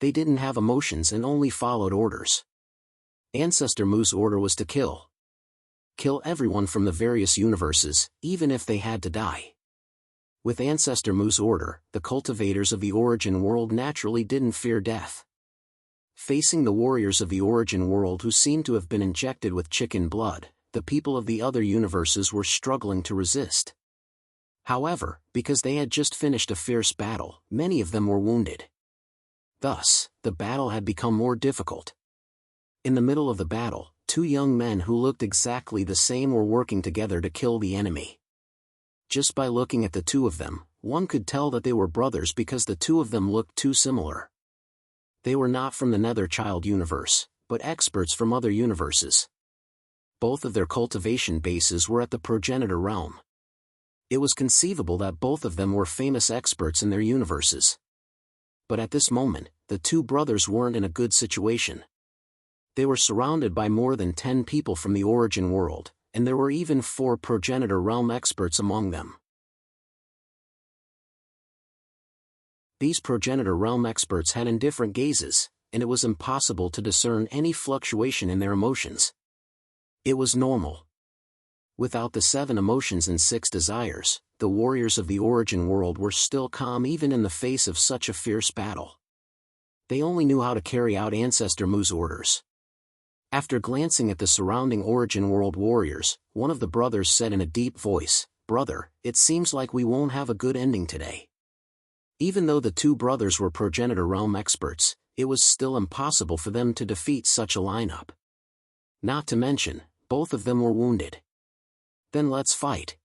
They didn't have emotions and only followed orders. Ancestor Mu's order was to kill. Kill everyone from the various universes, even if they had to die. With Ancestor Mu's order, the cultivators of the origin world naturally didn't fear death. Facing the warriors of the origin world who seemed to have been injected with chicken blood, the people of the other universes were struggling to resist. However, because they had just finished a fierce battle, many of them were wounded. Thus, the battle had become more difficult. In the middle of the battle, two young men who looked exactly the same were working together to kill the enemy. Just by looking at the two of them, one could tell that they were brothers because the two of them looked too similar. They were not from the Nether Child universe, but experts from other universes. Both of their cultivation bases were at the progenitor realm. It was conceivable that both of them were famous experts in their universes. But at this moment, the two brothers weren't in a good situation. They were surrounded by more than 10 people from the origin world, and there were even 4 progenitor realm experts among them. These progenitor realm experts had indifferent gazes, and it was impossible to discern any fluctuation in their emotions. It was normal. Without the 7 emotions and 6 desires, the warriors of the origin world were still calm even in the face of such a fierce battle. They only knew how to carry out Ancestor Mu's orders. After glancing at the surrounding origin world warriors, one of the brothers said in a deep voice, "Brother, it seems like we won't have a good ending today." Even though the two brothers were progenitor realm experts, it was still impossible for them to defeat such a lineup. Not to mention, both of them were wounded. Then let's fight.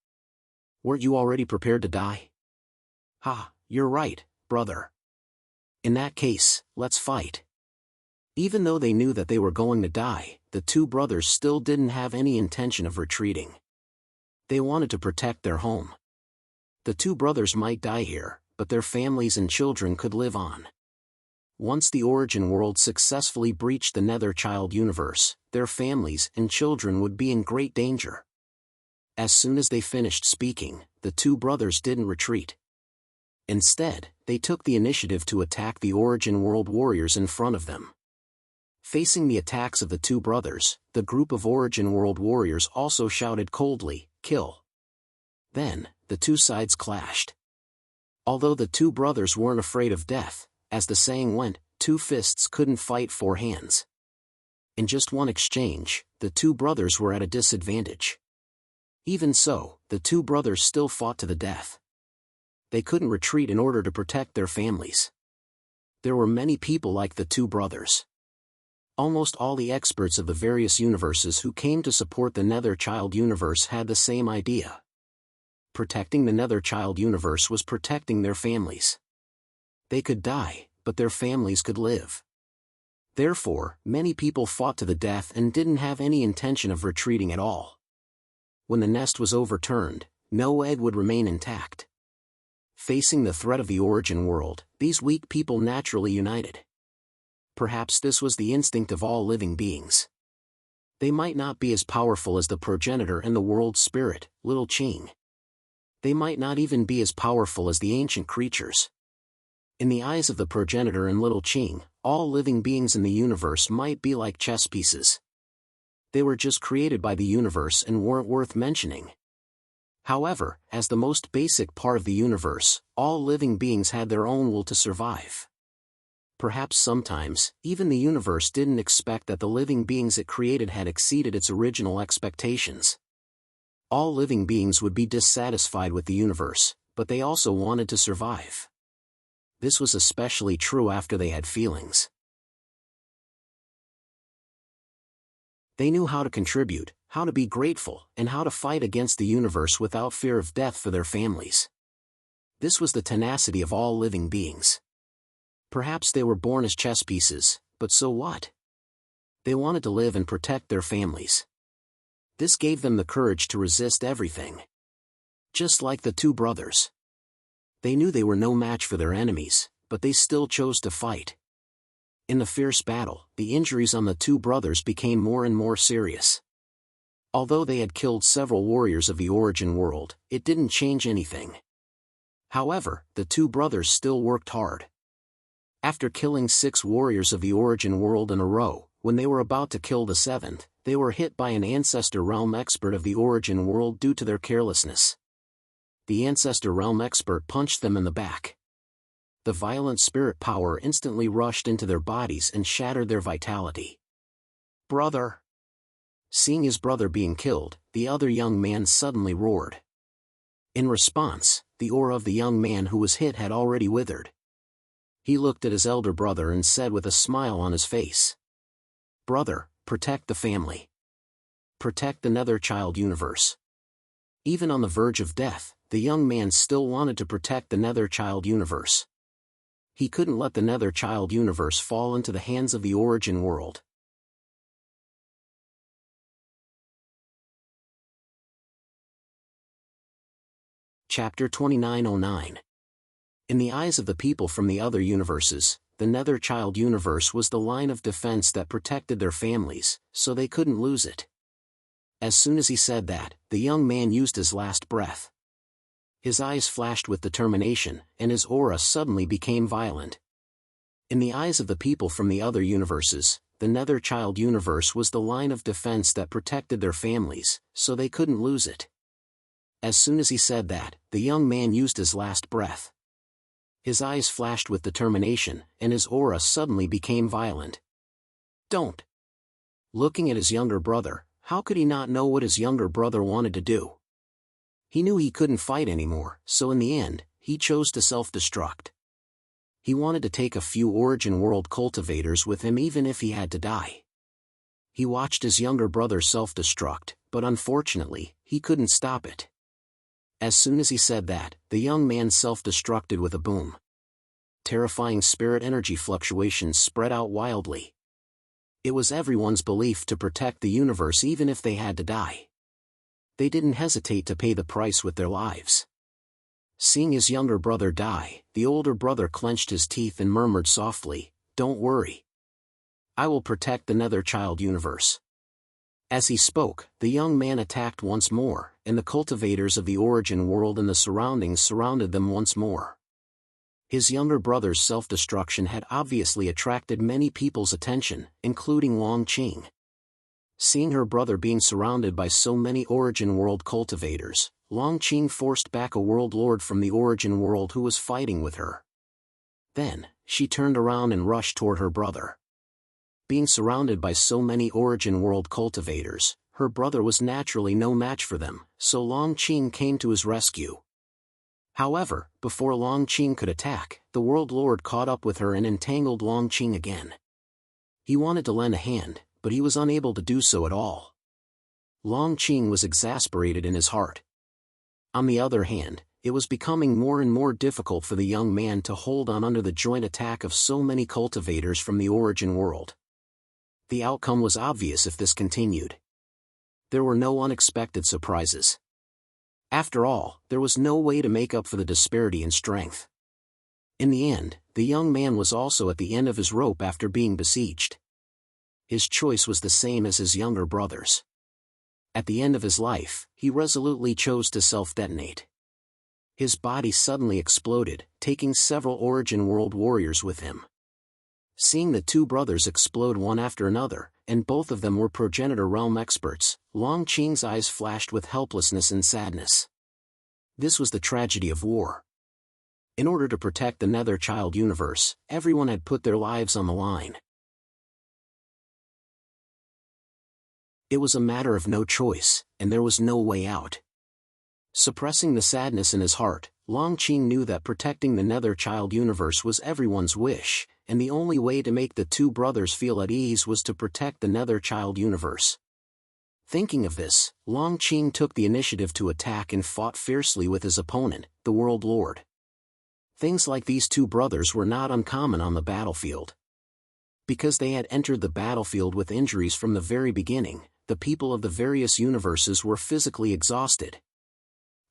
Weren't you already prepared to die? Ha, you're right, brother. In that case, let's fight. Even though they knew that they were going to die, the two brothers still didn't have any intention of retreating. They wanted to protect their home. The two brothers might die here, but their families and children could live on. Once the origin world successfully breached the Nether Child universe, their families and children would be in great danger. As soon as they finished speaking, the two brothers didn't retreat. Instead, they took the initiative to attack the origin world warriors in front of them. Facing the attacks of the two brothers, the group of origin world warriors also shouted coldly, "Kill!" Then, the two sides clashed. Although the two brothers weren't afraid of death, as the saying went, 2 fists couldn't fight 4 hands. In just one exchange, the two brothers were at a disadvantage. Even so, the two brothers still fought to the death. They couldn't retreat in order to protect their families. There were many people like the two brothers. Almost all the experts of the various universes who came to support the Nether Child universe had the same idea. Protecting the Nether Child universe was protecting their families. They could die, but their families could live. Therefore, many people fought to the death and didn't have any intention of retreating at all. When the nest was overturned, no egg would remain intact. Facing the threat of the origin world, these weak people naturally united. Perhaps this was the instinct of all living beings. They might not be as powerful as the progenitor and the world spirit, Little Qing. They might not even be as powerful as the ancient creatures. In the eyes of the progenitor and Little Qing, all living beings in the universe might be like chess pieces. They were just created by the universe and weren't worth mentioning. However, as the most basic part of the universe, all living beings had their own will to survive. Perhaps sometimes, even the universe didn't expect that the living beings it created had exceeded its original expectations. All living beings would be dissatisfied with the universe, but they also wanted to survive. This was especially true after they had feelings. They knew how to contribute, how to be grateful, and how to fight against the universe without fear of death for their families. This was the tenacity of all living beings. Perhaps they were born as chess pieces, but so what? They wanted to live and protect their families. This gave them the courage to resist everything. Just like the two brothers. They knew they were no match for their enemies, but they still chose to fight. In the fierce battle, the injuries on the two brothers became more and more serious. Although they had killed several warriors of the origin world, it didn't change anything. However, the two brothers still worked hard. After killing 6 warriors of the origin world in a row, when they were about to kill the 7th, they were hit by an Ancestor Realm expert of the origin world due to their carelessness. The Ancestor Realm expert punched them in the back. The violent spirit power instantly rushed into their bodies and shattered their vitality. "Brother!" Seeing his brother being killed, the other young man suddenly roared. In response, the aura of the young man who was hit had already withered. He looked at his elder brother and said with a smile on his face, "Brother, protect the family. Protect the Nether Child universe." Even on the verge of death, the young man still wanted to protect the Nether Child universe. He couldn't let the Nether Child universe fall into the hands of the origin world. Chapter 2909. In the eyes of the people from the other universes, the Nether Child universe was the line of defense that protected their families, so they couldn't lose it. As soon as he said that, the young man used his last breath. His eyes flashed with determination, and his aura suddenly became violent. In the eyes of the people from the other universes, the Nether Child universe was the line of defense that protected their families, so they couldn't lose it. As soon as he said that, the young man used his last breath. His eyes flashed with determination, and his aura suddenly became violent. "Don't!" Looking at his younger brother, how could he not know what his younger brother wanted to do? He knew he couldn't fight anymore, so in the end, he chose to self-destruct. He wanted to take a few origin world cultivators with him even if he had to die. He watched his younger brother self-destruct, but unfortunately, he couldn't stop it. As soon as he said that, the young man self-destructed with a boom. Terrifying spirit energy fluctuations spread out wildly. It was everyone's belief to protect the universe even if they had to die. They didn't hesitate to pay the price with their lives. Seeing his younger brother die, the older brother clenched his teeth and murmured softly, "Don't worry. I will protect the Nether Child universe." As he spoke, the young man attacked once more, and the cultivators of the origin world and the surroundings surrounded them once more. His younger brother's self-destruction had obviously attracted many people's attention, including Long Qing. Seeing her brother being surrounded by so many origin world cultivators, Long Qing forced back a world lord from the origin world who was fighting with her. Then, she turned around and rushed toward her brother. Being surrounded by so many origin world cultivators, her brother was naturally no match for them, so Long Qing came to his rescue. However, before Long Qing could attack, the world lord caught up with her and entangled Long Qing again. He wanted to lend a hand, but he was unable to do so at all. Long Qing was exasperated in his heart. On the other hand, it was becoming more and more difficult for the young man to hold on under the joint attack of so many cultivators from the origin world. The outcome was obvious if this continued. There were no unexpected surprises. After all, there was no way to make up for the disparity in strength. In the end, the young man was also at the end of his rope after being besieged. His choice was the same as his younger brother's. At the end of his life, he resolutely chose to self-detonate. His body suddenly exploded, taking several origin world warriors with him. Seeing the two brothers explode one after another, and both of them were progenitor realm experts, Long Qing's eyes flashed with helplessness and sadness. This was the tragedy of war. In order to protect the Nether Child universe, everyone had put their lives on the line. It was a matter of no choice, and there was no way out. Suppressing the sadness in his heart, Long Qing knew that protecting the Nether Child universe was everyone's wish, and the only way to make the two brothers feel at ease was to protect the Nether Child universe. Thinking of this, Long Qing took the initiative to attack and fought fiercely with his opponent, the World Lord. Things like these two brothers were not uncommon on the battlefield. Because they had entered the battlefield with injuries from the very beginning, the people of the various universes were physically exhausted.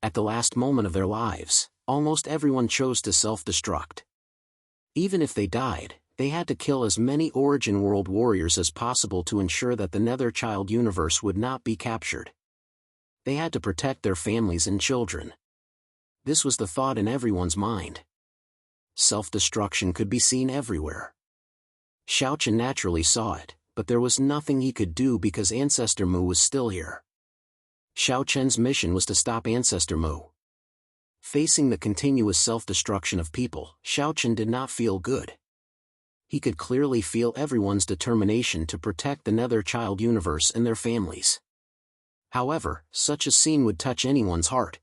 At the last moment of their lives, almost everyone chose to self-destruct. Even if they died, they had to kill as many origin world warriors as possible to ensure that the Nether Child universe would not be captured. They had to protect their families and children. This was the thought in everyone's mind. Self-destruction could be seen everywhere. Xiaochen naturally saw it, but there was nothing he could do because Ancestor Mu was still here. Xiaochen's mission was to stop Ancestor Mu. Facing the continuous self-destruction of people, Xiaochen did not feel good. He could clearly feel everyone's determination to protect the Nether Child universe and their families. However, such a scene would touch anyone's heart.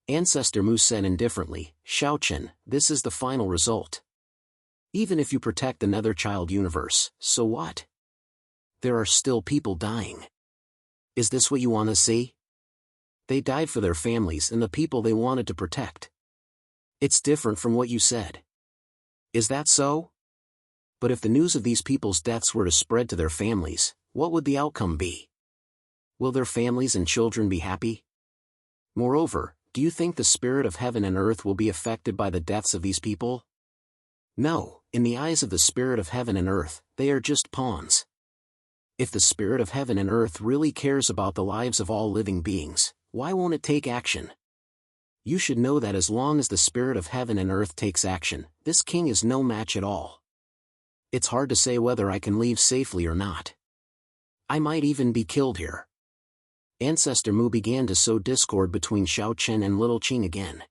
Ancestor Mu said indifferently, "Xiaochen, this is the final result. Even if you protect the Nether Child universe, so what? There are still people dying. Is this what you want to see? They died for their families and the people they wanted to protect. It's different from what you said. Is that so? But if the news of these people's deaths were to spread to their families, what would the outcome be? Will their families and children be happy? Moreover, do you think the spirit of heaven and earth will be affected by the deaths of these people? No, in the eyes of the spirit of heaven and earth, they are just pawns. If the spirit of heaven and earth really cares about the lives of all living beings, why won't it take action? You should know that as long as the spirit of heaven and earth takes action, this king is no match at all. It's hard to say whether I can leave safely or not. I might even be killed here." Ancestor Mu began to sow discord between Xiaochen and Little Qing again.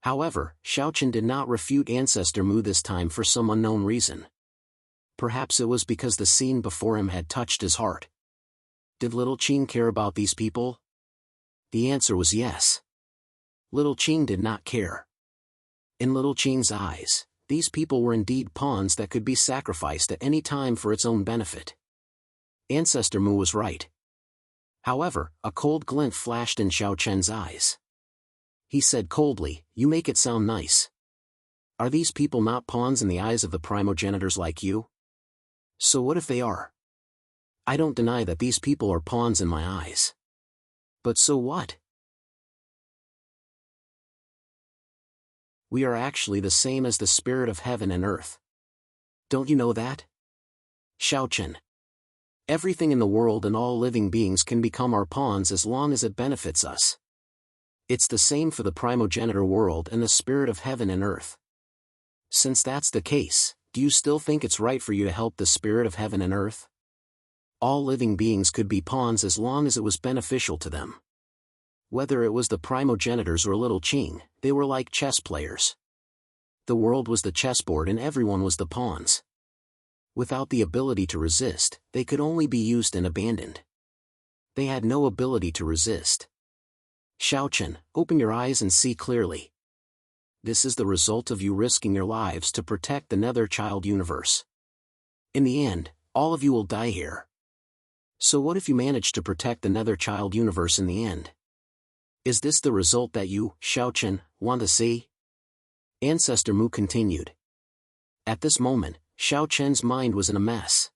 However, Xiaochen did not refute Ancestor Mu this time for some unknown reason. Perhaps it was because the scene before him had touched his heart. Did Little Qing care about these people? The answer was yes. Little Qing did not care. In Little Qing's eyes, these people were indeed pawns that could be sacrificed at any time for its own benefit. Ancestor Mu was right. However, a cold glint flashed in Xiaochen's eyes. He said coldly, "You make it sound nice. Are these people not pawns in the eyes of the primogenitors like you? So what if they are? I don't deny that these people are pawns in my eyes. But so what? We are actually the same as the spirit of heaven and earth. Don't you know that? Xiaochen. Everything in the world and all living beings can become our pawns as long as it benefits us. It's the same for the primogenitor world and the spirit of heaven and earth. Since that's the case, do you still think it's right for you to help the spirit of heaven and earth? All living beings could be pawns as long as it was beneficial to them. Whether it was the primogenitors or Little Qing, they were like chess players. The world was the chessboard and everyone was the pawns. Without the ability to resist, they could only be used and abandoned. They had no ability to resist. Xiaochen, open your eyes and see clearly. This is the result of you risking your lives to protect the Nether Child universe. In the end, all of you will die here. So what if you manage to protect the Nether Child universe in the end? Is this the result that you, Xiaochen, want to see? Ancestor Mu continued. At this moment, Xiaochen's mind was in a mess.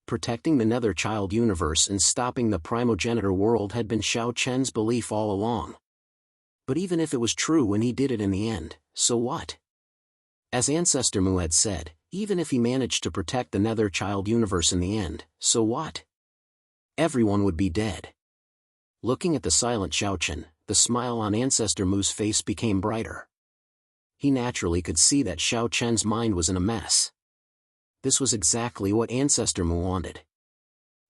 Protecting the Nether Child universe and stopping the primogenitor world had been Xiaochen's belief all along. But even if it was true when he did it in the end, so what? As Ancestor Mu had said, even if he managed to protect the Nether Child universe in the end, so what? Everyone would be dead. Looking at the silent Xiaochen, the smile on Ancestor Mu's face became brighter. He naturally could see that Xiaochen's mind was in a mess. This was exactly what Ancestor Mu wanted.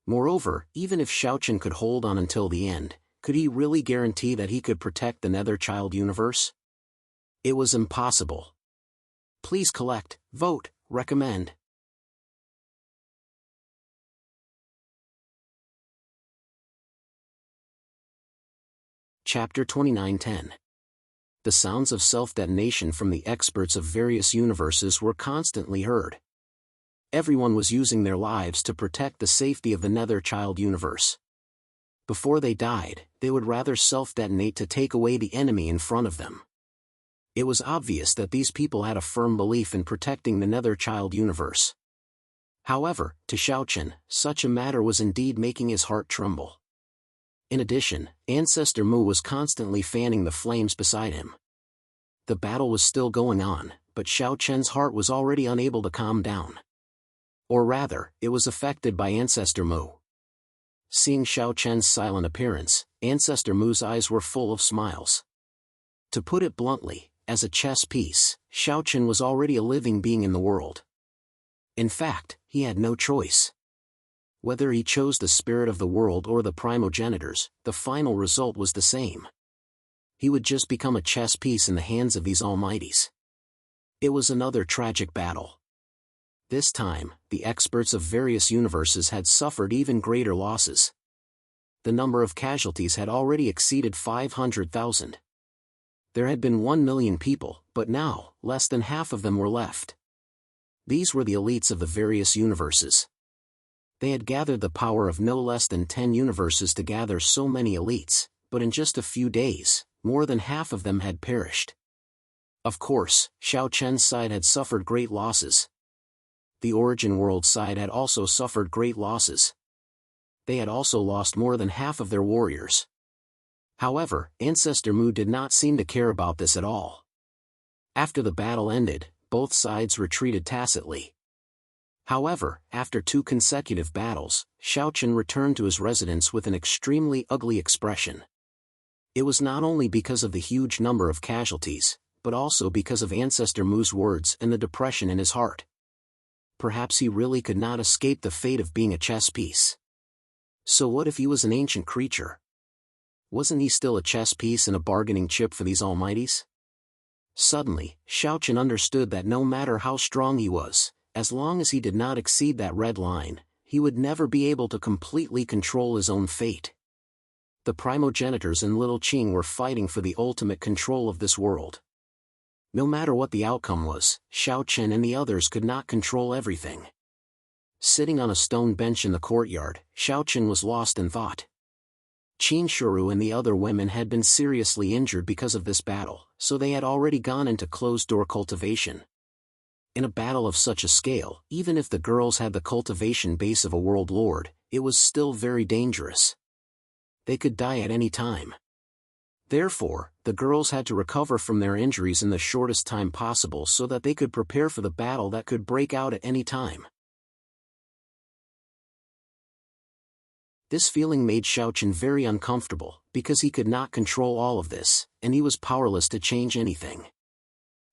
Moreover, even if Xiaochen could hold on until the end, could he really guarantee that he could protect the Nether Child universe? It was impossible. Please collect, vote, recommend. Chapter 29:10. The sounds of self-detonation from the experts of various universes were constantly heard. Everyone was using their lives to protect the safety of the Nether Child universe. Before they died, they would rather self-detonate to take away the enemy in front of them. It was obvious that these people had a firm belief in protecting the Nether Child universe. However, to Xiaochen, such a matter was indeed making his heart tremble. In addition, Ancestor Mu was constantly fanning the flames beside him. The battle was still going on, but Xiaochen's heart was already unable to calm down. Or rather, it was affected by Ancestor Mu. Seeing Xiaochen's silent appearance, Ancestor Mu's eyes were full of smiles. To put it bluntly, as a chess piece, Xiaochen was already a living being in the world. In fact, he had no choice. Whether he chose the spirit of the world or the primogenitors, the final result was the same. He would just become a chess piece in the hands of these almighties. It was another tragic battle. This time, the experts of various universes had suffered even greater losses. The number of casualties had already exceeded 500,000. There had been 1 million people, but now, less than half of them were left. These were the elites of the various universes. They had gathered the power of no less than 10 universes to gather so many elites, but in just a few days, more than half of them had perished. Of course, Xiaochen's side had suffered great losses. The Origin World side had also suffered great losses. They had also lost more than half of their warriors. However, Ancestor Mu did not seem to care about this at all. After the battle ended, both sides retreated tacitly. However, after 2 consecutive battles, Xiaochen returned to his residence with an extremely ugly expression. It was not only because of the huge number of casualties, but also because of Ancestor Mu's words and the depression in his heart. Perhaps he really could not escape the fate of being a chess piece. So what if he was an ancient creature? Wasn't he still a chess piece and a bargaining chip for these almighties? Suddenly, Xiaochen understood that no matter how strong he was, as long as he did not exceed that red line, he would never be able to completely control his own fate. The primogenitors and Little Qing were fighting for the ultimate control of this world. No matter what the outcome was, Xiaochen and the others could not control everything. Sitting on a stone bench in the courtyard, Xiaochen was lost in thought. Qin Shuru and the other women had been seriously injured because of this battle, so they had already gone into closed-door cultivation. In a battle of such a scale, even if the girls had the cultivation base of a world lord, it was still very dangerous. They could die at any time. Therefore, the girls had to recover from their injuries in the shortest time possible so that they could prepare for the battle that could break out at any time. This feeling made Xiaochen very uncomfortable, because he could not control all of this, and he was powerless to change anything.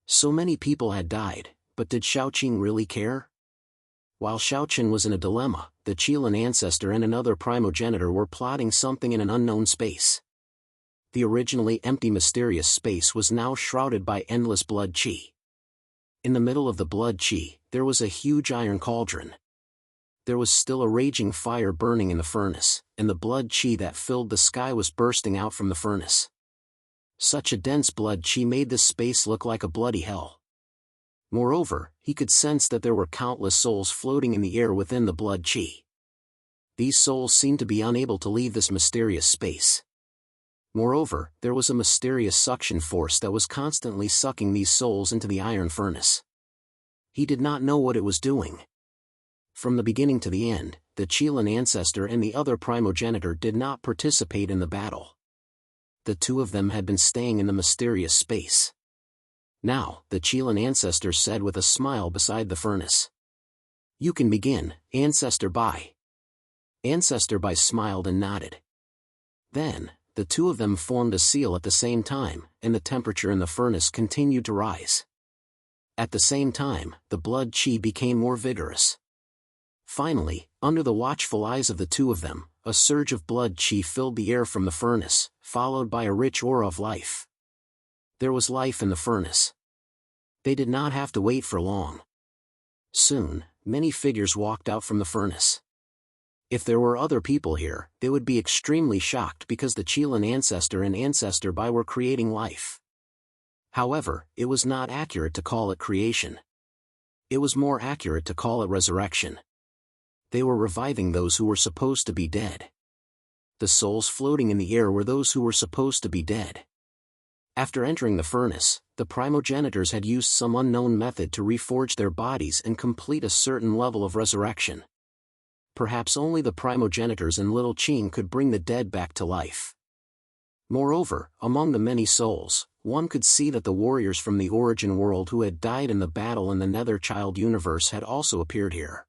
So many people had died, but did Xiaoqing really care? While Xiaochen was in a dilemma, the Qilin ancestor and another primogenitor were plotting something in an unknown space. The originally empty mysterious space was now shrouded by endless blood qi. In the middle of the blood qi, there was a huge iron cauldron. There was still a raging fire burning in the furnace, and the blood qi that filled the sky was bursting out from the furnace. Such a dense blood qi made this space look like a bloody hell. Moreover, he could sense that there were countless souls floating in the air within the blood qi. These souls seemed to be unable to leave this mysterious space. Moreover, there was a mysterious suction force that was constantly sucking these souls into the iron furnace. He did not know what it was doing. From the beginning to the end, the Chelan ancestor and the other primogenitor did not participate in the battle. The two of them had been staying in the mysterious space. Now, the Chelan ancestor said with a smile beside the furnace. "You can begin, Ancestor Bai." Ancestor Bai smiled and nodded. Then, the two of them formed a seal at the same time, and the temperature in the furnace continued to rise. At the same time, the blood chi became more vigorous. Finally, under the watchful eyes of the two of them, a surge of blood chi filled the air from the furnace, followed by a rich aura of life. There was life in the furnace. They did not have to wait for long. Soon, many figures walked out from the furnace. If there were other people here, they would be extremely shocked because the Chelan ancestor and Ancestor Bai were creating life. However, it was not accurate to call it creation. It was more accurate to call it resurrection. They were reviving those who were supposed to be dead. The souls floating in the air were those who were supposed to be dead. After entering the furnace, the primogenitors had used some unknown method to reforge their bodies and complete a certain level of resurrection. Perhaps only the primogenitors and Little Qing could bring the dead back to life. Moreover, among the many souls, one could see that the warriors from the origin world who had died in the battle in the Nether Child universe had also appeared here.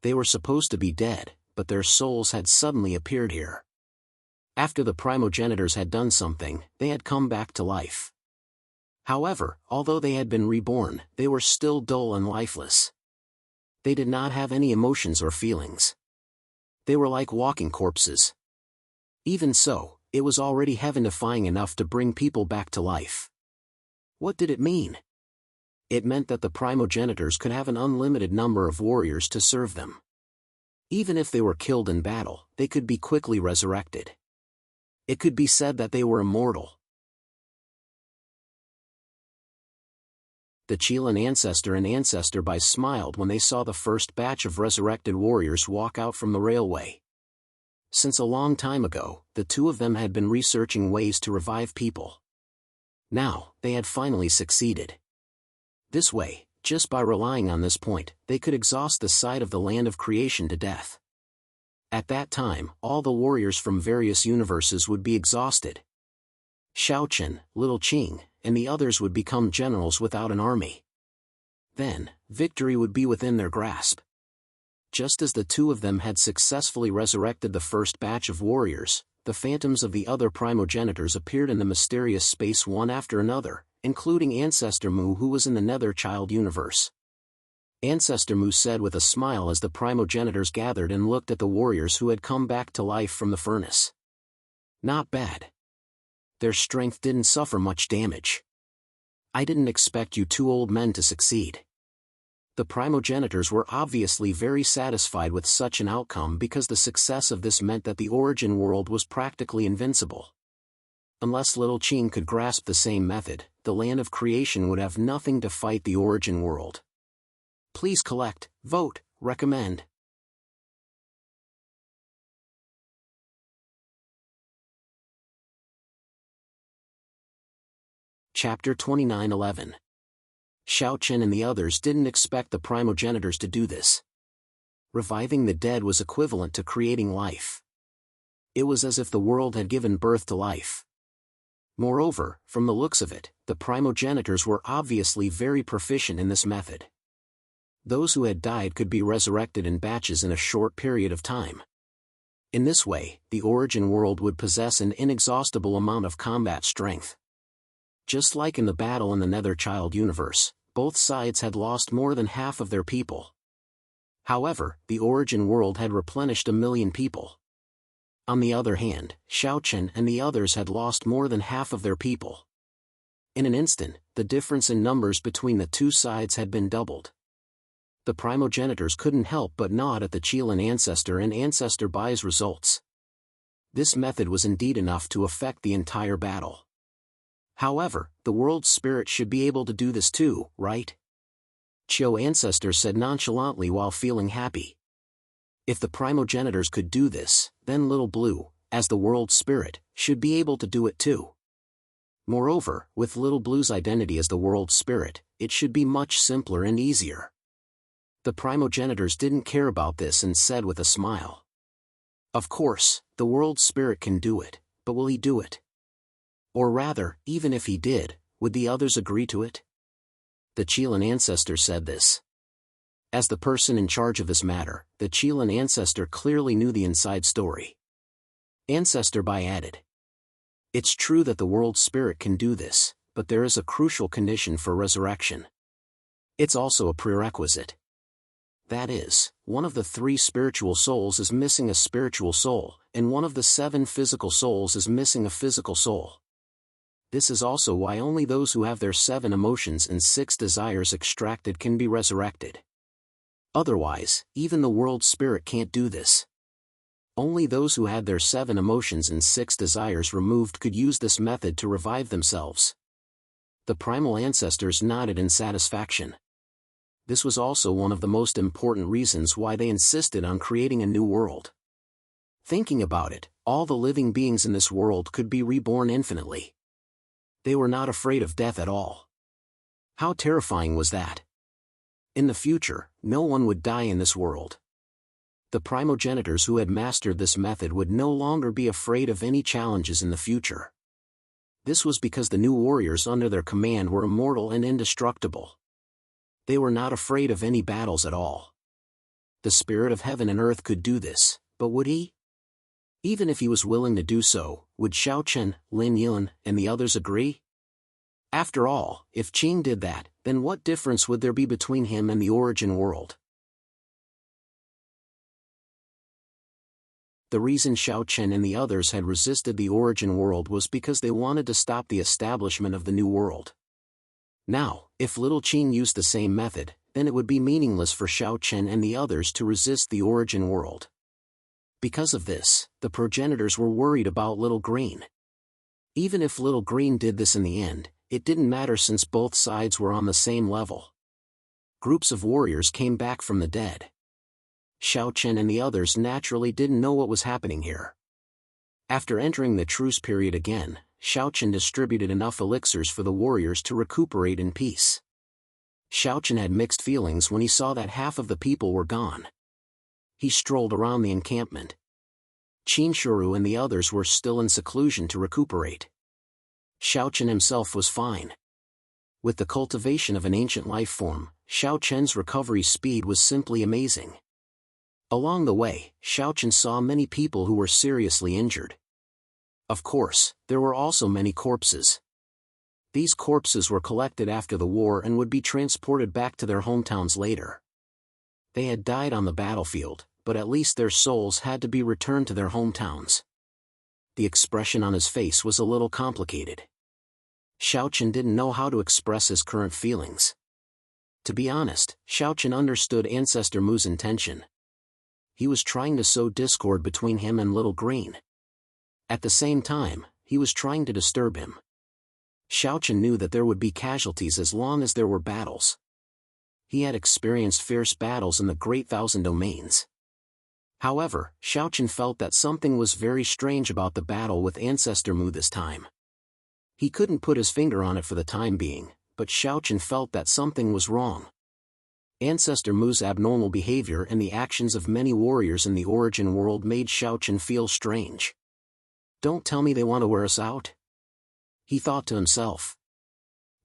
They were supposed to be dead, but their souls had suddenly appeared here. After the primogenitors had done something, they had come back to life. However, although they had been reborn, they were still dull and lifeless. They did not have any emotions or feelings. They were like walking corpses. Even so, it was already heaven-defying enough to bring people back to life. What did it mean? It meant that the primogenitors could have an unlimited number of warriors to serve them. Even if they were killed in battle, they could be quickly resurrected. It could be said that they were immortal. The Chelan ancestor and Ancestor Bai smiled when they saw the first batch of resurrected warriors walk out from the railway. Since a long time ago, the two of them had been researching ways to revive people. Now, they had finally succeeded. This way, just by relying on this point, they could exhaust the side of the land of creation to death. At that time, all the warriors from various universes would be exhausted. Xiaochen, Little Qing, and the others would become generals without an army. Then, victory would be within their grasp. Just as the two of them had successfully resurrected the first batch of warriors, the phantoms of the other primogenitors appeared in the mysterious space one after another, including Ancestor Mu, who was in the Nether Child universe. Ancestor Mu said with a smile as the primogenitors gathered and looked at the warriors who had come back to life from the furnace. Not bad. Their strength didn't suffer much damage. I didn't expect you two old men to succeed. The primogenitors were obviously very satisfied with such an outcome because the success of this meant that the origin world was practically invincible. Unless Little Qing could grasp the same method, the land of creation would have nothing to fight the origin world. Please collect, vote, recommend. Chapter 29:11. Xiaochen and the others didn't expect the primogenitors to do this. Reviving the dead was equivalent to creating life. It was as if the world had given birth to life. Moreover, from the looks of it, the primogenitors were obviously very proficient in this method. Those who had died could be resurrected in batches in a short period of time. In this way, the origin world would possess an inexhaustible amount of combat strength. Just like in the battle in the Nether Child universe, both sides had lost more than half of their people. However, the origin world had replenished 1,000,000 people. On the other hand, Xiaochen and the others had lost more than half of their people. In an instant, the difference in numbers between the two sides had been doubled. The primogenitors couldn't help but nod at the Chelan ancestor and Ancestor Bai's results. This method was indeed enough to affect the entire battle. However, the world's spirit should be able to do this too, right? Chiu Ancestor said nonchalantly while feeling happy. If the primogenitors could do this, then Little Blue, as the world's spirit, should be able to do it too. Moreover, with Little Blue's identity as the world's spirit, it should be much simpler and easier. The primogenitors didn't care about this and said with a smile, "Of course, the world's spirit can do it, but will he do it? Or rather, even if he did, would the others agree to it?" The Chilean ancestor said this. As the person in charge of this matter, the Chilean ancestor clearly knew the inside story. Ancestor Bai added, "It's true that the world's spirit can do this, but there is a crucial condition for resurrection. It's also a prerequisite. That is, one of the 3 spiritual souls is missing a spiritual soul, and one of the 7 physical souls is missing a physical soul. This is also why only those who have their 7 emotions and 6 desires extracted can be resurrected. Otherwise, even the world's spirit can't do this. Only those who had their 7 emotions and 6 desires removed could use this method to revive themselves." The primal ancestors nodded in satisfaction. This was also one of the most important reasons why they insisted on creating a new world. Thinking about it, all the living beings in this world could be reborn infinitely. They were not afraid of death at all. How terrifying was that? In the future, no one would die in this world. The primogenitors who had mastered this method would no longer be afraid of any challenges in the future. This was because the new warriors under their command were immortal and indestructible. They were not afraid of any battles at all. The spirit of heaven and earth could do this, but would he? Even if he was willing to do so, would Xiao Chen, Lin Yun, and the others agree? After all, if Qing did that, then what difference would there be between him and the origin world? The reason Xiao Chen and the others had resisted the origin world was because they wanted to stop the establishment of the new world. Now, if little Qing used the same method, then it would be meaningless for Xiao Chen and the others to resist the origin world. Because of this, the progenitors were worried about Little Green. Even if Little Green did this in the end, it didn't matter since both sides were on the same level. Groups of warriors came back from the dead. Xiao Chen and the others naturally didn't know what was happening here. After entering the truce period again, Xiao Chen distributed enough elixirs for the warriors to recuperate in peace. Xiao Chen had mixed feelings when he saw that half of the people were gone. He strolled around the encampment. Qin Shuru and the others were still in seclusion to recuperate. Xiao Chen himself was fine. With the cultivation of an ancient life form, Xiao Chen's recovery speed was simply amazing. Along the way, Xiao Chen saw many people who were seriously injured. Of course, there were also many corpses. These corpses were collected after the war and would be transported back to their hometowns later. They had died on the battlefield, but at least their souls had to be returned to their hometowns. The expression on his face was a little complicated. Xiao Chen didn't know how to express his current feelings. To be honest, Xiao Chen understood Ancestor Mu's intention. He was trying to sow discord between him and Little Green. At the same time, he was trying to disturb him. Xiao Chen knew that there would be casualties as long as there were battles. He had experienced fierce battles in the Great Thousand Domains. However, Xiao Chen felt that something was very strange about the battle with Ancestor Mu this time. He couldn't put his finger on it for the time being, but Xiao Chen felt that something was wrong. Ancestor Mu's abnormal behavior and the actions of many warriors in the origin world made Xiao Chen feel strange. Don't tell me they want to wear us out? He thought to himself.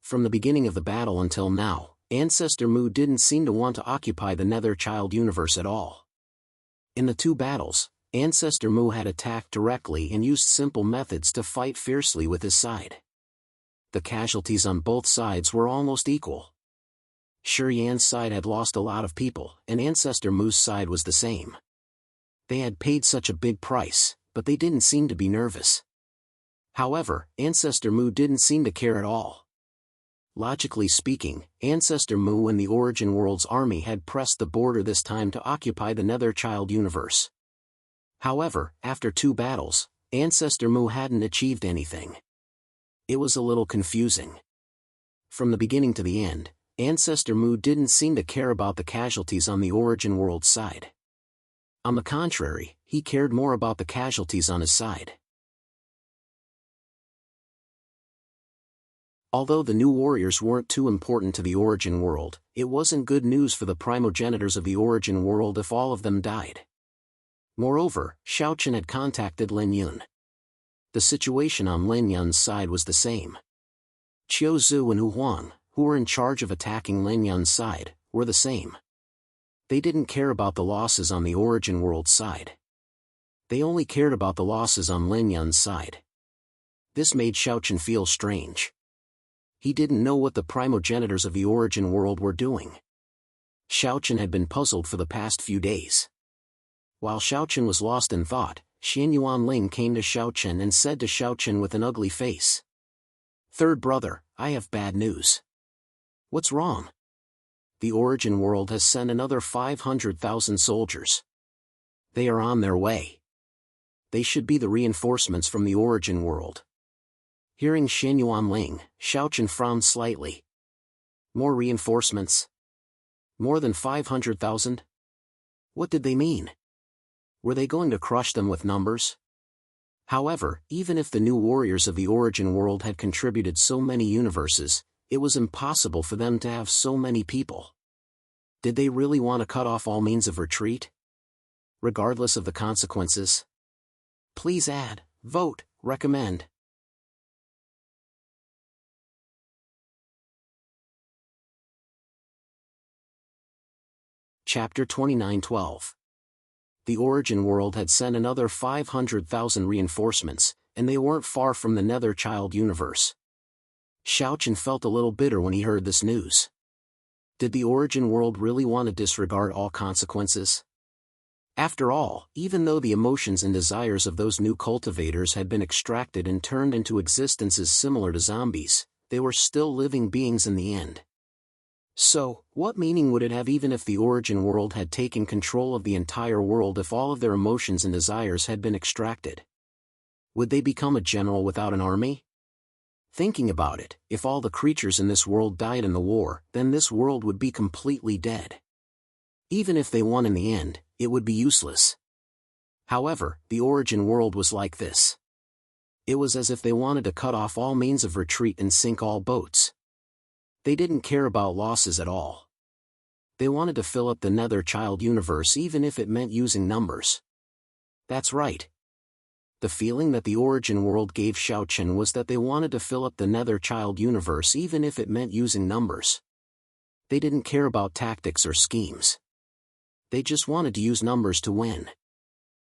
From the beginning of the battle until now, Ancestor Mu didn't seem to want to occupy the Nether Child universe at all. In the 2 battles, Ancestor Mu had attacked directly and used simple methods to fight fiercely with his side. The casualties on both sides were almost equal. Shi Yan's side had lost a lot of people, and Ancestor Mu's side was the same. They had paid such a big price, but they didn't seem to be nervous. However, Ancestor Mu didn't seem to care at all. Logically speaking, Ancestor Mu and the Origin World's army had pressed the border this time to occupy the Nether Child universe. However, after 2 battles, Ancestor Mu hadn't achieved anything. It was a little confusing. From the beginning to the end, Ancestor Mu didn't seem to care about the casualties on the Origin World side. On the contrary, he cared more about the casualties on his side. Although the new warriors weren't too important to the origin world, it wasn't good news for the primogenitors of the origin world if all of them died. Moreover, Xiaochen had contacted Lin Yun. The situation on Lin Yun's side was the same. Qiu Zhu and Hu Huang, who were in charge of attacking Lin Yun's side, were the same. They didn't care about the losses on the origin world side. They only cared about the losses on Lin Yun's side. This made Xiaochen feel strange. He didn't know what the primogenitors of the origin world were doing. Xiaochen had been puzzled for the past few days. While Xiaochen was lost in thought, Xian Yuanling came to Xiaochen and said to Xiaochen with an ugly face, "Third brother, I have bad news." "What's wrong?" "The origin world has sent another 500,000 soldiers. They are on their way. They should be the reinforcements from the origin world." Hearing Xian Yuanling, Xiaochen frowned slightly. More reinforcements? More than 500,000? What did they mean? Were they going to crush them with numbers? However, even if the new warriors of the origin world had contributed so many universes, it was impossible for them to have so many people. Did they really want to cut off all means of retreat? Regardless of the consequences? Please add, vote, recommend. Chapter 29:12. The origin world had sent another 500,000 reinforcements, and they weren't far from the Nether Child universe. Xiaochen felt a little bitter when he heard this news. Did the origin world really want to disregard all consequences? After all, even though the emotions and desires of those new cultivators had been extracted and turned into existences similar to zombies, they were still living beings in the end. So, what meaning would it have even if the origin world had taken control of the entire world if all of their emotions and desires had been extracted? Would they become a general without an army? Thinking about it, if all the creatures in this world died in the war, then this world would be completely dead. Even if they won in the end, it would be useless. However, the origin world was like this. It was as if they wanted to cut off all means of retreat and sink all boats. They didn't care about losses at all. They wanted to fill up the Nether Child universe even if it meant using numbers. That's right. The feeling that the origin world gave Xiaochen was that they wanted to fill up the Nether Child universe even if it meant using numbers. They didn't care about tactics or schemes. They just wanted to use numbers to win.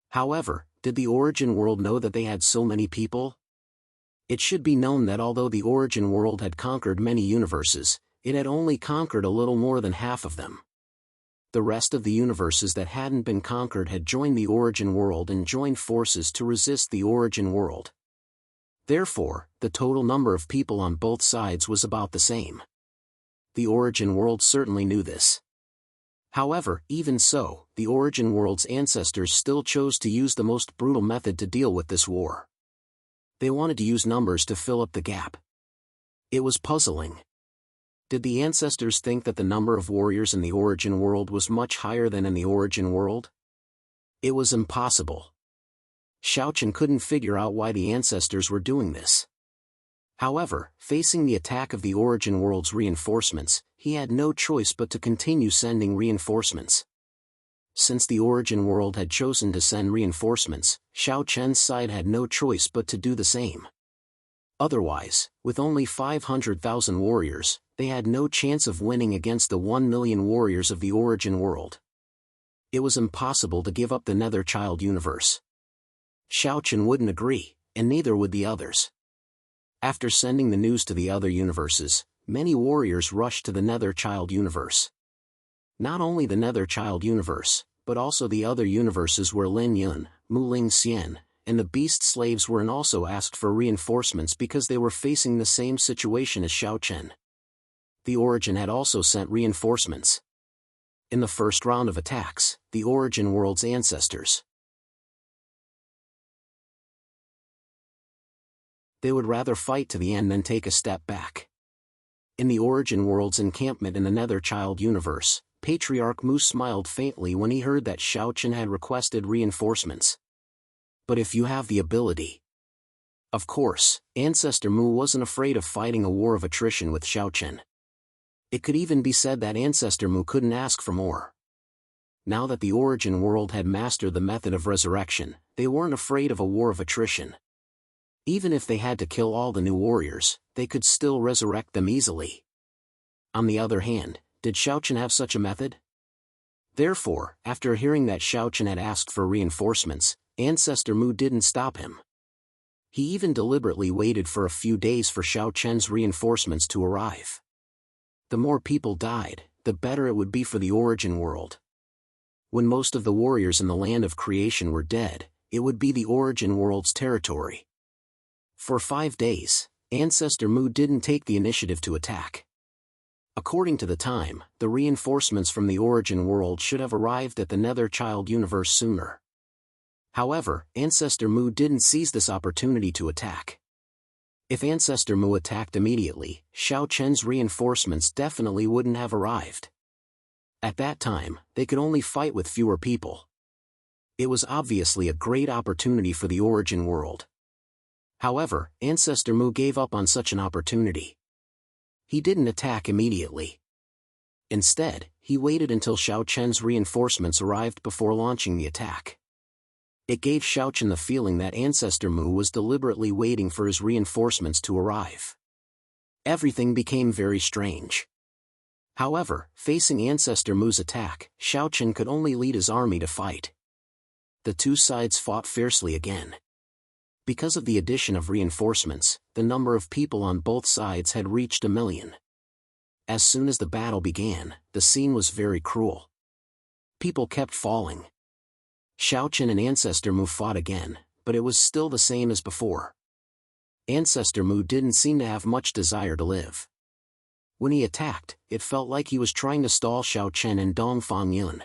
However, did the origin world know that they had so many people? It should be known that although the origin world had conquered many universes, it had only conquered a little more than half of them. The rest of the universes that hadn't been conquered had joined the origin world and joined forces to resist the origin world. Therefore, the total number of people on both sides was about the same. The origin world certainly knew this. However, even so, the origin world's ancestors still chose to use the most brutal method to deal with this war. They wanted to use numbers to fill up the gap. It was puzzling. Did the ancestors think that the number of warriors in the origin world was much higher than in the origin world? It was impossible. Xiaochen couldn't figure out why the ancestors were doing this. However, facing the attack of the origin world's reinforcements, he had no choice but to continue sending reinforcements. Since the origin world had chosen to send reinforcements, Xiaochen's side had no choice but to do the same. Otherwise, with only 500,000 warriors, they had no chance of winning against the 1 million warriors of the origin world. It was impossible to give up the Nether Child universe. Xiaochen wouldn't agree, and neither would the others. After sending the news to the other universes, many warriors rushed to the Nether Child universe. Not only the Nether Child universe, but also the other universes where Lin Yun, Muling Xian, and the beast slaves were and also asked for reinforcements because they were facing the same situation as Xiaochen. The Origin had also sent reinforcements. In the first round of attacks, the Origin world's ancestors. They would rather fight to the end than take a step back. In the Origin world's encampment in the Nether Child universe, Patriarch Mu smiled faintly when he heard that Xiao Chen had requested reinforcements. But if you have the ability. Of course, Ancestor Mu wasn't afraid of fighting a war of attrition with Xiao Chen. It could even be said that Ancestor Mu couldn't ask for more. Now that the origin world had mastered the method of resurrection, they weren't afraid of a war of attrition. Even if they had to kill all the new warriors, they could still resurrect them easily. On the other hand, did Xiao Chen have such a method? Therefore, after hearing that Xiao Chen had asked for reinforcements, Ancestor Mu didn't stop him. He even deliberately waited for a few days for Xiao Chen's reinforcements to arrive. The more people died, the better it would be for the origin world. When most of the warriors in the land of creation were dead, it would be the origin world's territory. For 5 days, Ancestor Mu didn't take the initiative to attack. According to the time, the reinforcements from the origin world should have arrived at the Nether Child universe sooner. However, Ancestor Mu didn't seize this opportunity to attack. If Ancestor Mu attacked immediately, Xiao Chen's reinforcements definitely wouldn't have arrived. At that time, they could only fight with fewer people. It was obviously a great opportunity for the origin world. However, Ancestor Mu gave up on such an opportunity. He didn't attack immediately. Instead, he waited until Xiao Chen's reinforcements arrived before launching the attack. It gave Xiao Chen the feeling that Ancestor Mu was deliberately waiting for his reinforcements to arrive. Everything became very strange. However, facing Ancestor Mu's attack, Xiao Chen could only lead his army to fight. The two sides fought fiercely again. Because of the addition of reinforcements, the number of people on both sides had reached 1 million. As soon as the battle began, the scene was very cruel. People kept falling. Xiao Chen and Ancestor Mu fought again, but it was still the same as before. Ancestor Mu didn't seem to have much desire to live. When he attacked, it felt like he was trying to stall Xiao Chen and Dongfang Yun.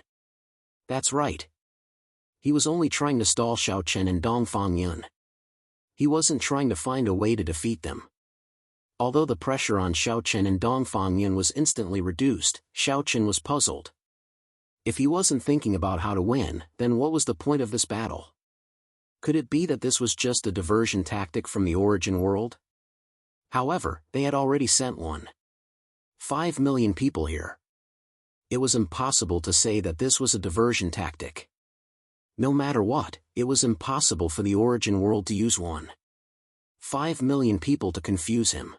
That's right. He was only trying to stall Xiao Chen and Dongfang Yun. He wasn't trying to find a way to defeat them. Although the pressure on Xiao Chen and Dongfang Yun was instantly reduced, Xiao Chen was puzzled. If he wasn't thinking about how to win, then what was the point of this battle? Could it be that this was just a diversion tactic from the origin world? However, they had already sent one. 5 million people here. It was impossible to say that this was a diversion tactic. No matter what, it was impossible for the origin world to use one. 5 million people to confuse him.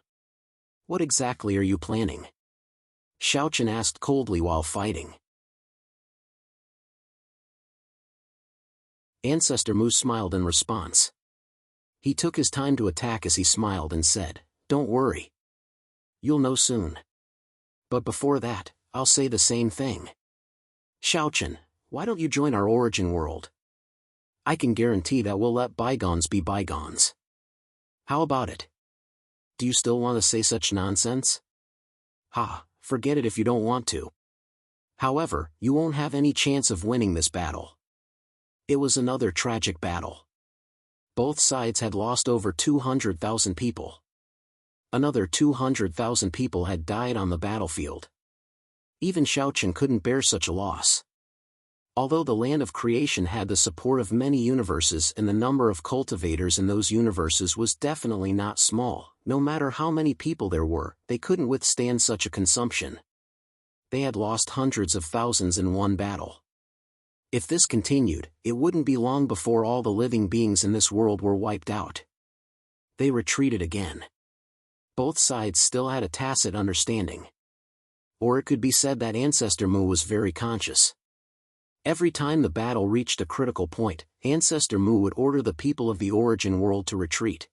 What exactly are you planning? Xiao Chen asked coldly while fighting. Ancestor Mu smiled in response. He took his time to attack as he smiled and said, "Don't worry. You'll know soon. But before that, I'll say the same thing. Xiao Chen, why don't you join our origin world? I can guarantee that we'll let bygones be bygones. How about it? Do you still want to say such nonsense? Forget it if you don't want to. However, you won't have any chance of winning this battle." It was another tragic battle. Both sides had lost over 200,000 people. Another 200,000 people had died on the battlefield. Even Xiao Chen couldn't bear such a loss. Although the land of creation had the support of many universes and the number of cultivators in those universes was definitely not small, no matter how many people there were, they couldn't withstand such a consumption. They had lost hundreds of thousands in one battle. If this continued, it wouldn't be long before all the living beings in this world were wiped out. They retreated again. Both sides still had a tacit understanding. Or it could be said that Ancestor Mu was very conscious. Every time the battle reached a critical point, Ancestor Mu would order the people of the origin world to retreat.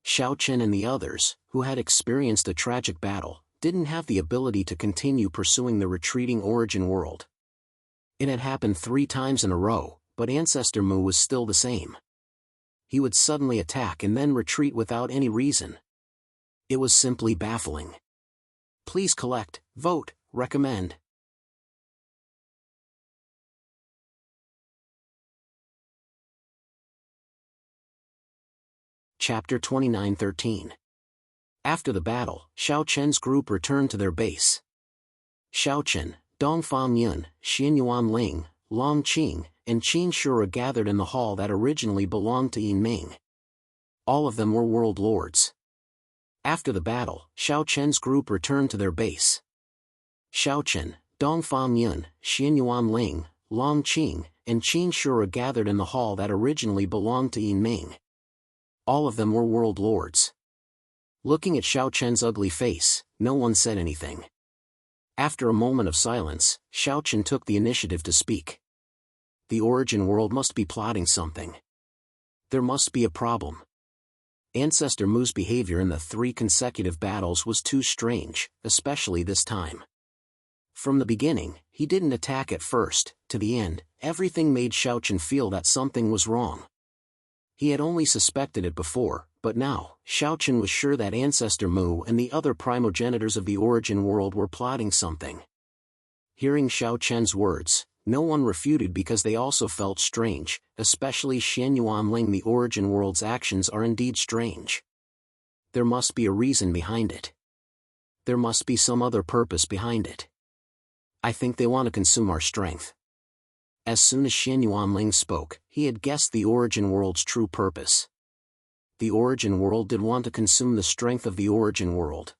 Xiao Chen and the others, who had experienced a tragic battle, didn't have the ability to continue pursuing the retreating origin world. It had happened 3 times in a row, but Ancestor Mu was still the same. He would suddenly attack and then retreat without any reason. It was simply baffling. Please collect, vote, recommend. Chapter 29:13. After the battle, Xiao Chen's group returned to their base. Xiao Chen, Dongfang Yun, Xianyuan Ling, Long Qing, and Qin Shura gathered in the hall that originally belonged to Yin Ming. All of them were world lords. After the battle, Xiao Chen's group returned to their base. Xiao Chen, Dongfang Yun, Xianyuan Ling, Long Qing, and Qin Shura gathered in the hall that originally belonged to Yin Ming. All of them were world lords. Looking at Xiao Chen's ugly face, no one said anything. After a moment of silence, Xiao Chen took the initiative to speak. The origin world must be plotting something. There must be a problem. Ancestor Mu's behavior in the 3 consecutive battles was too strange, especially this time. From the beginning, he didn't attack at first. To the end, everything made Xiao Chen feel that something was wrong. He had only suspected it before, but now, Xiao Chen was sure that Ancestor Mu and the other primogenitors of the origin world were plotting something. Hearing Xiao Chen's words, no one refuted because they also felt strange, especially Xianyuan Ling. The origin world's actions are indeed strange. There must be a reason behind it. There must be some other purpose behind it. I think they want to consume our strength. As soon as Xianyuan Ling spoke, he had guessed the origin world's true purpose. The origin world did want to consume the strength of the origin world.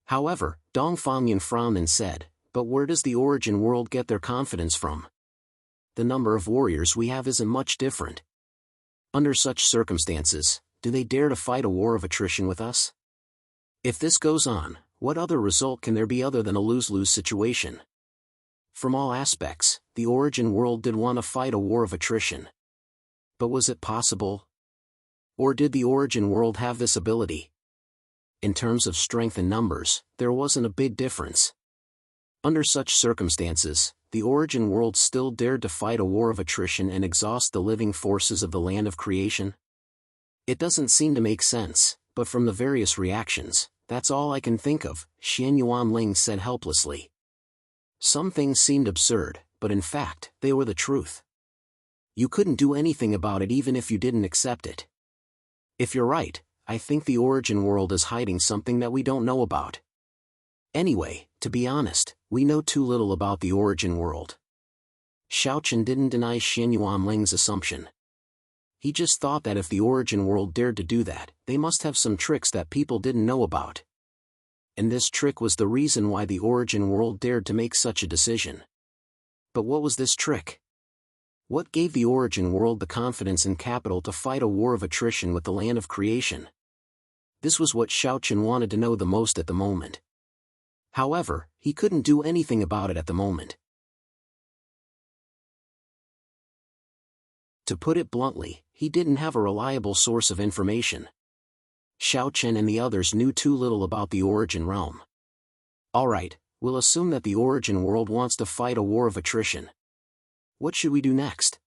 However, Dongfang Yun frowned and said, "But where does the origin world get their confidence from? The number of warriors we have isn't much different. Under such circumstances, do they dare to fight a war of attrition with us? If this goes on, what other result can there be other than a lose-lose situation?" From all aspects, the origin world did want to fight a war of attrition. But was it possible? Or did the origin world have this ability? In terms of strength and numbers, there wasn't a big difference. Under such circumstances, the origin world still dared to fight a war of attrition and exhaust the living forces of the land of creation? It doesn't seem to make sense, but from the various reactions, that's all I can think of, Xianyuan Ling said helplessly. Some things seemed absurd, but in fact, they were the truth. You couldn't do anything about it even if you didn't accept it. If you're right, I think the origin world is hiding something that we don't know about. Anyway, to be honest, we know too little about the origin world. Xiao Chen didn't deny Xianyuan Ling's assumption. He just thought that if the origin world dared to do that, they must have some tricks that people didn't know about. And this trick was the reason why the origin world dared to make such a decision. But what was this trick? What gave the origin world the confidence and capital to fight a war of attrition with the land of creation? This was what Xiao Chen wanted to know the most at the moment. However, he couldn't do anything about it at the moment. To put it bluntly, he didn't have a reliable source of information. Xiao Chen and the others knew too little about the origin realm. Alright, we'll assume that the origin world wants to fight a war of attrition. What should we do next?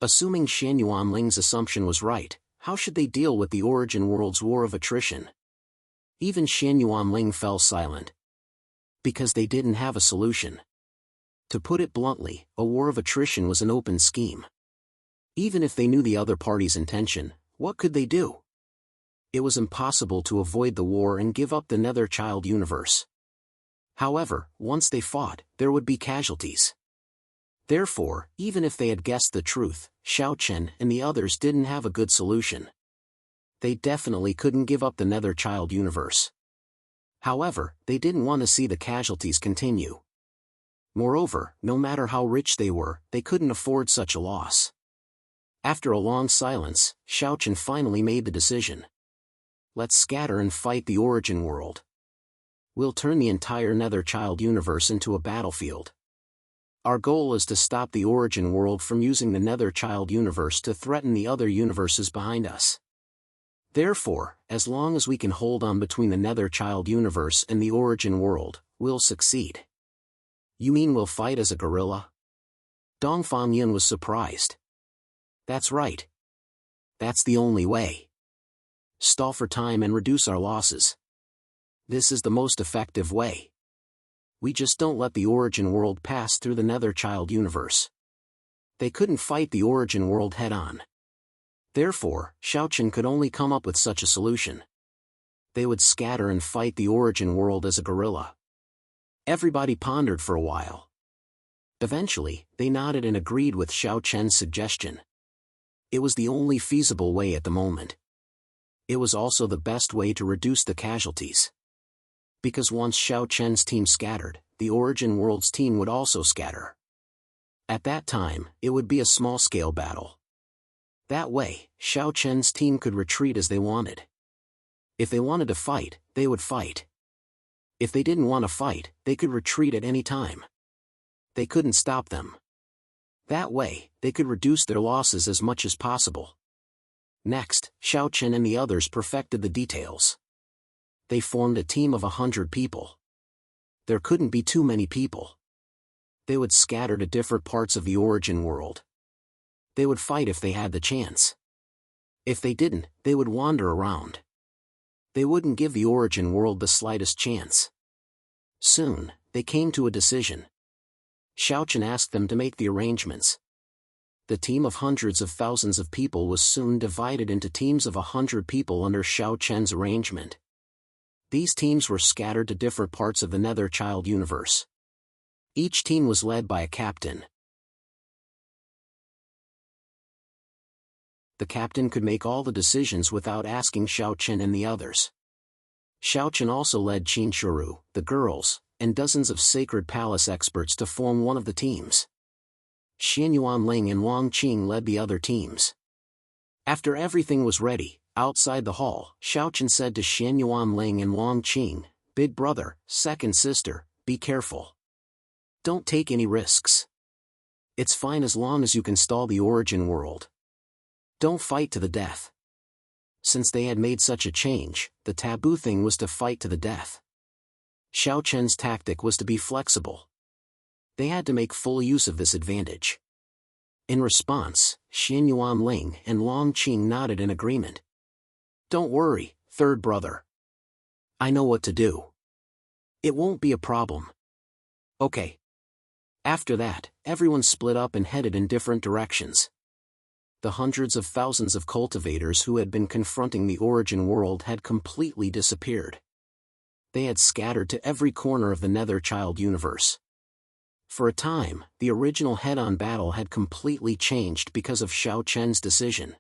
Assuming Xianyuan Ling's assumption was right, how should they deal with the origin world's war of attrition? Even Xianyuan Ling fell silent. Because they didn't have a solution. To put it bluntly, a war of attrition was an open scheme. Even if they knew the other party's intention, what could they do? It was impossible to avoid the war and give up the Nether Child universe. However, once they fought, there would be casualties. Therefore, even if they had guessed the truth, Xiao Chen and the others didn't have a good solution. They definitely couldn't give up the Nether Child universe. However, they didn't want to see the casualties continue. Moreover, no matter how rich they were, they couldn't afford such a loss. After a long silence, Xiao Chen finally made the decision. Let's scatter and fight the origin world. We'll turn the entire Nether Child universe into a battlefield. Our goal is to stop the origin world from using the Nether Child universe to threaten the other universes behind us. Therefore, as long as we can hold on between the Nether Child universe and the origin world, we'll succeed. You mean we'll fight as a guerrilla? Dongfang Yun was surprised. That's right. That's the only way. Stall for time and reduce our losses. This is the most effective way. We just don't let the origin world pass through the Nether Child universe. They couldn't fight the origin world head-on. Therefore, Xiao Chen could only come up with such a solution. They would scatter and fight the origin world as a guerrilla. Everybody pondered for a while. Eventually, they nodded and agreed with Xiao Chen's suggestion. It was the only feasible way at the moment. It was also the best way to reduce the casualties. Because once Xiao Chen's team scattered, the Origin World's team would also scatter. At that time, it would be a small-scale battle. That way, Xiao Chen's team could retreat as they wanted. If they wanted to fight, they would fight. If they didn't want to fight, they could retreat at any time. They couldn't stop them. That way, they could reduce their losses as much as possible. Next, Xiao Chen and the others perfected the details. They formed a team of 100 people. There couldn't be too many people. They would scatter to different parts of the Origin World. They would fight if they had the chance. If they didn't, they would wander around. They wouldn't give the Origin World the slightest chance. Soon, they came to a decision. Xiao Chen asked them to make the arrangements. The team of hundreds of thousands of people was soon divided into teams of 100 people under Xiao Chen's arrangement. These teams were scattered to different parts of the Netherchild universe. Each team was led by a captain. The captain could make all the decisions without asking Xiao Chen and the others. Xiao Chen also led Qin Shuru, the girls, and dozens of Sacred Palace experts to form one of the teams. Xian Yuanling and Wang Qing led the other teams. After everything was ready, outside the hall, Xiao Chen said to Xian Yuanling and Wang Qing, "Big brother, second sister, be careful. Don't take any risks. It's fine as long as you can stall the Origin World. Don't fight to the death." Since they had made such a change, the taboo thing was to fight to the death. Xiao Chen's tactic was to be flexible. They had to make full use of this advantage. In response, Xian Yuanling and Long Qing nodded in agreement. "Don't worry, third brother. I know what to do. It won't be a problem." Okay. After that, everyone split up and headed in different directions. The hundreds of thousands of cultivators who had been confronting the Origin World had completely disappeared. They had scattered to every corner of the Netherchild universe. For a time, the original head-on battle had completely changed because of Xiao Chen's decision.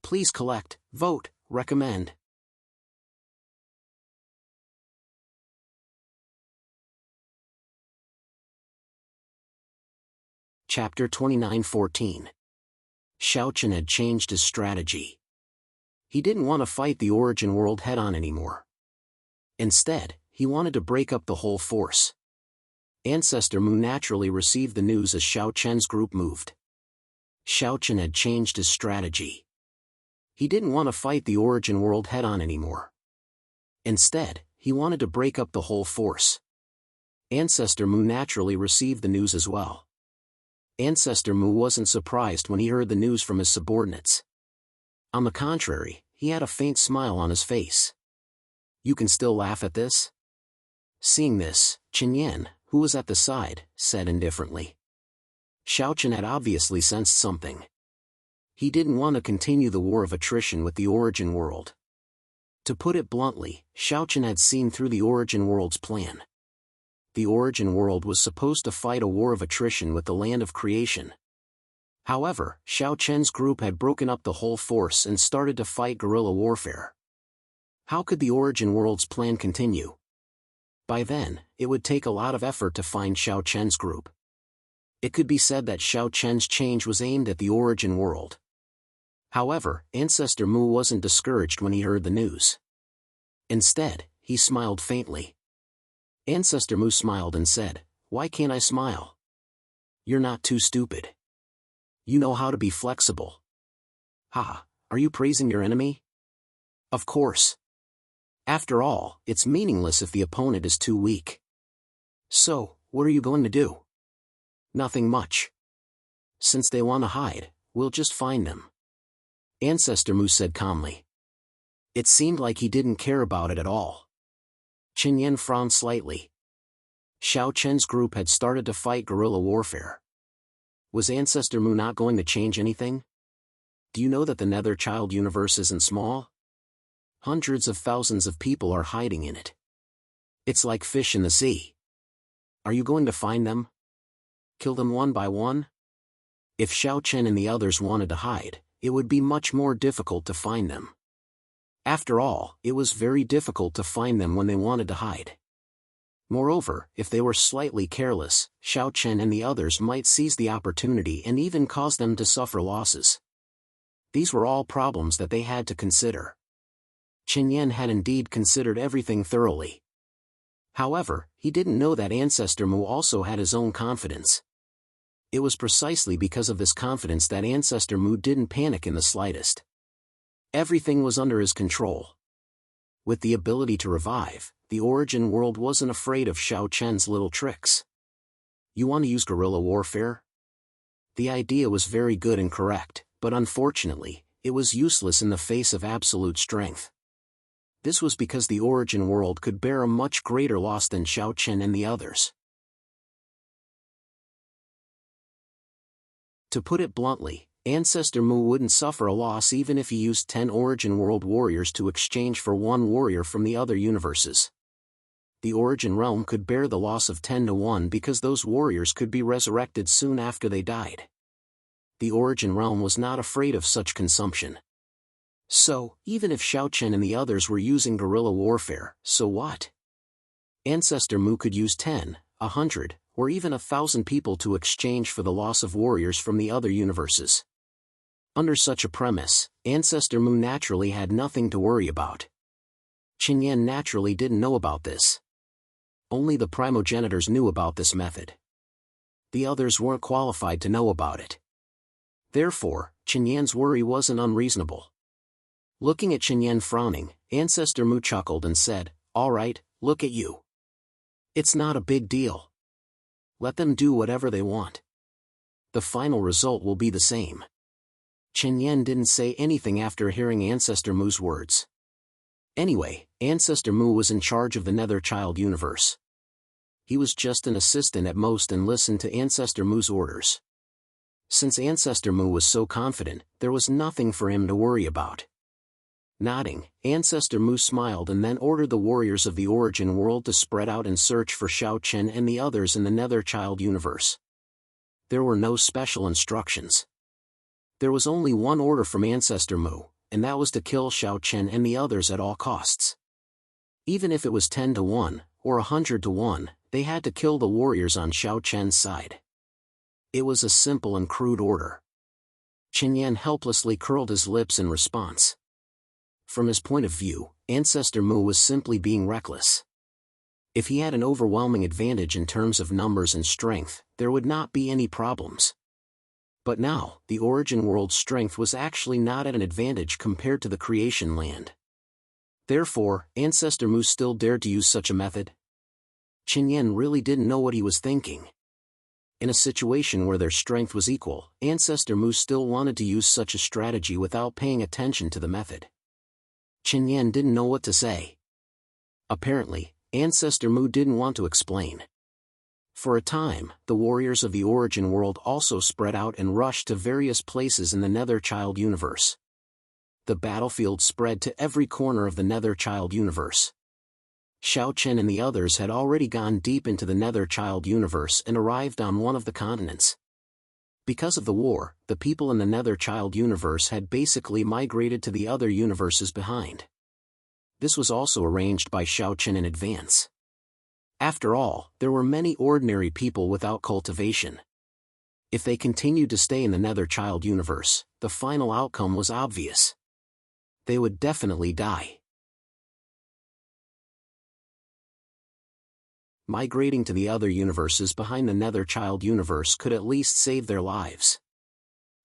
Please collect, vote, recommend. Chapter 29:14. Xiao Chen had changed his strategy. He didn't want to fight the Origin World head-on anymore. Instead, he wanted to break up the whole force. Ancestor Mu naturally received the news as Xiao Chen's group moved. Xiao Chen had changed his strategy. He didn't want to fight the Origin World head-on anymore. Instead, he wanted to break up the whole force. Ancestor Mu naturally received the news as well. Ancestor Mu wasn't surprised when he heard the news from his subordinates. On the contrary, he had a faint smile on his face. "You can still laugh at this?" Seeing this, Chen Yan, who was at the side, said indifferently. Xiao Chen had obviously sensed something. He didn't want to continue the war of attrition with the Origin World. To put it bluntly, Xiao Chen had seen through the Origin World's plan. The Origin World was supposed to fight a war of attrition with the Land of Creation. However, Xiao Chen's group had broken up the whole force and started to fight guerrilla warfare. How could the Origin World's plan continue? By then, it would take a lot of effort to find Xiao Chen's group. It could be said that Xiao Chen's change was aimed at the Origin World. However, Ancestor Mu wasn't discouraged when he heard the news. Instead, he smiled faintly. Ancestor Mu smiled and said, "Why can't I smile? You're not too stupid. You know how to be flexible." "Ha, are you praising your enemy?" "Of course. After all, it's meaningless if the opponent is too weak." "So, what are you going to do?" "Nothing much. Since they want to hide, we'll just find them," Ancestor Mu said calmly. It seemed like he didn't care about it at all. Chen Yan frowned slightly. Xiao Chen's group had started to fight guerrilla warfare. Was Ancestor Mu not going to change anything? Do you know that the Netherchild universe isn't small? Hundreds of thousands of people are hiding in it. It's like fish in the sea. Are you going to find them? Kill them one by one? If Xiao Chen and the others wanted to hide, it would be much more difficult to find them. After all, it was very difficult to find them when they wanted to hide. Moreover, if they were slightly careless, Xiao Chen and the others might seize the opportunity and even cause them to suffer losses. These were all problems that they had to consider. Qin Yan had indeed considered everything thoroughly. However, he didn't know that Ancestor Mu also had his own confidence. It was precisely because of this confidence that Ancestor Mu didn't panic in the slightest. Everything was under his control. With the ability to revive, the origin world wasn't afraid of Xiao Chen's little tricks. You want to use guerrilla warfare? The idea was very good and correct, but unfortunately, it was useless in the face of absolute strength. This was because the origin world could bear a much greater loss than Xiao Chen and the others. To put it bluntly, Ancestor Mu wouldn't suffer a loss even if he used 10 origin world warriors to exchange for one warrior from the other universes. The origin realm could bear the loss of 10 to 1 because those warriors could be resurrected soon after they died. The origin realm was not afraid of such consumption. So, even if Xiao Chen and the others were using guerrilla warfare, so what? Ancestor Mu could use 10, 100, or even 1,000 people to exchange for the loss of warriors from the other universes. Under such a premise, Ancestor Mu naturally had nothing to worry about. Qin Yan naturally didn't know about this. Only the primogenitors knew about this method. The others weren't qualified to know about it. Therefore, Qin Yan's worry wasn't unreasonable. Looking at Qin Yan frowning, Ancestor Mu chuckled and said, "All right, look at you. It's not a big deal. Let them do whatever they want. The final result will be the same." Qin Yan didn't say anything after hearing Ancestor Mu's words. Anyway, Ancestor Mu was in charge of the Nether Child universe. He was just an assistant at most and listened to Ancestor Mu's orders. Since Ancestor Mu was so confident, there was nothing for him to worry about. Nodding, Ancestor Mu smiled and then ordered the warriors of the origin world to spread out and search for Xiao Chen and the others in the Nether Child universe. There were no special instructions. There was only one order from Ancestor Mu, and that was to kill Xiao Chen and the others at all costs. Even if it was 10 to 1, or 100 to 1, they had to kill the warriors on Xiao Chen's side. It was a simple and crude order. Qin Yan helplessly curled his lips in response. From his point of view, Ancestor Mu was simply being reckless. If he had an overwhelming advantage in terms of numbers and strength, there would not be any problems. But now, the origin world's strength was actually not at an advantage compared to the creation land. Therefore, Ancestor Mu still dared to use such a method? Qin Yan really didn't know what he was thinking. In a situation where their strength was equal, Ancestor Mu still wanted to use such a strategy without paying attention to the method. Qin Yan didn't know what to say. Apparently, Ancestor Mu didn't want to explain. For a time, the warriors of the origin world also spread out and rushed to various places in the Nether Child universe. The battlefield spread to every corner of the Nether Child universe. Xiao Chen and the others had already gone deep into the Nether Child universe and arrived on one of the continents. Because of the war, the people in the Nether Child universe had basically migrated to the other universes behind. This was also arranged by Xiao Chen in advance. After all, there were many ordinary people without cultivation. If they continued to stay in the Nether Child universe, the final outcome was obvious. They would definitely die. Migrating to the other universes behind the Nether Child universe could at least save their lives.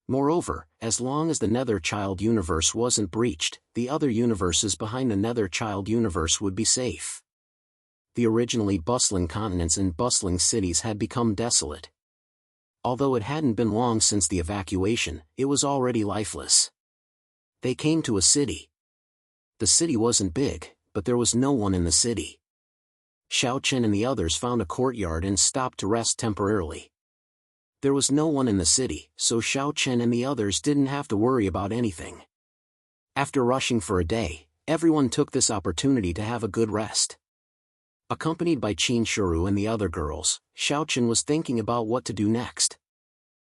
Moreover, as long as the Nether Child universe wasn't breached, the other universes behind the Nether Child universe would be safe. The originally bustling continents and bustling cities had become desolate. Although it hadn't been long since the evacuation, it was already lifeless. They came to a city. The city wasn't big, but there was no one in the city. Xiao Chen and the others found a courtyard and stopped to rest temporarily. There was no one in the city, so Xiao Chen and the others didn't have to worry about anything. After rushing for a day, everyone took this opportunity to have a good rest. Accompanied by Qin Shuru and the other girls, Xiaochen was thinking about what to do next.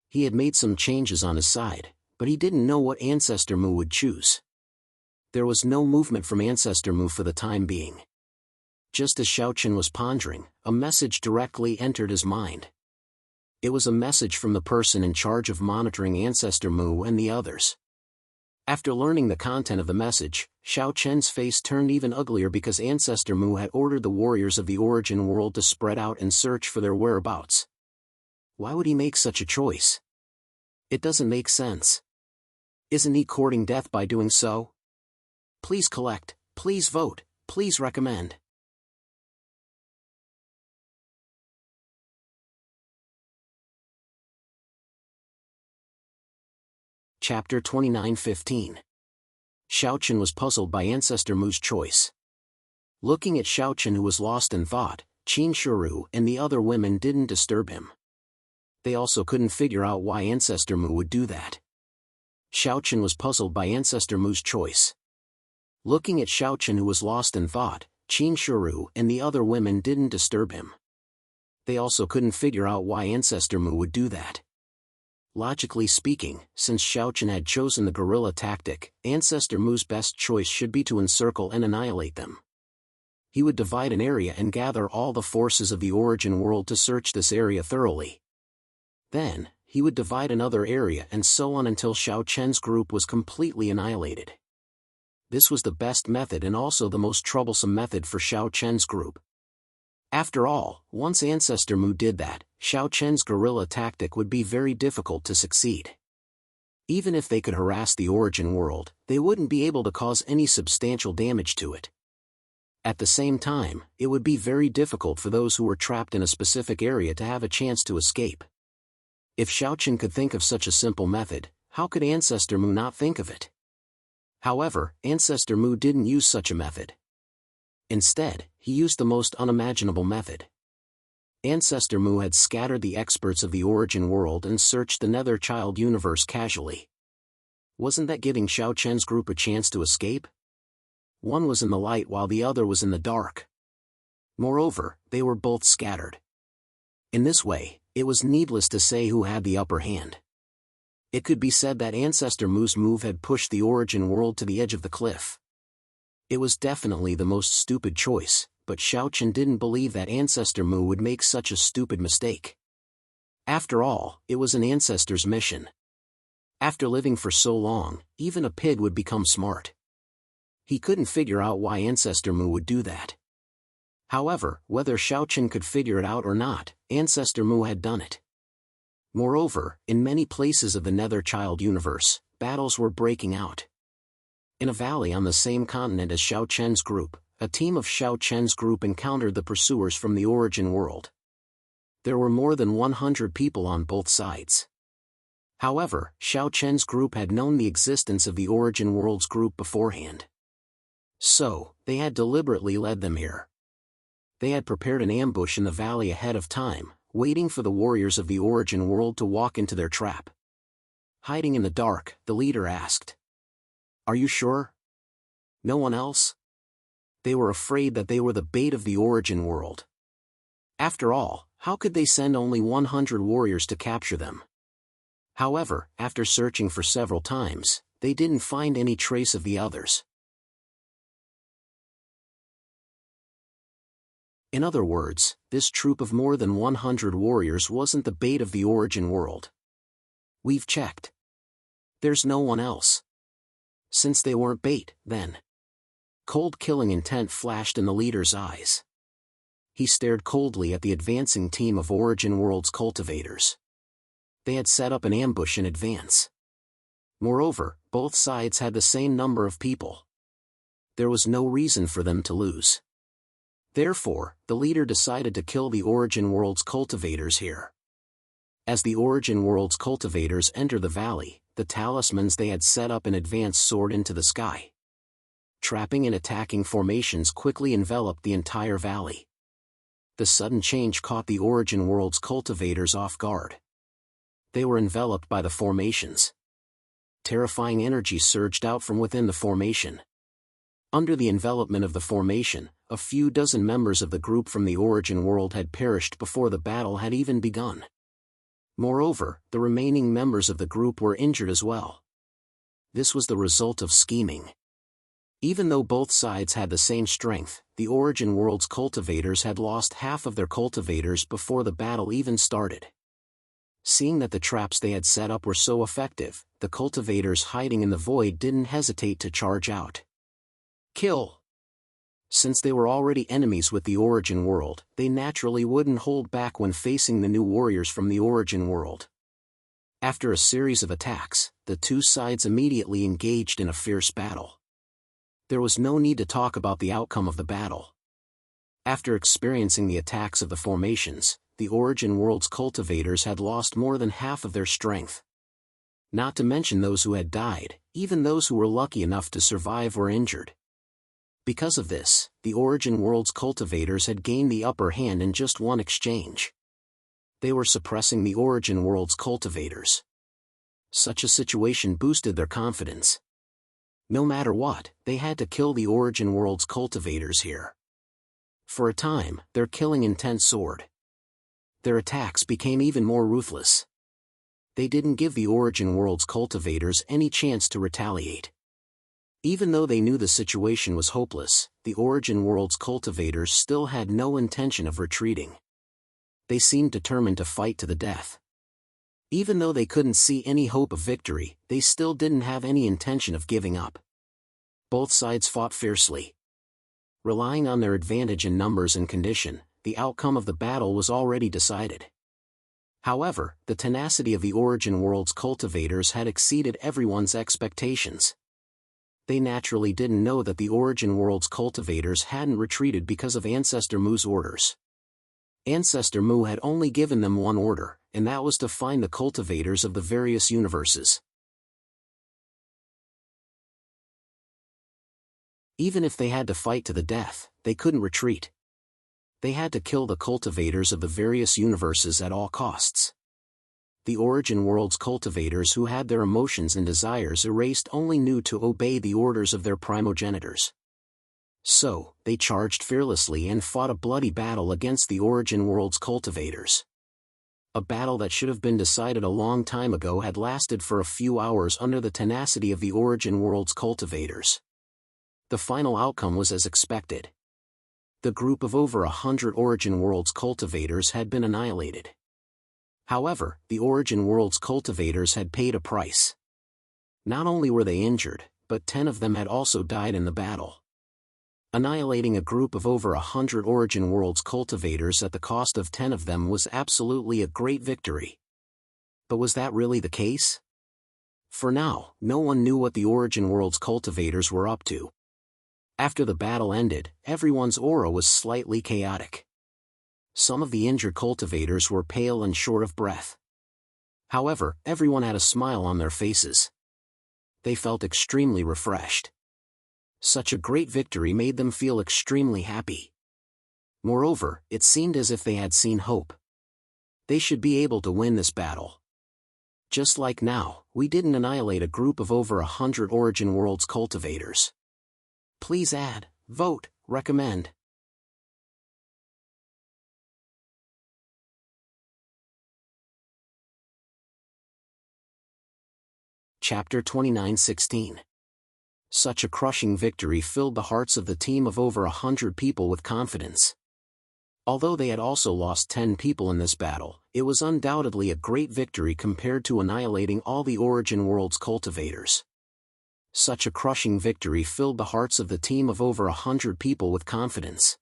He had made some changes on his side, but he didn't know what Ancestor Mu would choose. There was no movement from Ancestor Mu for the time being. Just as Xiaochen was pondering, a message directly entered his mind. It was a message from the person in charge of monitoring Ancestor Mu and the others. After learning the content of the message, Xiaochen's face turned even uglier because Ancestor Mu had ordered the warriors of the origin world to spread out and search for their whereabouts. Why would he make such a choice? It doesn't make sense. Isn't he courting death by doing so? Please collect, please vote, please recommend. Chapter 29:15. Xiaochen was puzzled by Ancestor Mu's choice. Looking at Xiaochen, who was lost in thought, Qin Shuru and the other women didn't disturb him. They also couldn't figure out why Ancestor Mu would do that. Xiaochen was puzzled by Ancestor Mu's choice. Looking at Xiaochen, who was lost in thought, Qin Shuru and the other women didn't disturb him. They also couldn't figure out why Ancestor Mu would do that. Logically speaking, since Xiaochen had chosen the guerrilla tactic, Ancestor Mu's best choice should be to encircle and annihilate them. He would divide an area and gather all the forces of the origin world to search this area thoroughly. Then, he would divide another area and so on until Xiaochen's group was completely annihilated. This was the best method and also the most troublesome method for Xiaochen's group. After all, once Ancestor Mu did that, Xiaochen's guerrilla tactic would be very difficult to succeed. Even if they could harass the origin world, they wouldn't be able to cause any substantial damage to it. At the same time, it would be very difficult for those who were trapped in a specific area to have a chance to escape. If Xiaochen could think of such a simple method, how could Ancestor Mu not think of it? However, Ancestor Mu didn't use such a method. Instead, he used the most unimaginable method. Ancestor Mu had scattered the experts of the origin world and searched the Nether Child universe casually. Wasn't that giving Xiaochen's group a chance to escape? One was in the light while the other was in the dark. Moreover, they were both scattered. In this way, it was needless to say who had the upper hand. It could be said that Ancestor Mu's move had pushed the origin world to the edge of the cliff. It was definitely the most stupid choice, but Xiaochen didn't believe that Ancestor Mu would make such a stupid mistake. After all, it was an ancestor's mission. After living for so long, even a pig would become smart. He couldn't figure out why Ancestor Mu would do that. However, whether Xiaochen could figure it out or not, Ancestor Mu had done it. Moreover, in many places of the Nether Child universe, battles were breaking out. In a valley on the same continent as Xiaochen's group, a team of Xiaochen's group encountered the pursuers from the origin world. There were more than 100 people on both sides. However, Xiaochen's group had known the existence of the origin world's group beforehand. So, they had deliberately led them here. They had prepared an ambush in the valley ahead of time, waiting for the warriors of the origin world to walk into their trap. Hiding in the dark, the leader asked, "Are you sure? No one else?" They were afraid that they were the bait of the origin world. After all, how could they send only 100 warriors to capture them? However, after searching for several times, they didn't find any trace of the others. In other words, this troop of more than 100 warriors wasn't the bait of the origin world. We've checked. There's no one else. Since they weren't bait, then. Cold killing intent flashed in the leader's eyes. He stared coldly at the advancing team of origin world's cultivators. They had set up an ambush in advance. Moreover, both sides had the same number of people. There was no reason for them to lose. Therefore, the leader decided to kill the origin world's cultivators here. As the origin world's cultivators entered the valley, the talismans they had set up in advance soared into the sky. Trapping and attacking formations quickly enveloped the entire valley. The sudden change caught the origin world's cultivators off guard. They were enveloped by the formations. Terrifying energy surged out from within the formation. Under the envelopment of the formation, a few dozen members of the group from the origin world had perished before the battle had even begun. Moreover, the remaining members of the group were injured as well. This was the result of scheming. Even though both sides had the same strength, the origin world's cultivators had lost half of their cultivators before the battle even started. Seeing that the traps they had set up were so effective, the cultivators hiding in the void didn't hesitate to charge out. Kill! Since they were already enemies with the origin world, they naturally wouldn't hold back when facing the new warriors from the origin world. After a series of attacks, the two sides immediately engaged in a fierce battle. There was no need to talk about the outcome of the battle. After experiencing the attacks of the formations, the origin world's cultivators had lost more than half of their strength. Not to mention those who had died, even those who were lucky enough to survive were injured. Because of this, the origin world's cultivators had gained the upper hand in just one exchange. They were suppressing the origin world's cultivators. Such a situation boosted their confidence. No matter what, they had to kill the origin world's cultivators here. For a time, their killing intent soared. Their attacks became even more ruthless. They didn't give the origin world's cultivators any chance to retaliate. Even though they knew the situation was hopeless, the origin world's cultivators still had no intention of retreating. They seemed determined to fight to the death. Even though they couldn't see any hope of victory, they still didn't have any intention of giving up. Both sides fought fiercely. Relying on their advantage in numbers and condition, the outcome of the battle was already decided. However, the tenacity of the origin world's cultivators had exceeded everyone's expectations. They naturally didn't know that the origin world's cultivators hadn't retreated because of Ancestor Mu's orders. Ancestor Mu had only given them one order, and that was to find the cultivators of the various universes. Even if they had to fight to the death, they couldn't retreat. They had to kill the cultivators of the various universes at all costs. The origin world's cultivators who had their emotions and desires erased only knew to obey the orders of their primogenitors. So, they charged fearlessly and fought a bloody battle against the origin world's cultivators. A battle that should have been decided a long time ago had lasted for a few hours under the tenacity of the origin world's cultivators. The final outcome was as expected. The group of over 100 origin world's cultivators had been annihilated. However, the origin world's cultivators had paid a price. Not only were they injured, but 10 of them had also died in the battle. Annihilating a group of over 100 origin world's cultivators at the cost of 10 of them was absolutely a great victory. But was that really the case? For now, no one knew what the origin world's cultivators were up to. After the battle ended, everyone's aura was slightly chaotic. Some of the injured cultivators were pale and short of breath. However, everyone had a smile on their faces. They felt extremely refreshed. Such a great victory made them feel extremely happy. Moreover, it seemed as if they had seen hope. They should be able to win this battle. Just like now, we didn't annihilate a group of over 100 origin world's cultivators. Please add, vote, recommend. Chapter 29:16. Such a crushing victory filled the hearts of the team of over 100 people with confidence. Although they had also lost 10 people in this battle, it was undoubtedly a great victory compared to annihilating all the origin world's cultivators. Such a crushing victory filled the hearts of the team of over 100 people with confidence.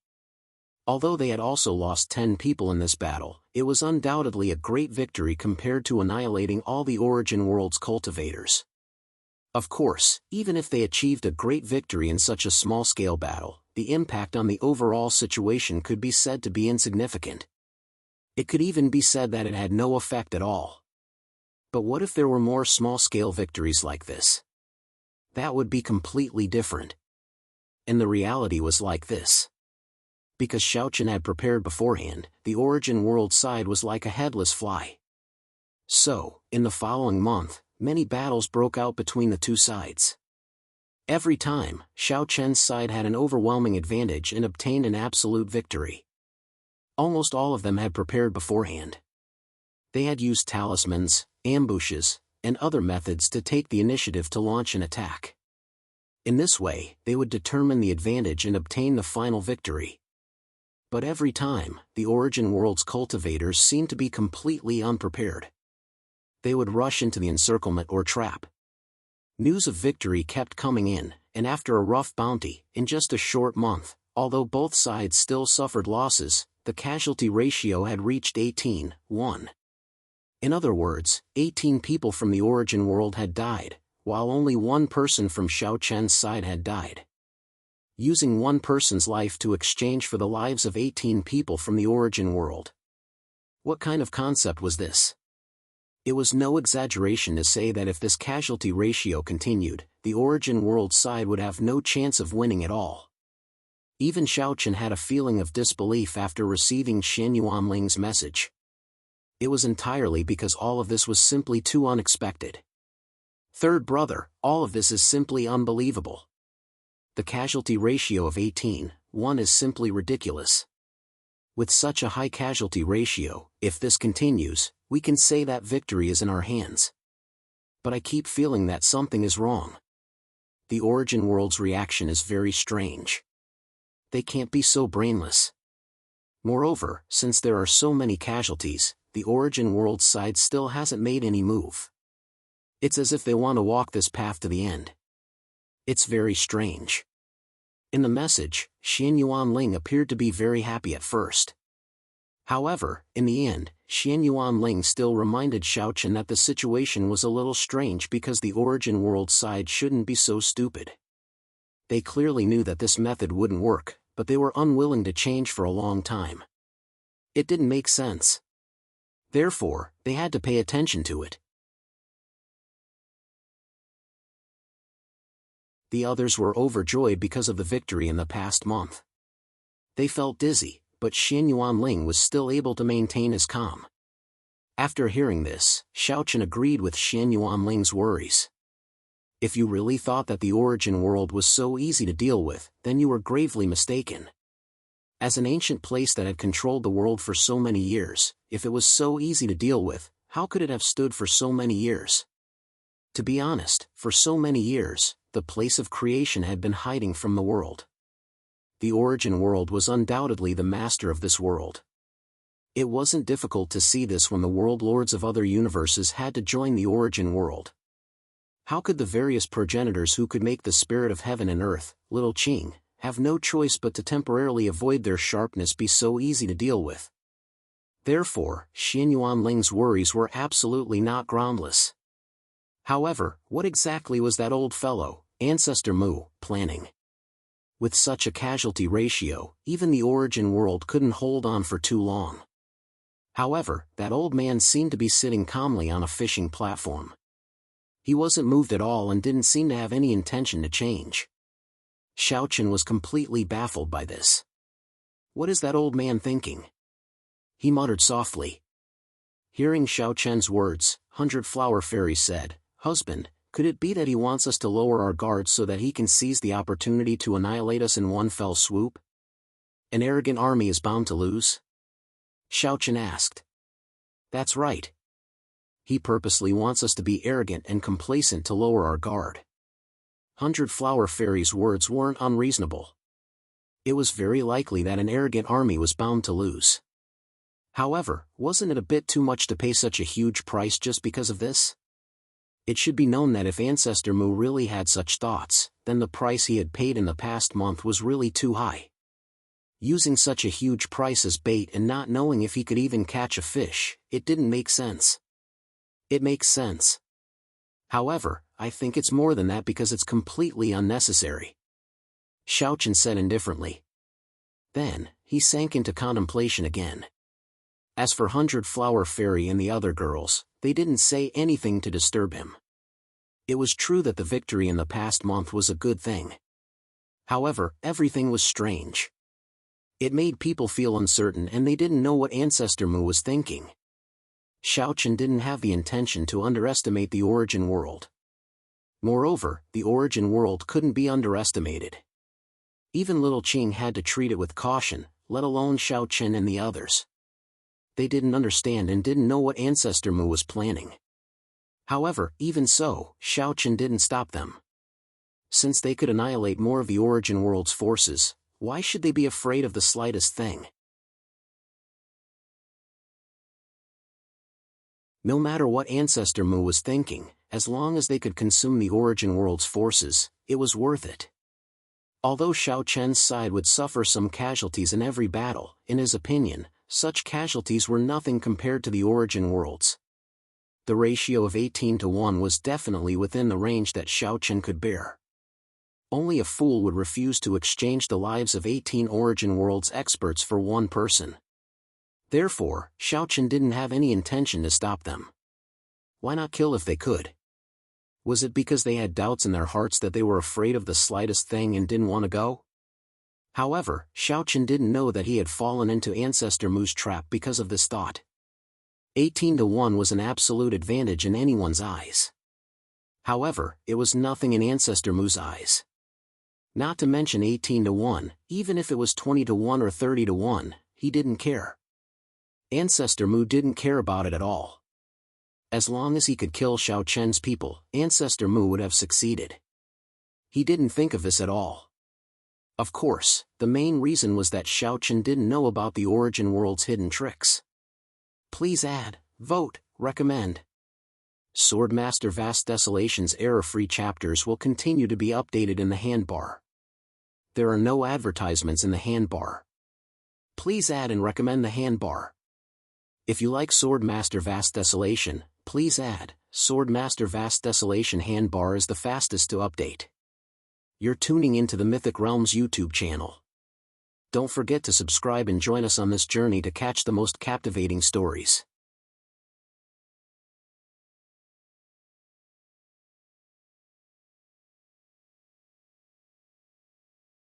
Although they had also lost 10 people in this battle, it was undoubtedly a great victory compared to annihilating all the origin world's cultivators. Of course, even if they achieved a great victory in such a small-scale battle, the impact on the overall situation could be said to be insignificant. It could even be said that it had no effect at all. But what if there were more small-scale victories like this? That would be completely different. And the reality was like this. Because Xiaochen had prepared beforehand, the origin world side was like a headless fly. So, in the following month, many battles broke out between the two sides. Every time, Xiao Chen's side had an overwhelming advantage and obtained an absolute victory. Almost all of them had prepared beforehand. They had used talismans, ambushes, and other methods to take the initiative to launch an attack. In this way, they would determine the advantage and obtain the final victory. But every time, the Origin World's cultivators seemed to be completely unprepared. They would rush into the encirclement or trap. News of victory kept coming in, and after a rough bounty, in just a short month, although both sides still suffered losses, the casualty ratio had reached 18:1. In other words, 18 people from the Origin World had died, while only one person from Xiao Chen's side had died. Using one person's life to exchange for the lives of 18 people from the Origin World. What kind of concept was this? It was no exaggeration to say that if this casualty ratio continued, the Origin World side would have no chance of winning at all. Even Xiao Chen had a feeling of disbelief after receiving Xian Yuanling's message. It was entirely because all of this was simply too unexpected. Third brother, all of this is simply unbelievable. The casualty ratio of 18:1 is simply ridiculous. With such a high casualty ratio, if this continues, we can say that victory is in our hands. But I keep feeling that something is wrong. The Origin World's reaction is very strange. They can't be so brainless. Moreover, since there are so many casualties, the Origin World side still hasn't made any move. It's as if they want to walk this path to the end. It's very strange. In the message, Xian Yuanling appeared to be very happy at first. However, in the end, Xian Yuanling still reminded Xiao Chen that the situation was a little strange because the Origin World side shouldn't be so stupid. They clearly knew that this method wouldn't work, but they were unwilling to change for a long time. It didn't make sense. Therefore, they had to pay attention to it. The others were overjoyed because of the victory in the past month. They felt dizzy, but Xian Yuanling was still able to maintain his calm. After hearing this, Xiao Chen agreed with Xian Yuanling's worries. If you really thought that the Origin World was so easy to deal with, then you were gravely mistaken. As an ancient place that had controlled the world for so many years, if it was so easy to deal with, how could it have stood for so many years? To be honest, for so many years, the place of creation had been hiding from the world. The Origin World was undoubtedly the master of this world. It wasn't difficult to see this when the world lords of other universes had to join the Origin World. How could the various progenitors who could make the spirit of heaven and earth, Little Qing, have no choice but to temporarily avoid their sharpness be so easy to deal with? Therefore, Xian Yuanling's worries were absolutely not groundless. However, what exactly was that old fellow, Ancestor Mu, planning? With such a casualty ratio, even the Origin World couldn't hold on for too long. However, that old man seemed to be sitting calmly on a fishing platform. He wasn't moved at all and didn't seem to have any intention to change. Xiao Chen was completely baffled by this. What is that old man thinking? He muttered softly. Hearing Xiao Chen's words, 100 Flower Fairy said, "Husband, could it be that he wants us to lower our guards so that he can seize the opportunity to annihilate us in one fell swoop? An arrogant army is bound to lose?" Xiao Chen asked. That's right. He purposely wants us to be arrogant and complacent to lower our guard. 100 Flower Fairy's words weren't unreasonable. It was very likely that an arrogant army was bound to lose. However, wasn't it a bit too much to pay such a huge price just because of this? It should be known that if Ancestor Mu really had such thoughts, then the price he had paid in the past month was really too high. Using such a huge price as bait and not knowing if he could even catch a fish, it didn't make sense. It makes sense. However, I think it's more than that because it's completely unnecessary. Xiao Chen said indifferently. Then, he sank into contemplation again. As for 100 Flower Fairy and the other girls, they didn't say anything to disturb him. It was true that the victory in the past month was a good thing. However, everything was strange. It made people feel uncertain and they didn't know what Ancestor Mu was thinking. Xiao Chen didn't have the intention to underestimate the Origin World. Moreover, the origin world couldn't be underestimated. Even little Qing had to treat it with caution, let alone Xiao Chen and the others. They didn't understand and didn't know what Ancestor Mu was planning. However, even so, Xiao Chen didn't stop them. Since they could annihilate more of the origin world's forces, why should they be afraid of the slightest thing? No matter what Ancestor Mu was thinking, as long as they could consume the origin world's forces, it was worth it. Although Xiao Chen's side would suffer some casualties in every battle, in his opinion, such casualties were nothing compared to the origin worlds. The ratio of 18-1 was definitely within the range that Xiao Chen could bear. Only a fool would refuse to exchange the lives of 18 origin worlds experts for one person. Therefore, Xiao Chen didn't have any intention to stop them. Why not kill if they could? Was it because they had doubts in their hearts that they were afraid of the slightest thing and didn't want to go? However, Xiao Chen didn't know that he had fallen into Ancestor Mu's trap because of this thought. 18-1 was an absolute advantage in anyone's eyes. However, it was nothing in Ancestor Mu's eyes. Not to mention 18-1, even if it was 20-1 or 30-1, he didn't care. Ancestor Mu didn't care about it at all. As long as he could kill Xiao Chen's people, Ancestor Mu would have succeeded. He didn't think of this at all. Of course, the main reason was that Xiao Chen didn't know about the origin world's hidden tricks. Please add, vote, recommend. Swordmaster Vast Desolation's error-free chapters will continue to be updated in the handbar. There are no advertisements in the handbar. Please add and recommend the handbar. If you like Swordmaster Vast Desolation, please add, Swordmaster Vast Desolation handbar is the fastest to update. You're tuning into the Mythic Realms YouTube channel. Don't forget to subscribe and join us on this journey to catch the most captivating stories.